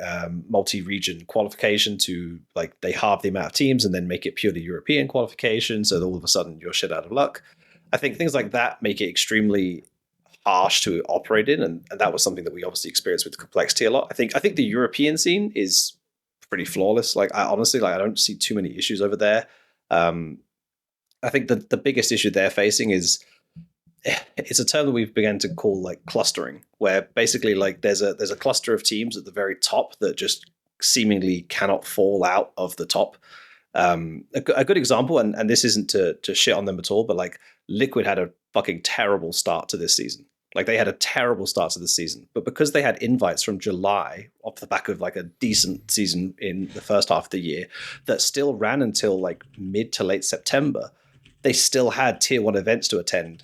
multi-region qualification to like they halve the amount of teams and then make it purely European qualification. So all of a sudden you're shit out of luck. I think things like that make it extremely harsh to operate in, and that was something that we obviously experienced with complexity a lot. I think the European scene is pretty flawless. Like I honestly, like I don't see too many issues over there. I think the biggest issue they're facing is it's a term that we've begun to call like clustering, where basically like there's a cluster of teams at the very top that just seemingly cannot fall out of the top. A good example, and this isn't to shit on them at all, but like Liquid had a fucking terrible start to this season. Like they had a terrible start to the season, but because they had invites from July off the back of like a decent season in the first half of the year that still ran until like mid to late September, they still had tier 1 events to attend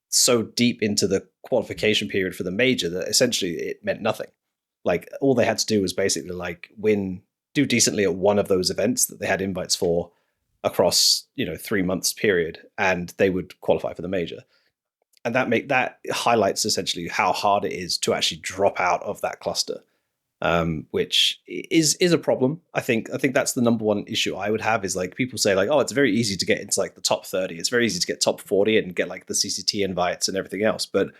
so deep into the qualification period for the major that essentially it meant nothing. Like all they had to do was basically like do decently at one of those events that they had invites for across 3 months period, and they would qualify for the major. And that highlights essentially how hard it is to actually drop out of that cluster, which is a problem. I think that's the number one issue I would have is like people say like, oh, it's very easy to get into like the top 30. It's very easy to get top 40 and get like the CCT invites and everything else. But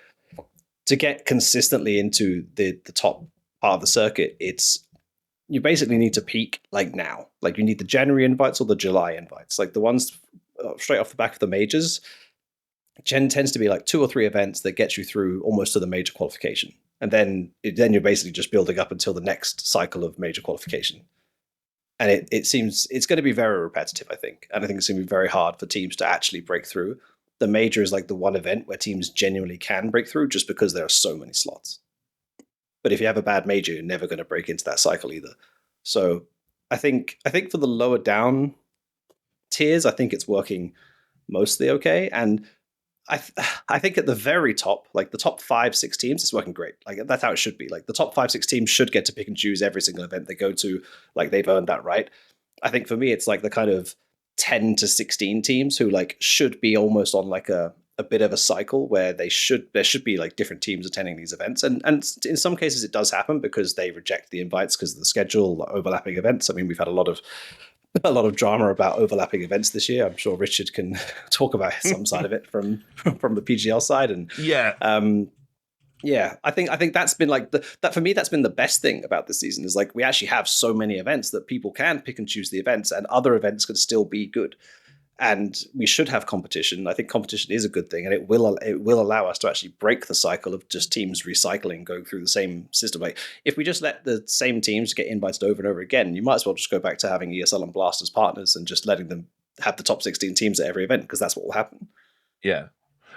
to get consistently into the top part of the circuit, you basically need to peak like now. Like you need the January invites or the July invites. Like the ones straight off the back of the majors, tends to be like 2 or 3 events that get you through almost to the major qualification. And then you're basically just building up until the next cycle of major qualification. And it seems it's going to be very repetitive, I think. And I think it's going to be very hard for teams to actually break through. The major is like the one event where teams genuinely can break through just because there are so many slots. But if you have a bad major, you're never going to break into that cycle either. So I think for the lower down tiers, I think it's working mostly okay. And I think at the very top, like the top 5-6 teams, it's working great. Like that's how it should be. Like the top 5-6 teams should get to pick and choose every single event they go to. Like they've earned that right. I think for me, it's like the kind of 10 to 16 teams who like should be almost on like a bit of a cycle where there should be like different teams attending these events. And in some cases it does happen because they reject the invites because of the schedule, overlapping events. I mean, we've had a lot of drama about overlapping events this year. I'm sure Richard can talk about some side of it from the PGL side. And I think that's been like that for me. That's been the best thing about this season is like we actually have so many events that people can pick and choose the events, and other events could still be good. And we should have competition. I think competition is a good thing, and it will allow us to actually break the cycle of just teams recycling, going through the same system. Like if we just let the same teams get invited over and over again, you might as well just go back to having ESL and Blast as partners and just letting them have the top 16 teams at every event, because that's what will happen. Yeah.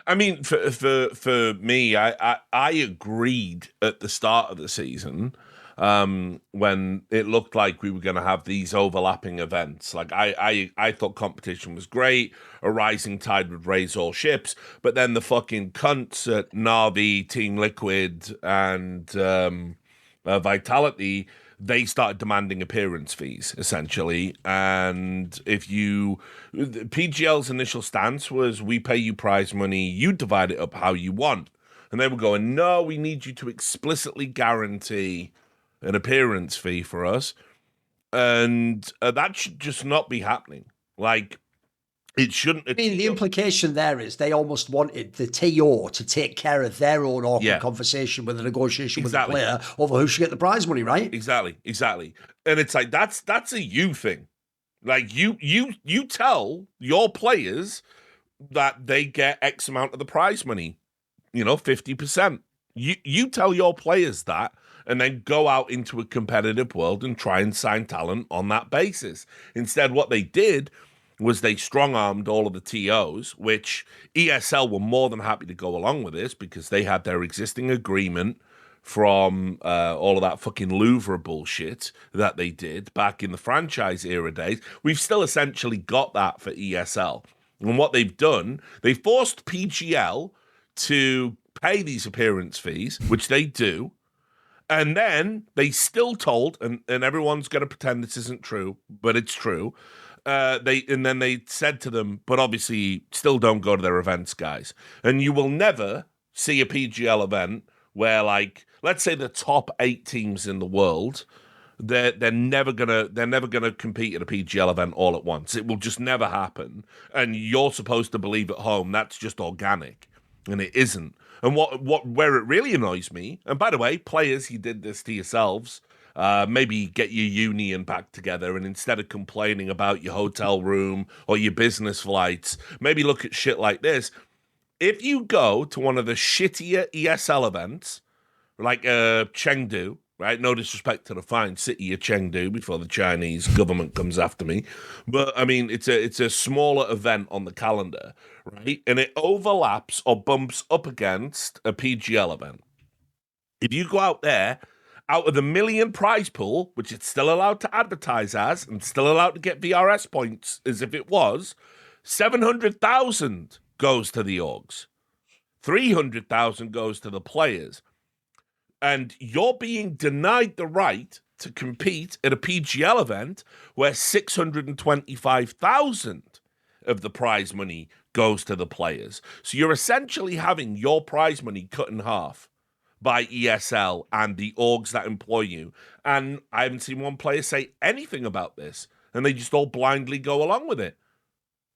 I mean, for me, I agreed at the start of the season when it looked like we were going to have these overlapping events. Like I thought competition was great. A rising tide would raise all ships. But then the fucking cunts at Na'Vi, Team Liquid, and Vitality, they started demanding appearance fees, essentially. And PGL's initial stance was, we pay you prize money, you divide it up how you want. And they were going, no, we need you to explicitly guarantee an appearance fee for us. And that should just not be happening. Like, it shouldn't. I mean, the implication there is they almost wanted the TO to take care of their own awkward conversation with the negotiation with the player over who should get the prize money, right? Exactly. And it's like, that's a you thing. Like, you tell your players that they get X amount of the prize money, 50%. You tell your players that, and then go out into a competitive world and try and sign talent on that basis. Instead, what they did was they strong-armed all of the TOs, which ESL were more than happy to go along with this because they had their existing agreement from all of that fucking Louvre bullshit that they did back in the franchise era days. We've still essentially got that for ESL. And what they've done, they forced PGL to pay these appearance fees, which they do. And then they still told, and everyone's going to pretend this isn't true, but it's true, they said to them, but obviously still don't go to their events, guys. And you will never see a PGL event where, like, let's say the top 8 teams in the world, they're never gonna compete at a PGL event all at once. It will just never happen. And you're supposed to believe at home that's just organic, and it isn't. And where it really annoys me, and by the way, players, you did this to yourselves. Maybe get your union back together, and instead of complaining about your hotel room or your business flights, maybe look at shit like this. If you go to one of the shittier ESL events, like Chengdu, right? No disrespect to the fine city of Chengdu before the Chinese government comes after me. But, I mean, it's a smaller event on the calendar, right? And it overlaps or bumps up against a PGL event. If you go out there, out of the million prize pool, which it's still allowed to advertise as and still allowed to get VRS points as if it was, 700,000 goes to the orgs. 300,000 goes to the players. And you're being denied the right to compete at a PGL event where 625,000 of the prize money goes to the players. So you're essentially having your prize money cut in half by ESL and the orgs that employ you. And I haven't seen one player say anything about this, and they just all blindly go along with it.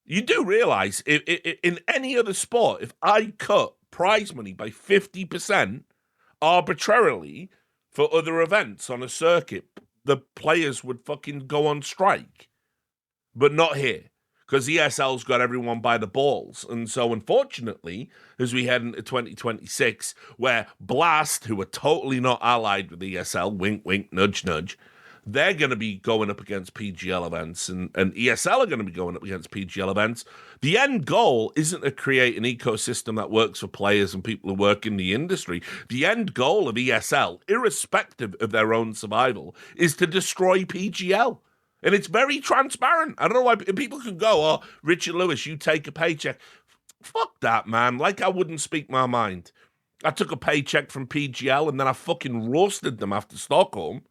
You do realize, in any other sport, if I cut prize money by 50%, arbitrarily for other events on a circuit, the players would fucking go on strike. But not here, because ESL's got everyone by the balls. And so, unfortunately, as we head into 2026, where Blast, who are totally not allied with ESL, wink, wink, nudge, nudge, they're going to be going up against PGL events, and ESL are going to be going up against PGL events. The end goal isn't to create an ecosystem that works for players and people who work in the industry. The end goal of ESL, irrespective of their own survival, is to destroy PGL. And it's very transparent. I don't know why people can go, oh, Richard Lewis, you take a paycheck. Fuck that, man. Like I wouldn't speak my mind. I took a paycheck from PGL and then I fucking roasted them after Stockholm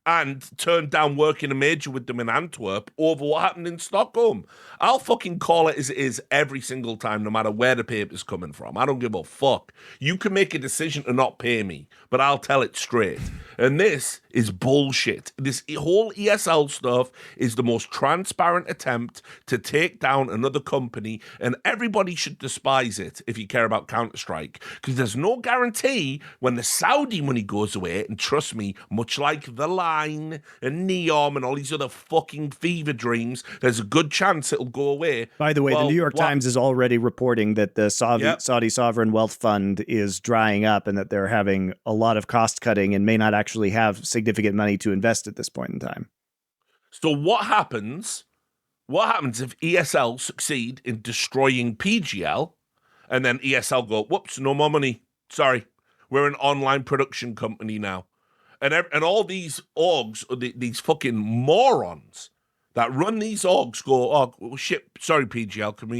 and turned down working a major with them in Antwerp over what happened in Stockholm. I'll fucking call it as it is every single time, no matter where the paper's coming from. I don't give a fuck. You can make a decision to not pay me, but I'll tell it straight. And this is bullshit. This whole ESL stuff is the most transparent attempt to take down another company, and everybody should despise it if you care about Counter-Strike, because there's no guarantee when the Saudi money goes away, and trust me, much like the Line and Neom and all these other fucking fever dreams, there's a good chance it'll go away. By the way, the New York Times is already reporting that the Saudi Sovereign Wealth Fund is drying up and that they're having a lot of cost cutting and may not actually have significant money to invest at this point in time. So what happens if ESL succeed in destroying PGL and then ESL go, whoops, no more money. Sorry, we're an online production company now. And all these orgs, these fucking morons that run these orgs go, oh, shit, sorry, PGL, can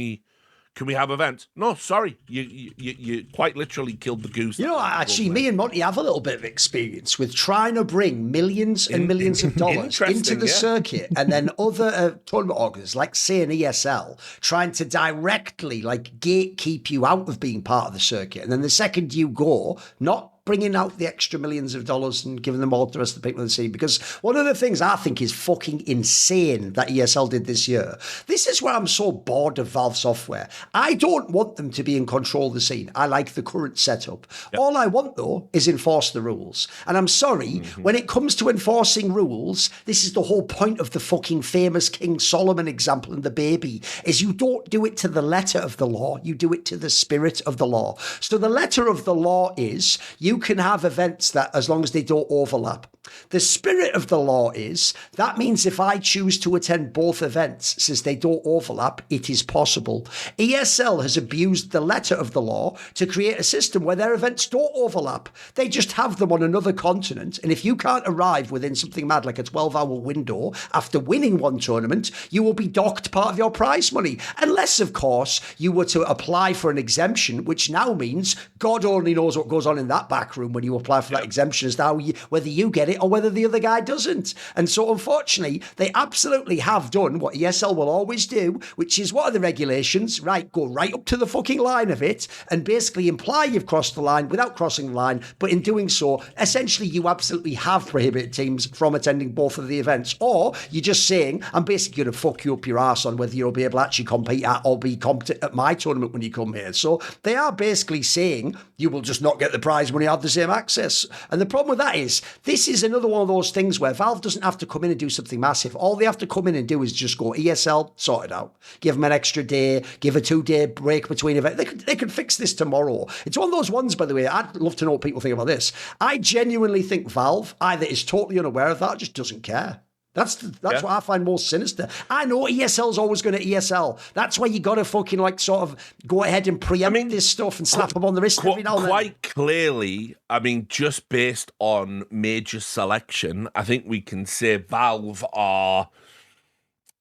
we have events? No, sorry, you quite literally killed the goose. You know, actually, me and Monty have a little bit of experience with trying to bring millions and millions of dollars into the circuit, and then other tournament organizers, like say an ESL, trying to directly gatekeep you out of being part of the circuit. And then the second you go, not bringing out the extra millions of dollars and giving them all to the rest of the people in the scene. Because one of the things I think is fucking insane that ESL did this year, this is where I'm so bored of Valve Software. I don't want them to be in control of the scene. I like the current setup. Yep. All I want, though, is enforce the rules. And I'm sorry, when it comes to enforcing rules, this is the whole point of the fucking famous King Solomon example and the baby, is you don't do it to the letter of the law, you do it to the spirit of the law. So the letter of the law is you can have events that, as long as they don't overlap. The spirit of the law is, that means if I choose to attend both events, since they don't overlap, it is possible. ESL has abused the letter of the law to create a system where their events don't overlap. They just have them on another continent, and if you can't arrive within something mad like a 12-hour window after winning one tournament, you will be docked part of your prize money. Unless, of course, you were to apply for an exemption, which now means God only knows what goes on in that back room when you apply for that exemption as to whether you get it it or whether the other guy doesn't. And so, unfortunately, they absolutely have done what ESL will always do, which is, what are the regulations? Right, go right up to the fucking line of it and basically imply you've crossed the line without crossing the line. But in doing so, essentially, you absolutely have prohibited teams from attending both of the events. Or you're just saying, I'm basically going to fuck you up your ass on whether you'll be able to actually compete at or be competent at my tournament when you come here. So they are basically saying you will just not get the prize money, have the same access. And the problem with that is, this is another one of those things where Valve doesn't have to come in and do something massive. All they have to come in and do is just go, ESL, sort it out. Give them an extra day, give a 2-day break between events. They could fix this tomorrow. It's one of those ones, by the way, I'd love to know what people think about this. I genuinely think Valve either is totally unaware of that or just doesn't care. That's what I find most sinister. I know ESL's always going to ESL. That's why you got to fucking like sort of go ahead and preempt this stuff and slap them on the wrist every now and then. Quite clearly, I mean, just based on major selection, I think we can say Valve are,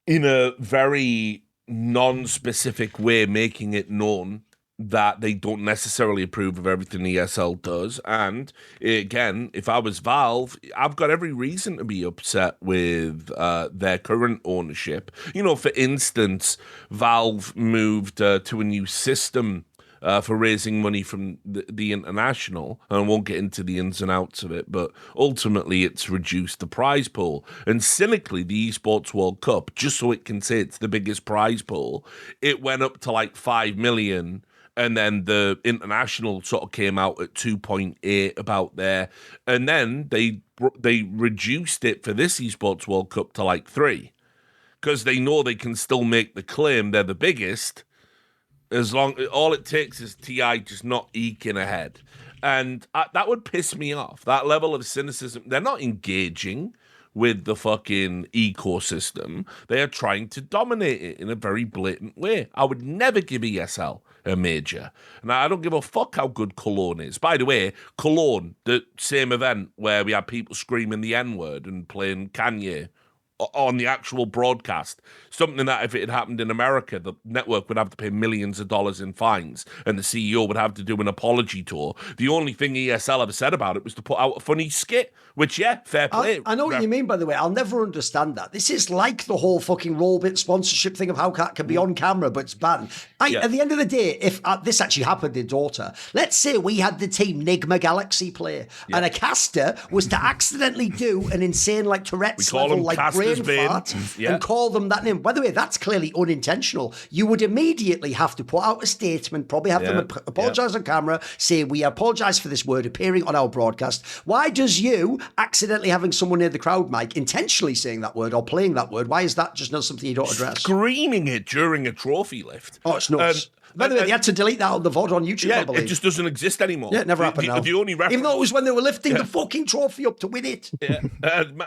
in a very non-specific way, making it known that they don't necessarily approve of everything ESL does. And again, if I was Valve, I've got every reason to be upset with their current ownership. You know, for instance, Valve moved to a new system for raising money from the international, and I won't get into the ins and outs of it, but ultimately it's reduced the prize pool. And cynically, the Esports World Cup, just so it can say it's the biggest prize pool, it went up to like 5 million. And then the international sort of came out at 2.8 about there. And then they reduced it for this Esports World Cup to like 3. Because they know they can still make the claim they're the biggest. As long, all it takes is TI just not eking ahead. And that would piss me off. That level of cynicism. They're not engaging with the fucking ecosystem. They are trying to dominate it in a very blatant way. I would never give ESL a major. Now, I don't give a fuck how good Cologne is. By the way, Cologne, the same event where we had people screaming the N-word and playing Kanye on the actual broadcast, something that if it had happened in America, the network would have to pay millions of dollars in fines and the CEO would have to do an apology tour. The only thing ESL ever said about it was to put out a funny skit, which, yeah, fair play. I know what you mean, by the way. I'll never understand that. This is like the whole fucking Rollbit sponsorship thing of how it can be on camera, but it's banned. At the end of the day, if this actually happened in Dota, let's say we had the team Nigma Galaxy play and a caster was to accidentally do an insane, like, Tourette's level, like, brain fart and call them that name. By the way, that's clearly unintentional. You would immediately have to put out a statement, probably have them apologise on camera, say, we apologise for this word appearing on our broadcast. Why does you accidentally having someone near the crowd mic intentionally saying that word or playing that word, why is that just not something you don't address? Screaming it during a trophy lift. Oh, it's nuts. By the way, they had to delete that on the VOD on YouTube, I believe. It just doesn't exist anymore. Yeah, it never happened now. The only reference... Even though it was when they were lifting the fucking trophy up to win it. Yeah,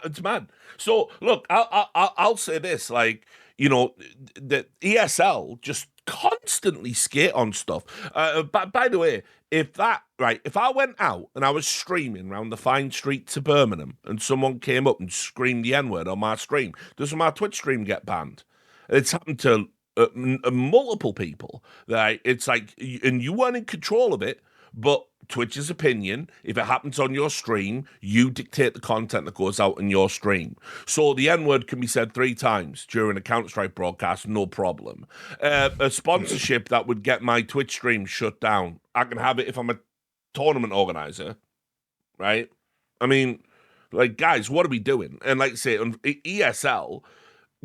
it's mad. So, look, I'll say this, like, you know, the ESL just constantly skate on stuff. But by the way, if I went out and I was streaming around the fine streets of Birmingham and someone came up and screamed the N-word on my stream, does my Twitch stream get banned? It's happened to multiple people. That it's like, and you weren't in control of it, but Twitch's opinion, if it happens on your stream, you dictate the content that goes out in your stream. So the N-word can be said 3 times during a Counter-Strike broadcast, no problem. A sponsorship that would get my Twitch stream shut down, I can have it if I'm a tournament organizer, right? I mean, like, guys, what are we doing? And like I say, on ESL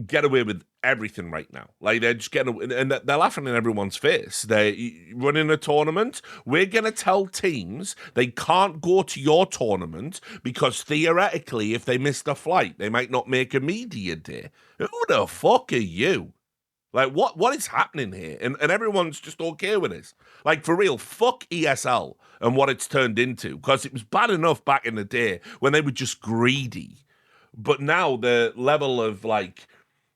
get away with everything right now. Like, they're just getting, and they're laughing in everyone's face. They're running a tournament. We're going to tell teams they can't go to your tournament because theoretically, if they miss the flight, they might not make a media day. Who the fuck are you? Like, what is happening here? And everyone's just okay with this. Like, for real, fuck ESL and what it's turned into, because it was bad enough back in the day when they were just greedy. But now the level of, like,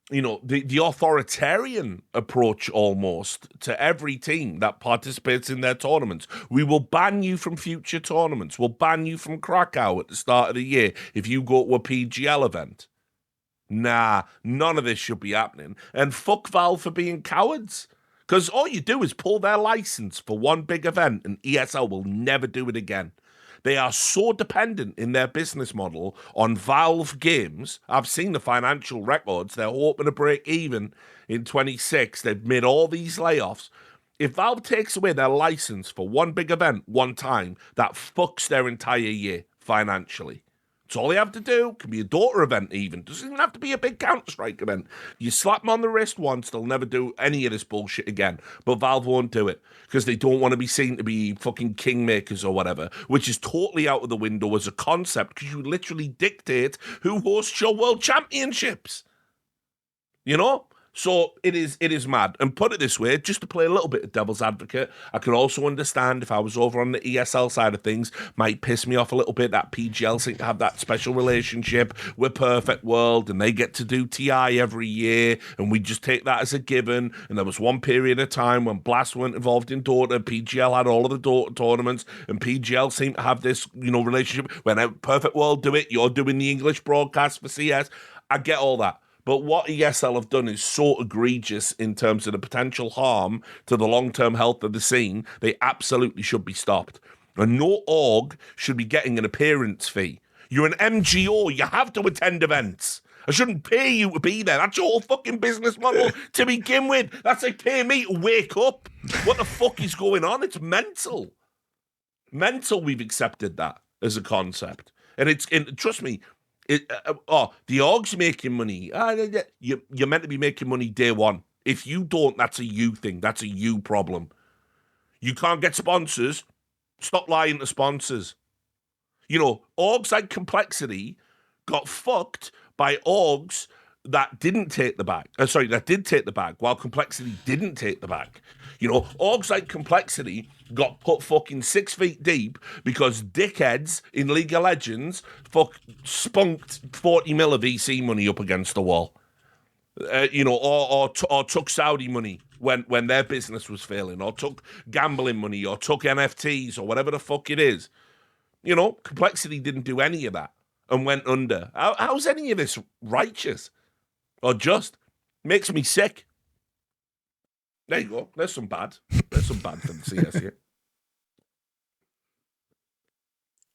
you know, the authoritarian approach almost to every team that participates in their tournaments. We will ban you from future tournaments. We'll ban you from Krakow at the start of the year if you go to a PGL event. Nah, none of this should be happening. And fuck Valve for being cowards. Because all you do is pull their license for one big event and ESL will never do it again. They are so dependent in their business model on Valve games. I've seen the financial records. They're hoping to break even in 26. They've made all these layoffs. If Valve takes away their license for one big event one time, that fucks their entire year financially. It's all they have to do. Can be a daughter event even. Doesn't even have to be a big Counter-Strike event. You slap them on the wrist once, they'll never do any of this bullshit again. But Valve won't do it because they don't want to be seen to be fucking kingmakers or whatever, which is totally out of the window as a concept because you literally dictate who hosts your world championships. You know? So it is mad. And put it this way, just to play a little bit of devil's advocate, I could also understand if I was over on the ESL side of things, might piss me off a little bit that PGL seem to have that special relationship with Perfect World and they get to do TI every year and we just take that as a given. And there was one period of time when Blast weren't involved in Dota, PGL had all of the Dota tournaments and PGL seemed to have this, relationship. When Perfect World do it, you're doing the English broadcast for CS. I get all that. But what ESL have done is so egregious in terms of the potential harm to the long-term health of the scene, they absolutely should be stopped. And no org should be getting an appearance fee. You're an MGO, you have to attend events. I shouldn't pay you to be there. That's your whole fucking business model to begin with. That's like paying me to wake up. What the fuck is going on? It's mental. Mental we've accepted that as a concept. And trust me, the org's making money. You're meant to be making money day one. If you don't, that's a you thing. That's a you problem. You can't get sponsors. Stop lying to sponsors. Orgs like Complexity got fucked by orgs that didn't take the bag. That did take the bag, while Complexity didn't take the bag. Orgs like Complexity got put fucking 6 feet deep because dickheads in League of Legends spunked 40 mil of VC money up against the wall. Or took Saudi money when their business was failing, or took gambling money, or took NFTs, or whatever the fuck it is. Complexity didn't do any of that and went under. How's any of this righteous or just? Makes me sick. There you go. There's some bad. There's some bad for the CS here.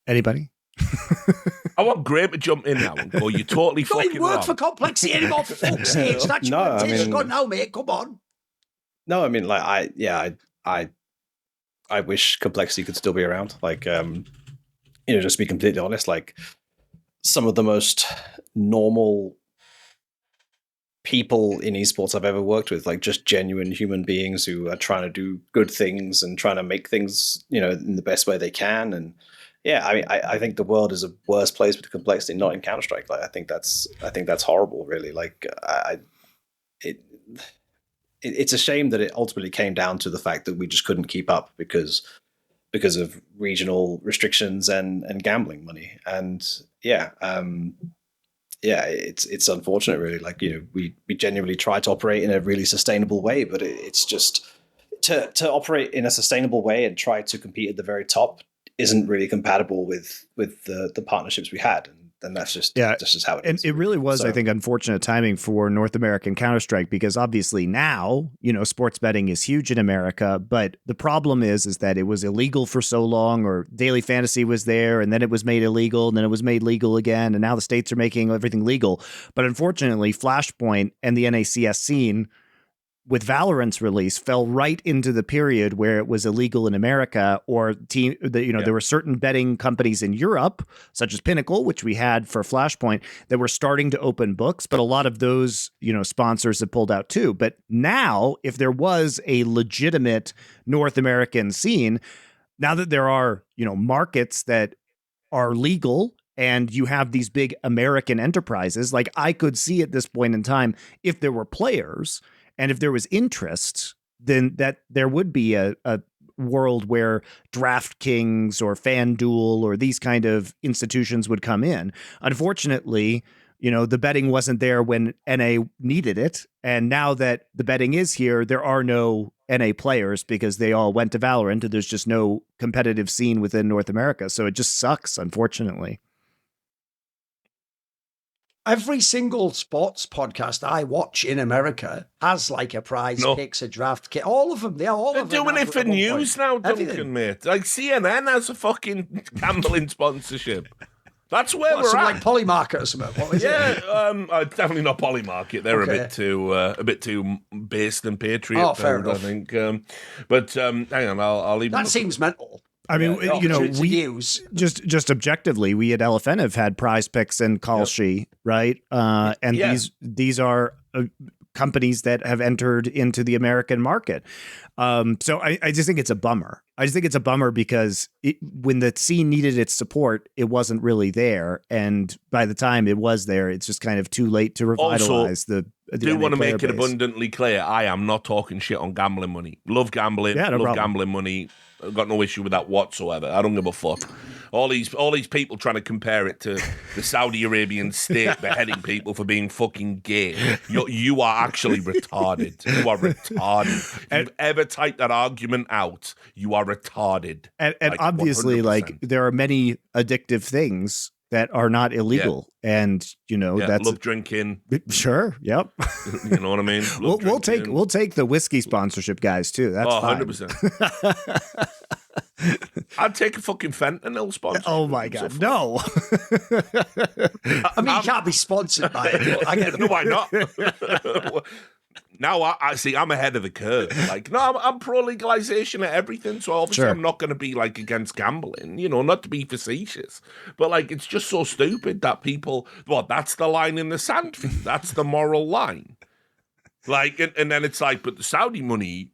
Anybody? I want Graham to jump in now and go, you're totally fucking wrong. Don't work wrong. For Complexity anymore, for fuck's sake. That's your petition. Go now, mate. Come on. No, I mean, I wish Complexity could still be around. Just to be completely honest, some of the most normal people in esports I've ever worked with, just genuine human beings who are trying to do good things and trying to make things, in the best way they can. And yeah, I think the world is a worse place with Complexity, not in Counter-Strike. I think that's horrible, really. It's a shame that it ultimately came down to the fact that we just couldn't keep up because of regional restrictions and gambling money. And it's unfortunate, really. We genuinely try to operate in a really sustainable way, but it's just to operate in a sustainable way and try to compete at the very top isn't really compatible with the partnerships we had. And that's just how it is. And it really was, I think, unfortunate timing for North American Counter-Strike, because obviously now, sports betting is huge in America, but the problem is that it was illegal for so long, or Daily Fantasy was there, and then it was made illegal, and then it was made legal again, and now the states are making everything legal. But unfortunately, Flashpoint and the NACS scene, with Valorant's release, fell right into the period where it was illegal in America, or there were certain betting companies in Europe, such as Pinnacle, which we had for Flashpoint, that were starting to open books, but a lot of those, sponsors have pulled out too. But now, if there was a legitimate North American scene, now that there are, markets that are legal, and you have these big American enterprises, I could see at this point in time, if there were players and if there was interest, then that there would be a world where DraftKings or FanDuel or these kind of institutions would come in. Unfortunately, the betting wasn't there when NA needed it. And now that the betting is here, there are no NA players because they all went to Valorant, and there's just no competitive scene within North America. So it just sucks, unfortunately. Every single sports podcast I watch in America has like a prize picks, a draft kit. All of them. They're doing it for news now, Duncan, mate. Like CNN has a fucking gambling sponsorship. That's where we're at. Like Polymarket or something. What is it? Definitely not Polymarket. They're a bit too based and patriot. Oh, fair enough. I think. Hang on, I'll leave. That seems mental. I mean, we just objectively, we at LFN have had Prize Picks and Kalshi, right? And these are companies that have entered into the American market. So I just think it's a bummer. I just think it's a bummer because when the scene needed its support, it wasn't really there. And by the time it was there, it's just kind of too late to revitalize the I do want to make it abundantly clear, I am not talking shit on gambling money. Love gambling, gambling money. I've got no issue with that whatsoever. I don't give a fuck. All these people trying to compare it to the Saudi Arabian state beheading people for being fucking gay. You are actually retarded. You are retarded. If you've ever typed that argument out, you are retarded. And obviously, 100%. Like, there are many addictive things that are not illegal. Yeah. And, that's love drinking. Sure. Yep. You know what I mean? We'll take the whiskey sponsorship, guys, too. That's fine. 100%. I'd take a fucking fentanyl sponsor. Oh my God. No. I mean, you can't be sponsored by it. I get it. No, why not? Now, I see, I'm ahead of the curve. Like, no, I'm pro legalization of everything. So obviously, I'm not going to be like against gambling, not to be facetious. But like, it's just so stupid that people, that's the line in the sand. That's the moral line. Like, and then it's like, but the Saudi money,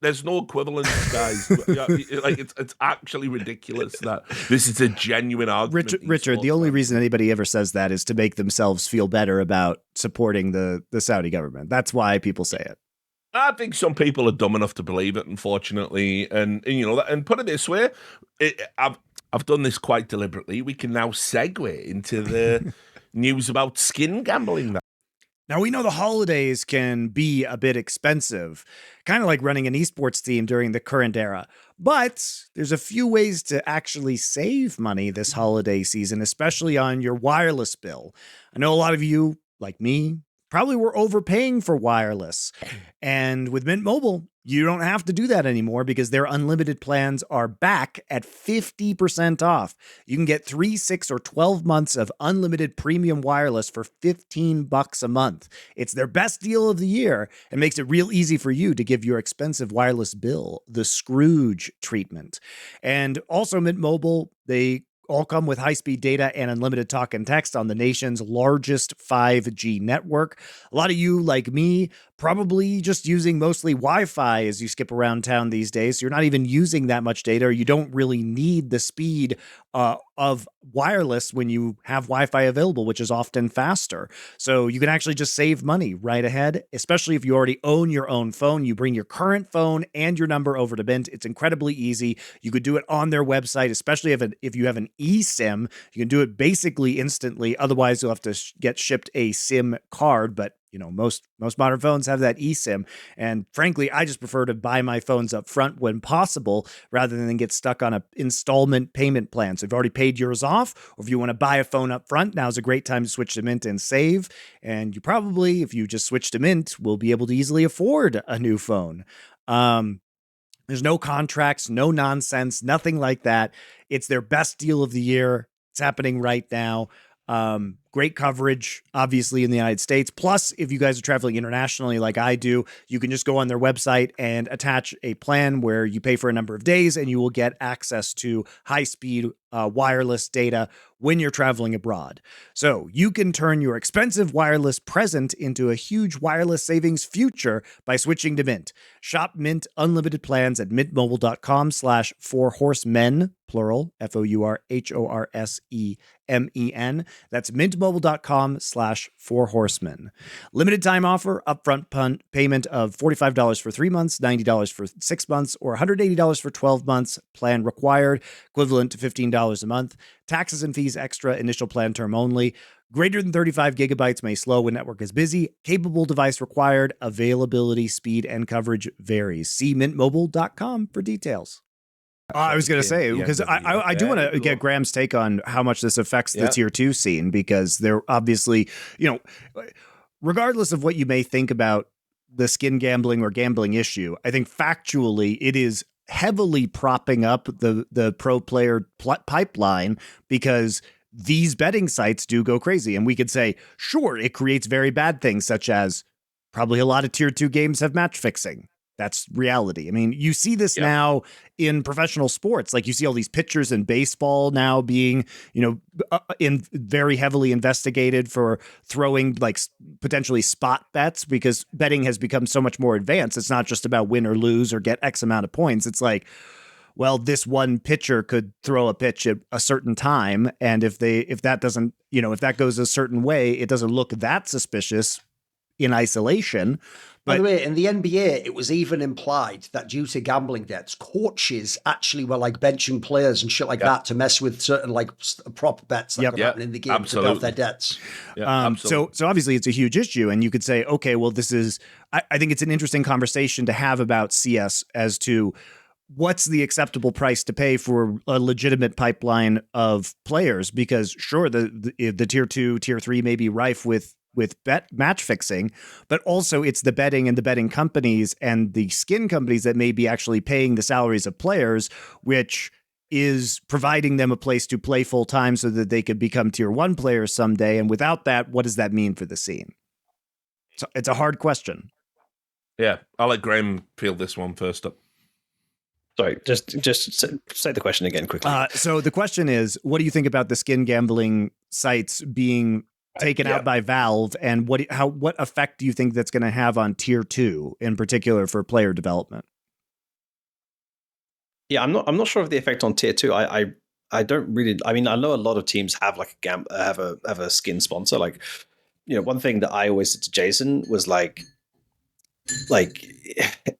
there's no equivalence, guys. Like, it's actually ridiculous that this is a genuine argument. Richard, the only reason anybody ever says that is to make themselves feel better about supporting the Saudi government. That's why people say it. I think some people are dumb enough to believe it, unfortunately. And put it this way, I've done this quite deliberately. We can now segue into the news about skin gambling. Now, we know the holidays can be a bit expensive, kind of like running an esports team during the current era. But there's a few ways to actually save money this holiday season, especially on your wireless bill. I know a lot of you, like me, probably were overpaying for wireless. And with Mint Mobile, you don't have to do that anymore because their unlimited plans are back at 50% off. You can get 3, 6, or 12 months of unlimited premium wireless for $15 a month. It's their best deal of the year and makes it real easy for you to give your expensive wireless bill the Scrooge treatment. And also Mint Mobile, they all come with high-speed data and unlimited talk and text on the nation's largest 5G network. A lot of you, like me, probably just using mostly Wi-Fi as you skip around town these days. So you're not even using that much data, or you don't really need the speed of wireless when you have Wi-Fi available, which is often faster. So you can actually just save money right ahead, especially if you already own your own phone. You bring your current phone and your number over to Mint. It's incredibly easy. You could do it on their website, especially if you have an eSIM. You can do it basically instantly. Otherwise, you'll have to get shipped a SIM card, but most modern phones have that eSIM. And frankly, I just prefer to buy my phones up front when possible rather than get stuck on an installment payment plan. So if you've already paid yours off, or if you want to buy a phone up front, now's a great time to switch to Mint and save. And you probably, if you just switch to Mint, will be able to easily afford a new phone. There's no contracts, no nonsense, nothing like that. It's their best deal of the year. It's happening right now. Great coverage, obviously, in the United States. Plus, if you guys are traveling internationally like I do, you can just go on their website and attach a plan where you pay for a number of days and you will get access to high-speed wireless data when you're traveling abroad. So you can turn your expensive wireless present into a huge wireless savings future by switching to Mint. Shop Mint unlimited plans at mintmobile.com/4horsemen, plural, FOURHORSEMEN. That's mintmobile.com/4horsemen. Limited time offer, upfront payment of $45 for 3 months, $90 for 6 months, or $180 for 12 months. Plan required, equivalent to $15 a month. Taxes and fees extra, initial plan term only. Greater than 35 gigabytes may slow when network is busy. Capable device required. Availability, speed, and coverage varies. See mintmobile.com for details. I was going to say, because I do want to get Graham's take on how much this affects the tier 2 scene, because they're obviously, regardless of what you may think about the skin gambling or gambling issue, I think factually it is heavily propping up the pro player pipeline, because these betting sites do go crazy. And we could say, sure, it creates very bad things, such as probably a lot of tier 2 games have match fixing. That's reality. I mean, you see this now in professional sports. Like, you see all these pitchers in baseball now being, in very heavily investigated for throwing like potentially spot bets, because betting has become so much more advanced. It's not just about win or lose or get X amount of points. It's like, well, this one pitcher could throw a pitch at a certain time, and if that doesn't, if that goes a certain way, it doesn't look that suspicious in isolation. By the way, in the NBA, it was even implied that due to gambling debts, coaches actually were like benching players and shit like that to mess with certain like prop bets that could happen in the game to pay off their debts. So obviously it's a huge issue, and you could say, okay, well, this is, I think it's an interesting conversation to have about CS as to what's the acceptable price to pay for a legitimate pipeline of players, because sure, the tier 2, tier 3 may be rife with bet match fixing, but also it's the betting and the betting companies and the skin companies that may be actually paying the salaries of players, which is providing them a place to play full time so that they could become tier 1 players someday. And without that, what does that mean for the scene? So it's a hard question. Yeah, I'll let Graham field this one first up. Sorry, just say the question again quickly. So the question is, what do you think about the skin gambling sites being taken out by Valve, and what effect do you think that's going to have on tier 2 in particular for player development? Yeah, I'm not sure of the effect on tier 2. I don't really. I mean, I know a lot of teams have like have a skin sponsor. Like, one thing that I always said to Jason was like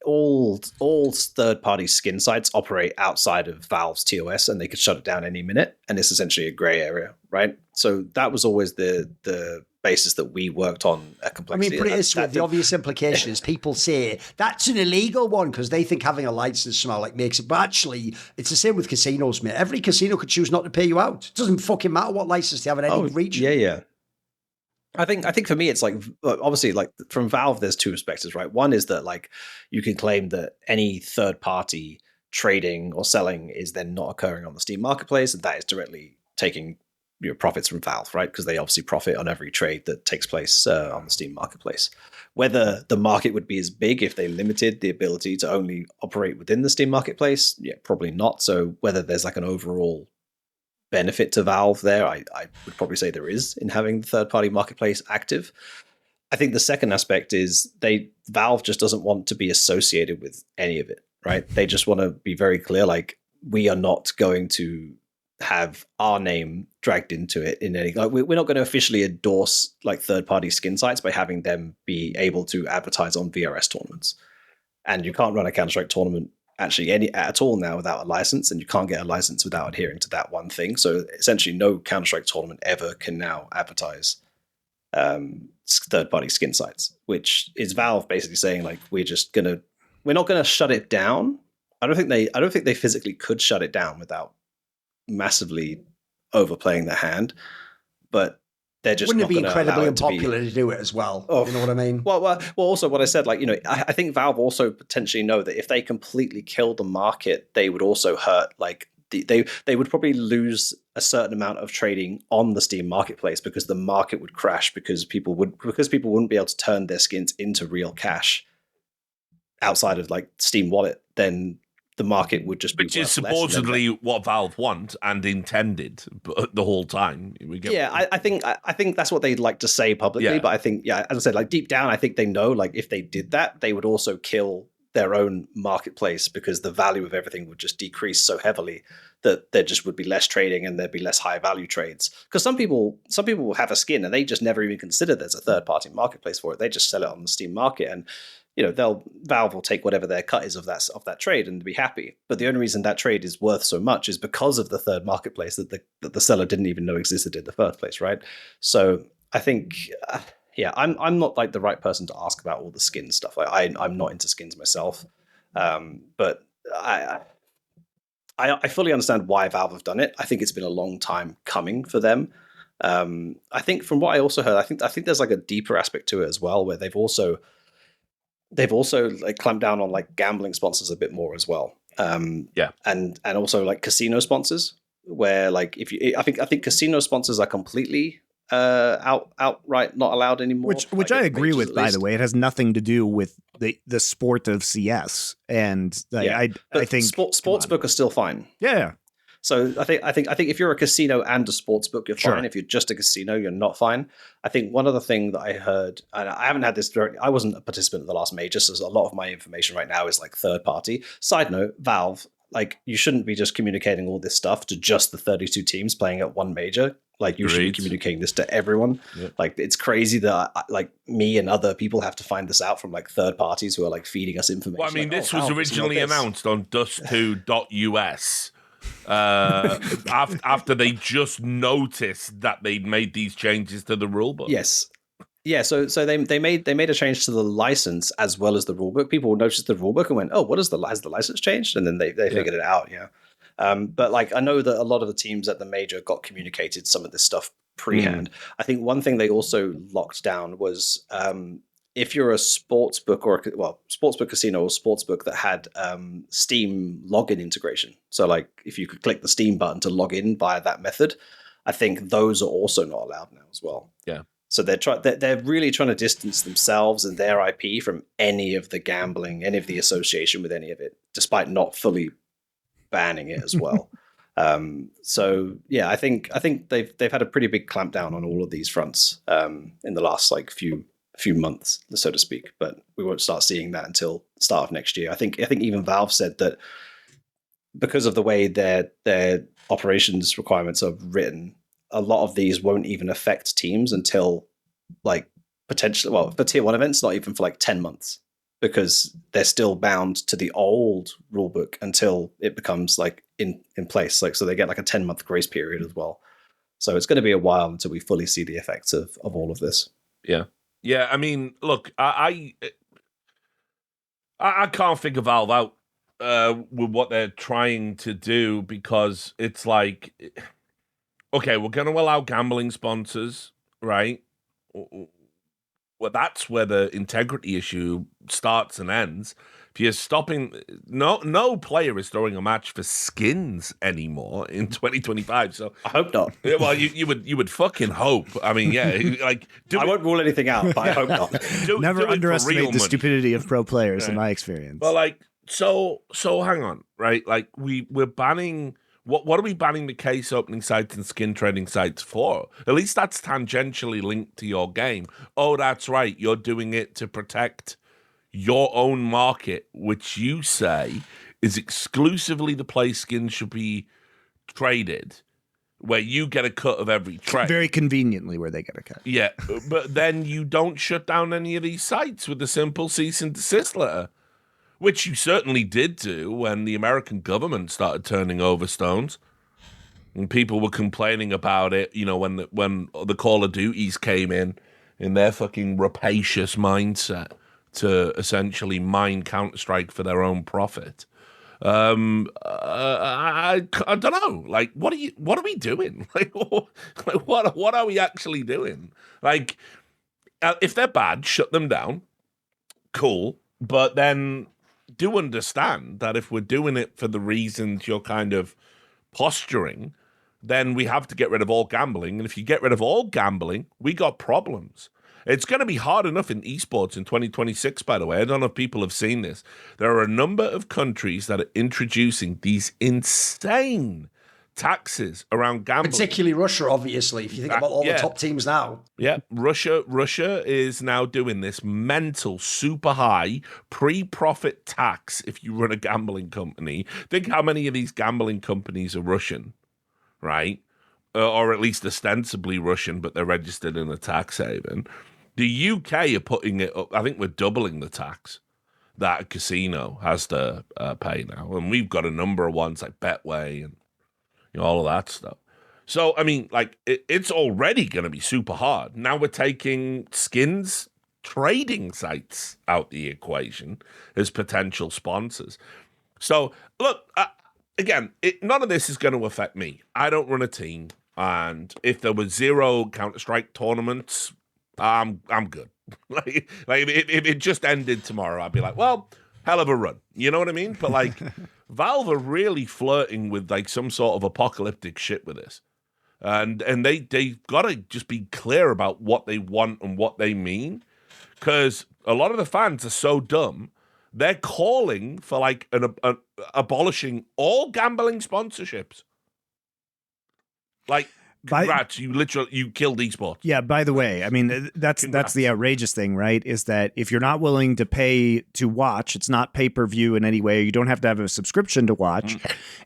all third-party skin sites operate outside of Valve's TOS, and they could shut it down any minute, and it's essentially a gray area, right? So that was always the basis that we worked on at Complexity. I mean, put it this way, the obvious implication is people say that's an illegal one because they think having a license somehow like makes it, but actually it's the same with casinos, mate. Every casino could choose not to pay you out. It doesn't fucking matter what license they have in any region. Yeah. I think for me, it's like, obviously, like from Valve, there's two perspectives, right? One is that like you can claim that any third party trading or selling is then not occurring on the Steam marketplace, and that is directly taking profits from Valve, right? Because they obviously profit on every trade that takes place on the Steam marketplace. Whether the market would be as big if they limited the ability to only operate within the Steam marketplace, yeah, probably not. So whether there's like an overall benefit to Valve there, I would probably say there is in having the third-party marketplace active. I think the second aspect is Valve just doesn't want to be associated with any of it, right? They just want to be very clear, like, we are not going to have our name dragged into it in any, like, we're not going to officially endorse like third-party skin sites by having them be able to advertise on VRS tournaments. And you can't run a Counter-Strike tournament actually at all now without a license, and you can't get a license without adhering to that one thing. So essentially no Counter-Strike tournament ever can now advertise third-party skin sites, which is Valve basically saying like, we're not gonna shut it down. I don't think they physically could shut it down without massively overplaying their hand, but they're just wouldn't not it be incredibly unpopular to do it as well? You know what I mean? Well, also what I said, like, I think Valve also potentially know that if they completely kill the market, they would also hurt, like, they would probably lose a certain amount of trading on the Steam marketplace because the market would crash because people wouldn't be able to turn their skins into real cash outside of like Steam Wallet. Then the market would just be which is supposedly what Valve want and intended the whole time. I think that's what they'd like to say publicly, but I think, as I said, like deep down, I think they know, like, if they did that, they would also kill their own marketplace because the value of everything would just decrease so heavily that there just would be less trading and there'd be less high value trades. Because some people will have a skin and they just never even consider there's a third party marketplace for it. They just sell it on the Steam market, and Valve will take whatever their cut is of that trade and be happy. But the only reason that trade is worth so much is because of the third marketplace that the seller didn't even know existed in the first place, right? So I think, I'm not like the right person to ask about all the skin stuff. I'm not into skins myself, but I fully understand why Valve have done it. I think it's been a long time coming for them. I think from what I also heard, I think there's like a deeper aspect to it as well, where they've also like clamped down on like gambling sponsors a bit more as well. And also like casino sponsors, where like I think casino sponsors are completely outright not allowed anymore. Which like, I agree with, by the way. It has nothing to do with the sport of CS, and like, I think sportsbook are still fine. Yeah. So I think if you're a casino and a sportsbook, you're fine. If you're just a casino, you're not fine. I think one other thing that I heard, and I haven't had this directly, I wasn't a participant in the last major, so a lot of my information right now is like third party. Side note, Valve, like you shouldn't be just communicating all this stuff to just the 32 teams playing at one major. Like you should be communicating this to everyone. Yeah. Like it's crazy that like me and other people have to find this out from like third parties who are like feeding us information. Well, I mean, like, this was originally announced on dust2.us. After they just noticed that they'd made these changes to the rulebook. Yes. Yeah, so they made a change to the license as well as the rulebook. People noticed the rulebook and went, "Oh, has the license changed?" And then they figured it out. Yeah, but like I know that a lot of the teams at the major got communicated some of this stuff pre-hand. I think one thing they also locked down was if you're a sportsbook sportsbook casino or sportsbook that had Steam login integration. So like if you could click the Steam button to log in via that method, I think those are also not allowed now as well. Yeah. So they're really trying to distance themselves and their IP from any of the gambling, any of the association with any of it, despite not fully banning it as well. So yeah, I think they've had a pretty big clampdown on all of these fronts in the last like few months, so to speak. But we won't start seeing that until the start of next year. I think even Valve said that because of the way their operations requirements are written, a lot of these won't even affect teams until like potentially, well, for tier 1 events, not even for like 10 months, because they're still bound to the old rulebook until it becomes like in place. Like, so they get like a 10-month grace period as well. So it's going to be a while until we fully see the effects of all of this. Yeah. Yeah. I mean, look, I can't figure Valve out with what they're trying to do, because it's like, okay, we're going to allow gambling sponsors, right? Well, that's where the integrity issue starts and ends. If you're stopping, no player is throwing a match for skins anymore in 2025. So I hope not. Well, you would fucking hope. I mean, yeah, like I won't rule anything out, but I hope not. Never underestimate the stupidity of pro players, in my experience. Well, like so hang on, right? Like we're banning. What are we banning the case opening sites and skin trading sites for? At least that's tangentially linked to your game. Oh, that's right. You're doing it to protect your own market, which you say is exclusively the place skins should be traded, where you get a cut of every trade. Very conveniently where they get a cut. Yeah, but then you don't shut down any of these sites with a simple cease and desist letter, which you certainly did do when the American government started turning over stones. And people were complaining about it, you know, when the Call of Duties came in their fucking rapacious mindset to essentially mine Counter-Strike for their own profit. I don't know. Like, what are we doing? Like what are we actually doing? Like, if they're bad, shut them down. Cool. But then do understand that if we're doing it for the reasons you're kind of posturing, then we have to get rid of all gambling. And if you get rid of all gambling, we got problems. It's going to be hard enough in esports in 2026, by the way. I don't know if people have seen this. There are a number of countries that are introducing these insane taxes around gambling. Particularly Russia, obviously, if you think about all the top teams now. Yeah, Russia is now doing this mental, super high pre-profit tax if you run a gambling company. Think how many of these gambling companies are Russian, right? Or at least ostensibly Russian, but they're registered in a tax haven. The UK are putting it up. I think we're doubling the tax that a casino has to pay now. And we've got a number of ones like Betway and all of that stuff. So, I mean, like, it's already going to be super hard. Now we're taking skins trading sites out the equation as potential sponsors. So, look, again, none of this is going to affect me. I don't run a team, and if there were 0 Counter-Strike tournaments, I'm good. like if it just ended tomorrow, I'd be like, well, hell of a run. You know what I mean? But like, Valve are really flirting with like some sort of apocalyptic shit with this. And they gotta just be clear about what they want and what they mean, because a lot of the fans are so dumb. They're calling for like abolishing all gambling sponsorships. Like, congrats, you killed esports. Yeah, by the way, I mean, that's the outrageous thing, right? Is that if you're not willing to pay to watch, it's not pay-per-view in any way. You don't have to have a subscription to watch.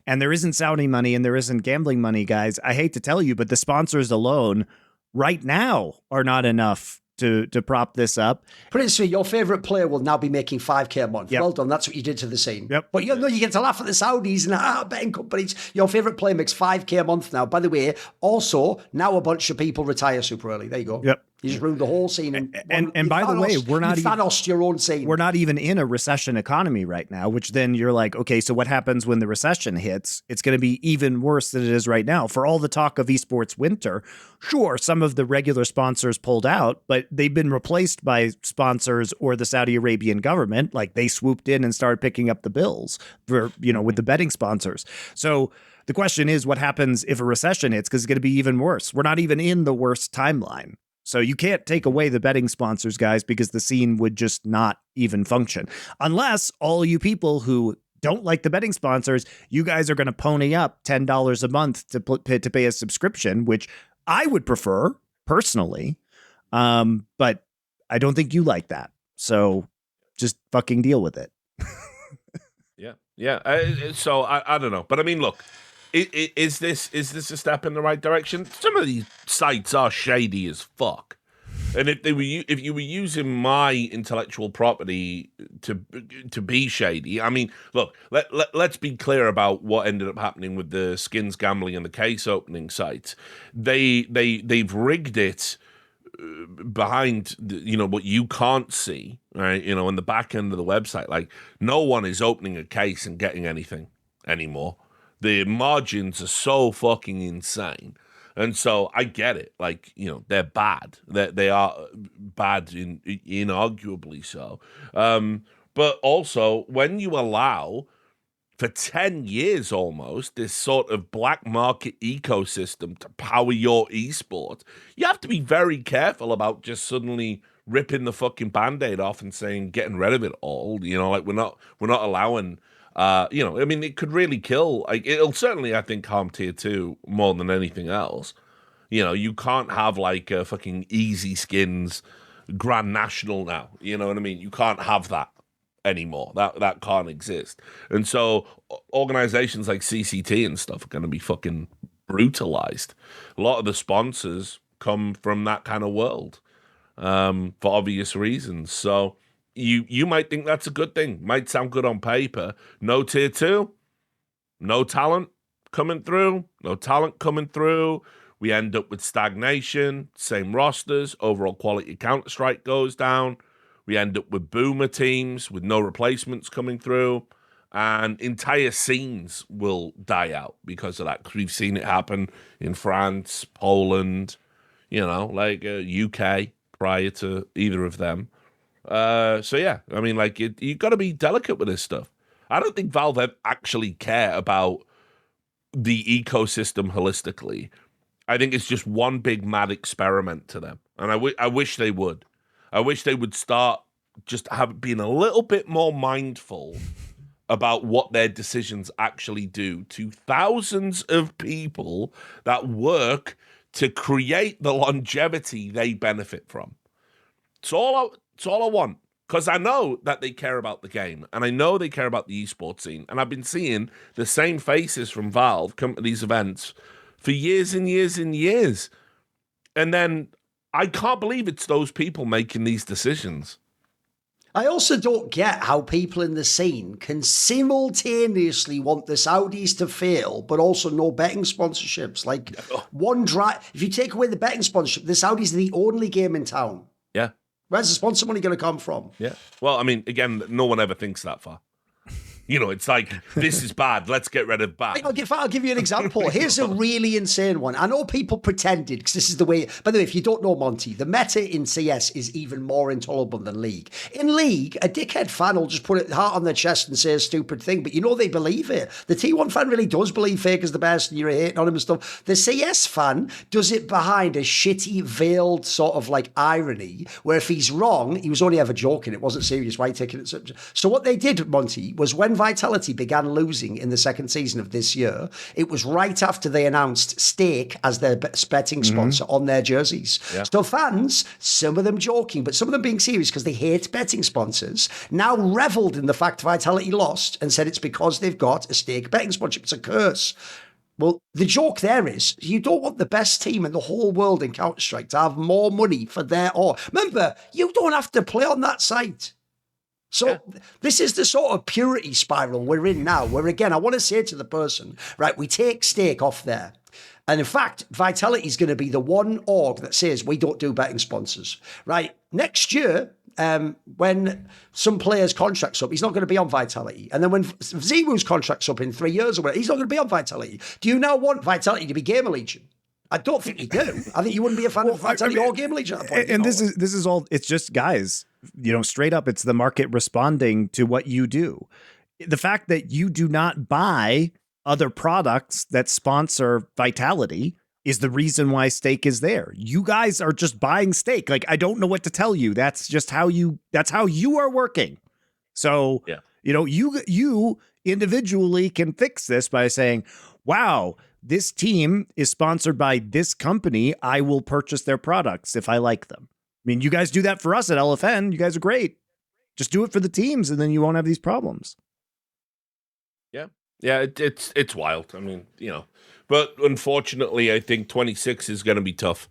And there isn't Saudi money and there isn't gambling money, guys. I hate to tell you, but the sponsors alone right now are not enough to prop this up. Put it this way, your favorite player will now be making $5K a month. Yep. Well done. That's what you did to the scene. Yep. But you get to laugh at the Saudis and betting companies. Your favorite player makes $5K a month now. By the way, also now a bunch of people retire super early. There you go. Yep. You just ruined the whole scene. And by the way, we're not even Thanos your own scene. We're not even in a recession economy right now, which then you're like, okay, so what happens when the recession hits? It's going to be even worse than it is right now. For all the talk of esports winter, sure, some of the regular sponsors pulled out, but they've been replaced by sponsors or the Saudi Arabian government. Like they swooped in and started picking up the bills for, with the betting sponsors. So the question is, what happens if a recession hits? Because it's going to be even worse. We're not even in the worst timeline. So you can't take away the betting sponsors, guys, because the scene would just not even function. Unless all you people who don't like the betting sponsors, you guys are going to pony up $10 a month to pay a subscription, which I would prefer personally. But I don't think you like that. So just fucking deal with it. Yeah. So I don't know. But I mean, look. Is this a step in the right direction? Some of these sites are shady as fuck, and if you were using my intellectual property to be shady, I mean, look, let's be clear about what ended up happening with the skins gambling and the case opening sites. They've rigged it behind what you can't see, right? In the back end of the website, like no one is opening a case and getting anything anymore. The margins are so fucking insane. And so I get it. Like, they're bad. They are bad, inarguably so. But also, when you allow, for 10 years almost, this sort of black market ecosystem to power your esport, you have to be very careful about just suddenly ripping the fucking Band-Aid off and saying, getting rid of it all. Like we're not allowing... I mean, it could really kill. Like, it'll certainly, I think, harm tier 2 more than anything else. You can't have like a fucking easy skins Grand National now. You know what I mean? You can't have that anymore. That can't exist. And so organizations like CCT and stuff are going to be fucking brutalized. A lot of the sponsors come from that kind of world for obvious reasons. So. You might think that's a good thing. Might sound good on paper. No tier 2, no talent coming through, We end up with stagnation, same rosters, overall quality of Counter-Strike goes down. We end up with boomer teams with no replacements coming through, and entire scenes will die out because of that. Because we've seen it happen in France, Poland, UK prior to either of them. So yeah, I mean, like you got to be delicate with this stuff. I don't think Valve actually care about the ecosystem holistically. I think it's just one big mad experiment to them, and I wish they would. I wish they would start just being a little bit more mindful about what their decisions actually do to thousands of people that work to create the longevity they benefit from. It's all I want, because I know that they care about the game, and I know they care about the esports scene, and I've been seeing the same faces from Valve come to these events for years and years and years. And then I can't believe it's those people making these decisions. I also don't get how people in the scene can simultaneously want the Saudis to fail, but also no betting sponsorships. Like, if you take away the betting sponsorship, the Saudis are the only game in town. Yeah. Where's the sponsor money going to come from? Yeah. Well, I mean, again, no one ever thinks that far. It's like, this is bad. Let's get rid of bad. I'll give you an example. Here's a really insane one. I know people pretended, because this is the way. By the way, if you don't know, Monty, the meta in CS is even more intolerable than League. In League, a dickhead fan will just put a heart on their chest and say a stupid thing, but they believe it. The T1 fan really does believe Faker's the best and you're hating on him and stuff. The CS fan does it behind a shitty, veiled sort of like irony, where if he's wrong, he was only ever joking. It wasn't serious. Why taking it? So what they did, Monty, was when Vitality began losing in the second season of this year, it was right after they announced Stake as their betting sponsor on their jerseys. Yeah. So fans, some of them joking, but some of them being serious because they hate betting sponsors, now reveled in the fact Vitality lost and said it's because they've got a Stake betting sponsorship. It's a curse. Well, the joke there is you don't want the best team in the whole world in Counter-Strike to have more money for their own. Remember, you don't have to play on that site. So this is the sort of purity spiral we're in now, where, again, I want to say to the person, right, we take Stake off there. And in fact, Vitality is going to be the one org that says we don't do betting sponsors, right? Next year, when some player's contract's up, he's not going to be on Vitality. And then when Zero's contract's up in 3 years or whatever, he's not going to be on Vitality. Do you now want Vitality to be Gamer Legion? I don't think you do. I think you wouldn't be a fan of Vitality or Gamer Legion at that point. And this is all, it's just guys, straight up, it's the market responding to what you do. The fact that you do not buy other products that sponsor Vitality is the reason why Stake is there. You guys are just buying Stake. Like, I don't know what to tell you. That's just how you are working. So, you individually can fix this by saying, wow, this team is sponsored by this company. I will purchase their products if I like them. I mean, you guys do that for us at LFN. You guys are great. Just do it for the teams, and then you won't have these problems. Yeah, it's wild. I mean, but unfortunately, I think 26 is going to be tough.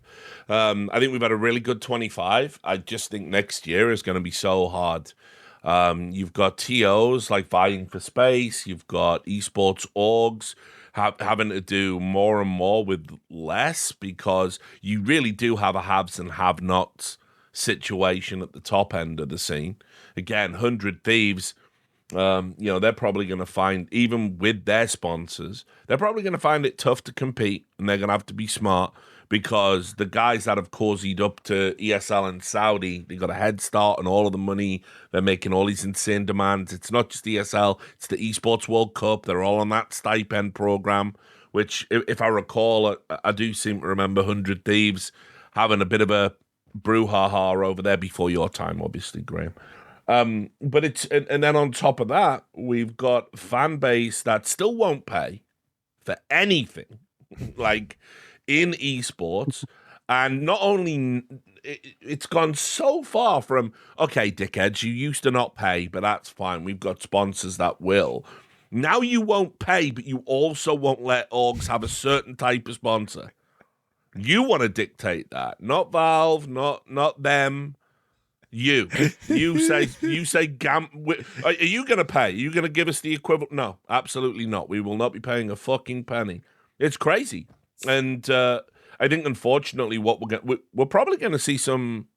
I think we've had a really good 25. I just think next year is going to be so hard. You've got TOs like vying for space. You've got esports orgs having to do more and more with less, because you really do have a haves and have-nots situation at the top end of the scene. Again, 100 Thieves, they're probably going to find, even with their sponsors, they're probably going to find it tough to compete, and they're going to have to be smart, because the guys that have cozied up to ESL and Saudi, they got a head start on all of the money. They're making all these insane demands. It's not just ESL, it's the Esports World Cup. They're all on that stipend program, which, if I recall, I do seem to remember 100 Thieves having a bit of a brouhaha over there before your time, obviously, Graham. But it's, and then on top of that, we've got fan base that still won't pay for anything, like in esports. And not only, it's gone so far from, okay, dickheads, you used to not pay, but that's fine. We've got sponsors that will. Now you won't pay, but you also won't let orgs have a certain type of sponsor. You want to dictate that, not Valve, not them. You say, are you going to pay? Are you going to give us the equivalent? No, absolutely not. We will not be paying a fucking penny. It's crazy. And I think, unfortunately, what we're probably going to see some,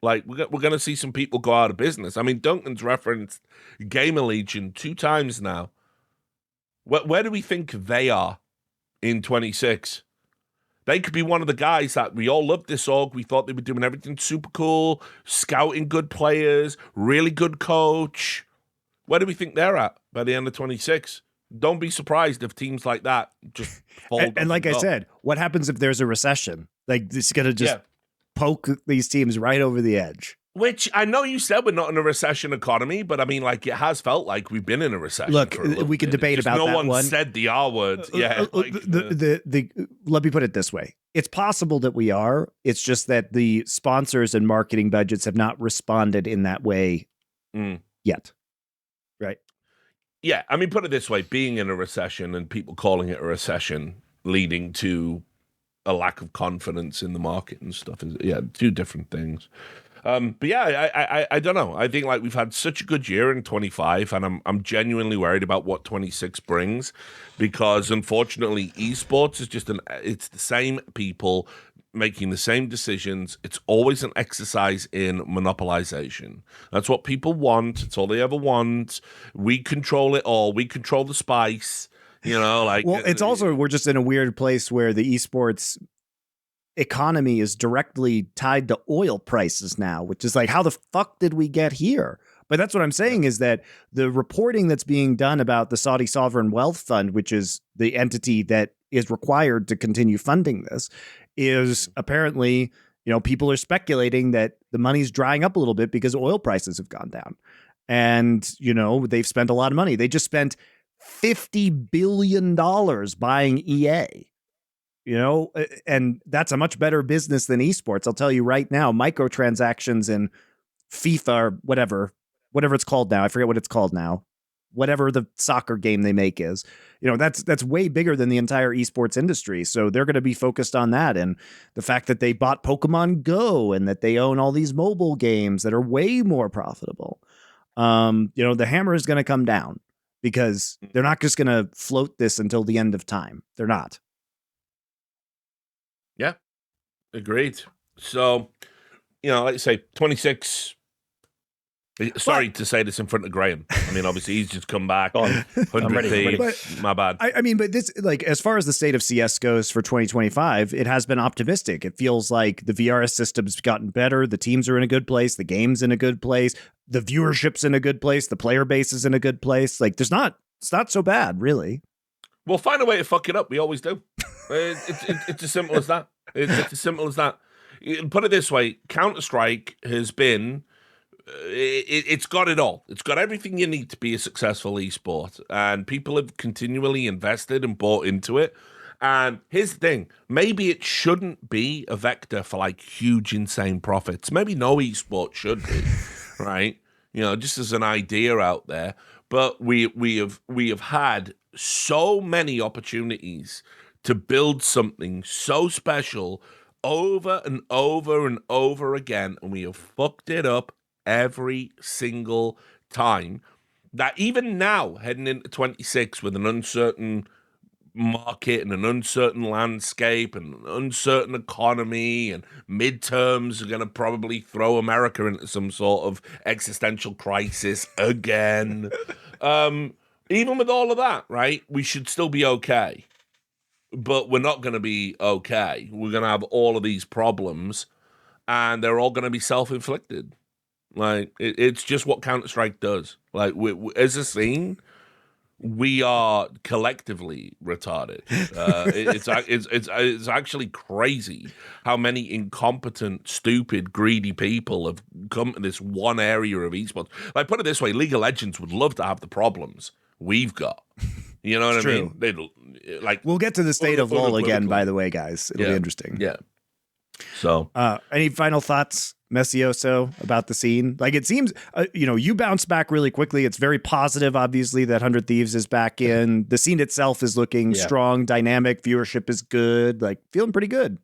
like, we're going to see some people go out of business. I mean, Duncan's referenced Gamer Legion 2 times now. Where do we think they are in 26? They could be one of the guys that we all loved this org. We thought they were doing everything super cool, scouting good players, really good coach. Where do we think they're at by the end of 26? Don't be surprised if teams like that just fold. And like I said, what happens if there's a recession? Like, this is going to just poke these teams right over the edge. Which, I know you said we're not in a recession economy, but I mean, like, it has felt like we've been in a recession. Look, we can debate about that one. No one said the R word. Yeah. Let me put it this way. It's possible that we are. It's just that the sponsors and marketing budgets have not responded in that way yet. Right? Yeah. I mean, put it this way. Being in a recession and people calling it a recession leading to a lack of confidence in the market and stuff is, 2 different things. But yeah, I don't know. I think, like, we've had such a good year in 25, and I'm genuinely worried about what 26 brings, because unfortunately esports is just it's the same people making the same decisions. It's always an exercise in monopolization. That's what people want. It's all they ever want. We control it all. We control the spice. You know, like, well, it's also, we're just in a weird place where the esports economy is directly tied to oil prices now, which is like, how the fuck did we get here? But that's what I'm saying, is that the reporting that's being done about the Saudi Sovereign Wealth Fund, which is the entity that is required to continue funding this, is apparently, people are speculating that the money's drying up a little bit because oil prices have gone down. And, they've spent a lot of money. They just spent $50 billion buying EA. And that's a much better business than esports. I'll tell you right now, microtransactions in FIFA or whatever it's called now. I forget what it's called now. Whatever the soccer game they make is, that's way bigger than the entire esports industry. So they're going to be focused on that. And the fact that they bought Pokemon Go and that they own all these mobile games that are way more profitable. The hammer is going to come down because they're not just going to float this until the end of time. They're not. Yeah, agreed. So, like you say, 26. Sorry to say this in front of Graham. I mean, obviously, he's just come back. 100 Thieves. My bad. I mean, but this, like, as far as the state of CS goes for 2025, it has been optimistic. It feels like the VRS system's gotten better. The teams are in a good place. The game's in a good place. The viewership's in a good place. The player base is in a good place. Like, it's not so bad, really. We'll find a way to fuck it up. We always do. It's as simple as that. It's as simple as that. Put it this way: Counter-Strike has been. It's got it all. It's got everything you need to be a successful esport, and people have continually invested and bought into it. And here's the thing: maybe it shouldn't be a vector for like huge, insane profits. Maybe no esport should be, right? Just as an idea out there. But we have had so many opportunities to build something so special over and over and over again, and we have fucked it up every single time, that even now, heading into 26 with an uncertain market and an uncertain landscape and an uncertain economy, and midterms are going to probably throw America into some sort of existential crisis again. Even with all of that, right, we should still be okay. But we're not going to be okay. We're going to have all of these problems, and they're all going to be self-inflicted. Like, it's just what Counter-Strike does. Like, we, as a scene, we are collectively retarded. It's actually crazy how many incompetent, stupid, greedy people have come to this one area of esports. Like, put it this way: League of Legends would love to have the problems we've got. You know what I mean? We'll get to the state of LoL again, by the way, guys. It'll be interesting. Yeah. So, any final thoughts, Messioso, about the scene? Like, it seems, you bounce back really quickly. It's very positive, obviously, that 100 Thieves is back in. The scene itself is looking strong, dynamic. Viewership is good. Like, feeling pretty good.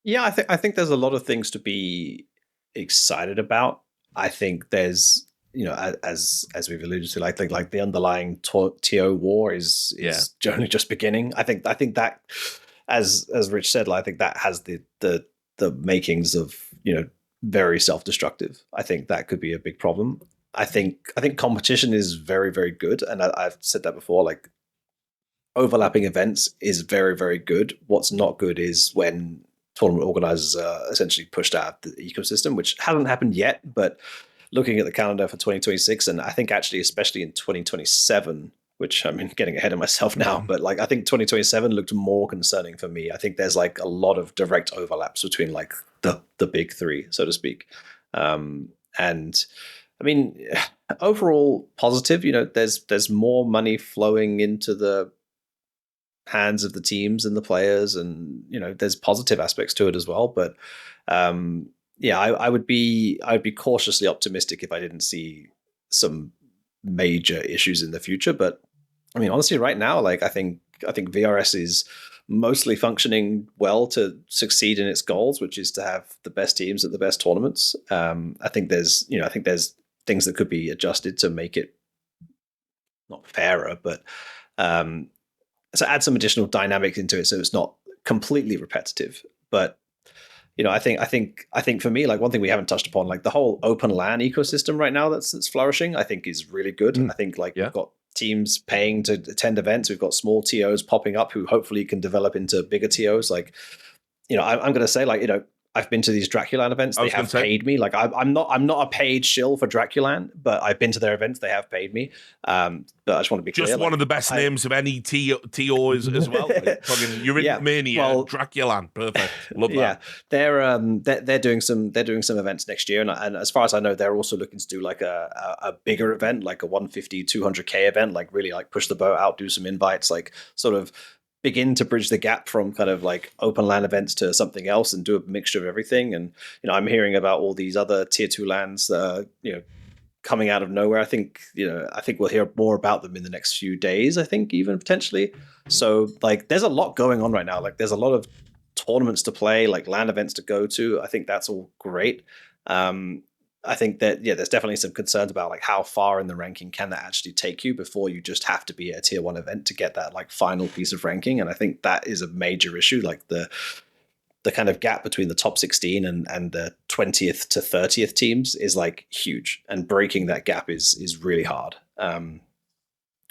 Yeah, I think there's a lot of things to be excited about. I think there's, as we've alluded to, I think like the underlying TO war is generally just beginning. I think that, as Rich said, I think that has the makings of very self-destructive. I think that could be a big problem. I think competition is very, very good, and I've said that before. Like, overlapping events is very, very good. What's not good is when tournament organizers are essentially pushed out of the ecosystem, which hasn't happened yet, but looking at the calendar for 2026, and I think actually especially in 2027, which I'm getting ahead of myself now, but like I think 2027 looked more concerning for me. I think there's like a lot of direct overlaps between like the big three, so to speak. And I mean, overall positive, there's more money flowing into the hands of the teams and the players, and there's positive aspects to it as well. But I would be cautiously optimistic if I didn't see some major issues in the future. But I mean, honestly, right now, like I think VRS is mostly functioning well to succeed in its goals, which is to have the best teams at the best tournaments. I think there's things that could be adjusted to make it not fairer, but so add some additional dynamics into it, so it's not completely repetitive. But I think for me, like one thing we haven't touched upon, like the whole open LAN ecosystem right now that's flourishing, I think is really good. I think we've got teams paying to attend events. We've got small TOs popping up who hopefully can develop into bigger TOs. Like, I'm going to say, like, I've been to these Draculan events. They have paid me. Like I'm not a paid shill for Draculan, but I've been to their events. They have paid me. But I just want to be clear. Just one of the best names of any TO as well. Like, you're in Mania, Draculan, perfect. Love that. They're doing some events next year, and as far as I know, they're also looking to do like a bigger event, like a 150, 200K event, like really like push the boat out, do some invites, like sort of begin to bridge the gap from kind of like open LAN events to something else and do a mixture of everything. And, I'm hearing about all these other tier 2 LANs that are, coming out of nowhere. I think we'll hear more about them in the next few days, I think, even potentially. So like there's a lot going on right now. Like there's a lot of tournaments to play, like LAN events to go to. I think that's all great. I think that, there's definitely some concerns about like how far in the ranking can that actually take you before you just have to be at a tier 1 event to get that like final piece of ranking. And I think that is a major issue. Like the kind of gap between the top 16 and the 20th to 30th teams is like huge, and breaking that gap is really hard.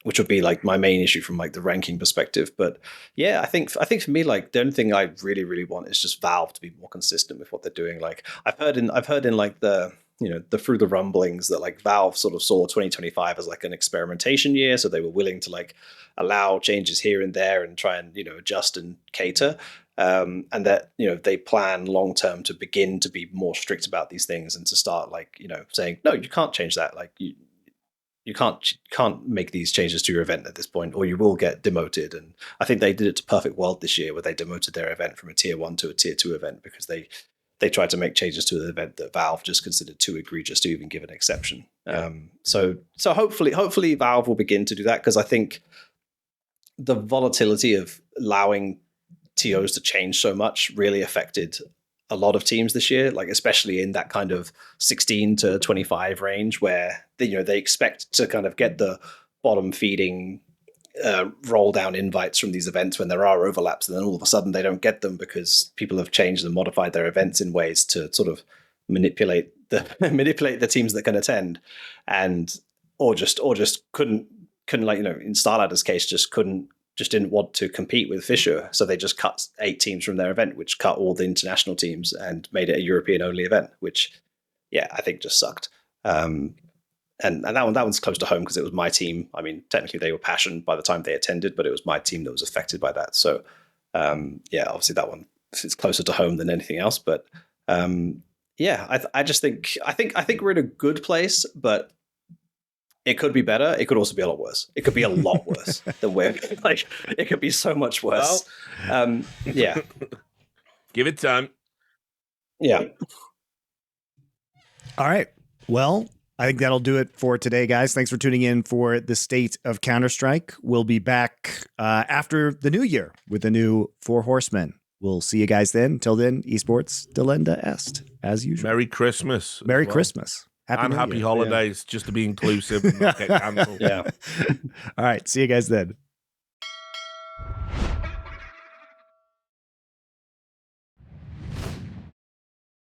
Which would be like my main issue from like the ranking perspective. But I think for me, like the only thing I really, really want is just Valve to be more consistent with what they're doing. Like I've heard in like the through the rumblings that like Valve sort of saw 2025 as like an experimentation year. So they were willing to like allow changes here and there and try and, adjust and cater. And that, they plan long term to begin to be more strict about these things and to start like, saying, no, you can't change that. Like you can't make these changes to your event at this point, or you will get demoted. And I think they did it to Perfect World this year, where they demoted their event from a tier 1 to a tier 2 event because they tried to make changes to the event that Valve just considered too egregious to even give an exception. So hopefully Valve will begin to do that, because I think the volatility of allowing TOs to change so much really affected a lot of teams this year, like especially in that kind of 16 to 25 range where they expect to kind of get the bottom feeding roll down invites from these events when there are overlaps, and then all of a sudden they don't get them because people have changed and modified their events in ways to sort of manipulate the teams that can attend, and or just couldn't like in Starladder's case just didn't want to compete with Fisher, so they just cut 8 teams from their event, which cut all the international teams and made it a European only event, which I think just sucked. And that one's close to home because it was my team. I mean, technically they were passionate by the time they attended, but it was my team that was affected by that. So obviously that one is closer to home than anything else. But I just think we're in a good place, but it could be better. It could also be a lot worse. It could be a lot worse than we're like. It could be so much worse. Well, give it time. Yeah. All right. Well, I think that'll do it for today, guys. Thanks for tuning in for the State of Counter-Strike. We'll be back after the new year with a new 4 Horsemen. We'll see you guys then. Until then, Esports Delenda Est, as usual. Merry Christmas. Merry Christmas. Happy holidays, just to be inclusive and not get cancelled. All right. See you guys then.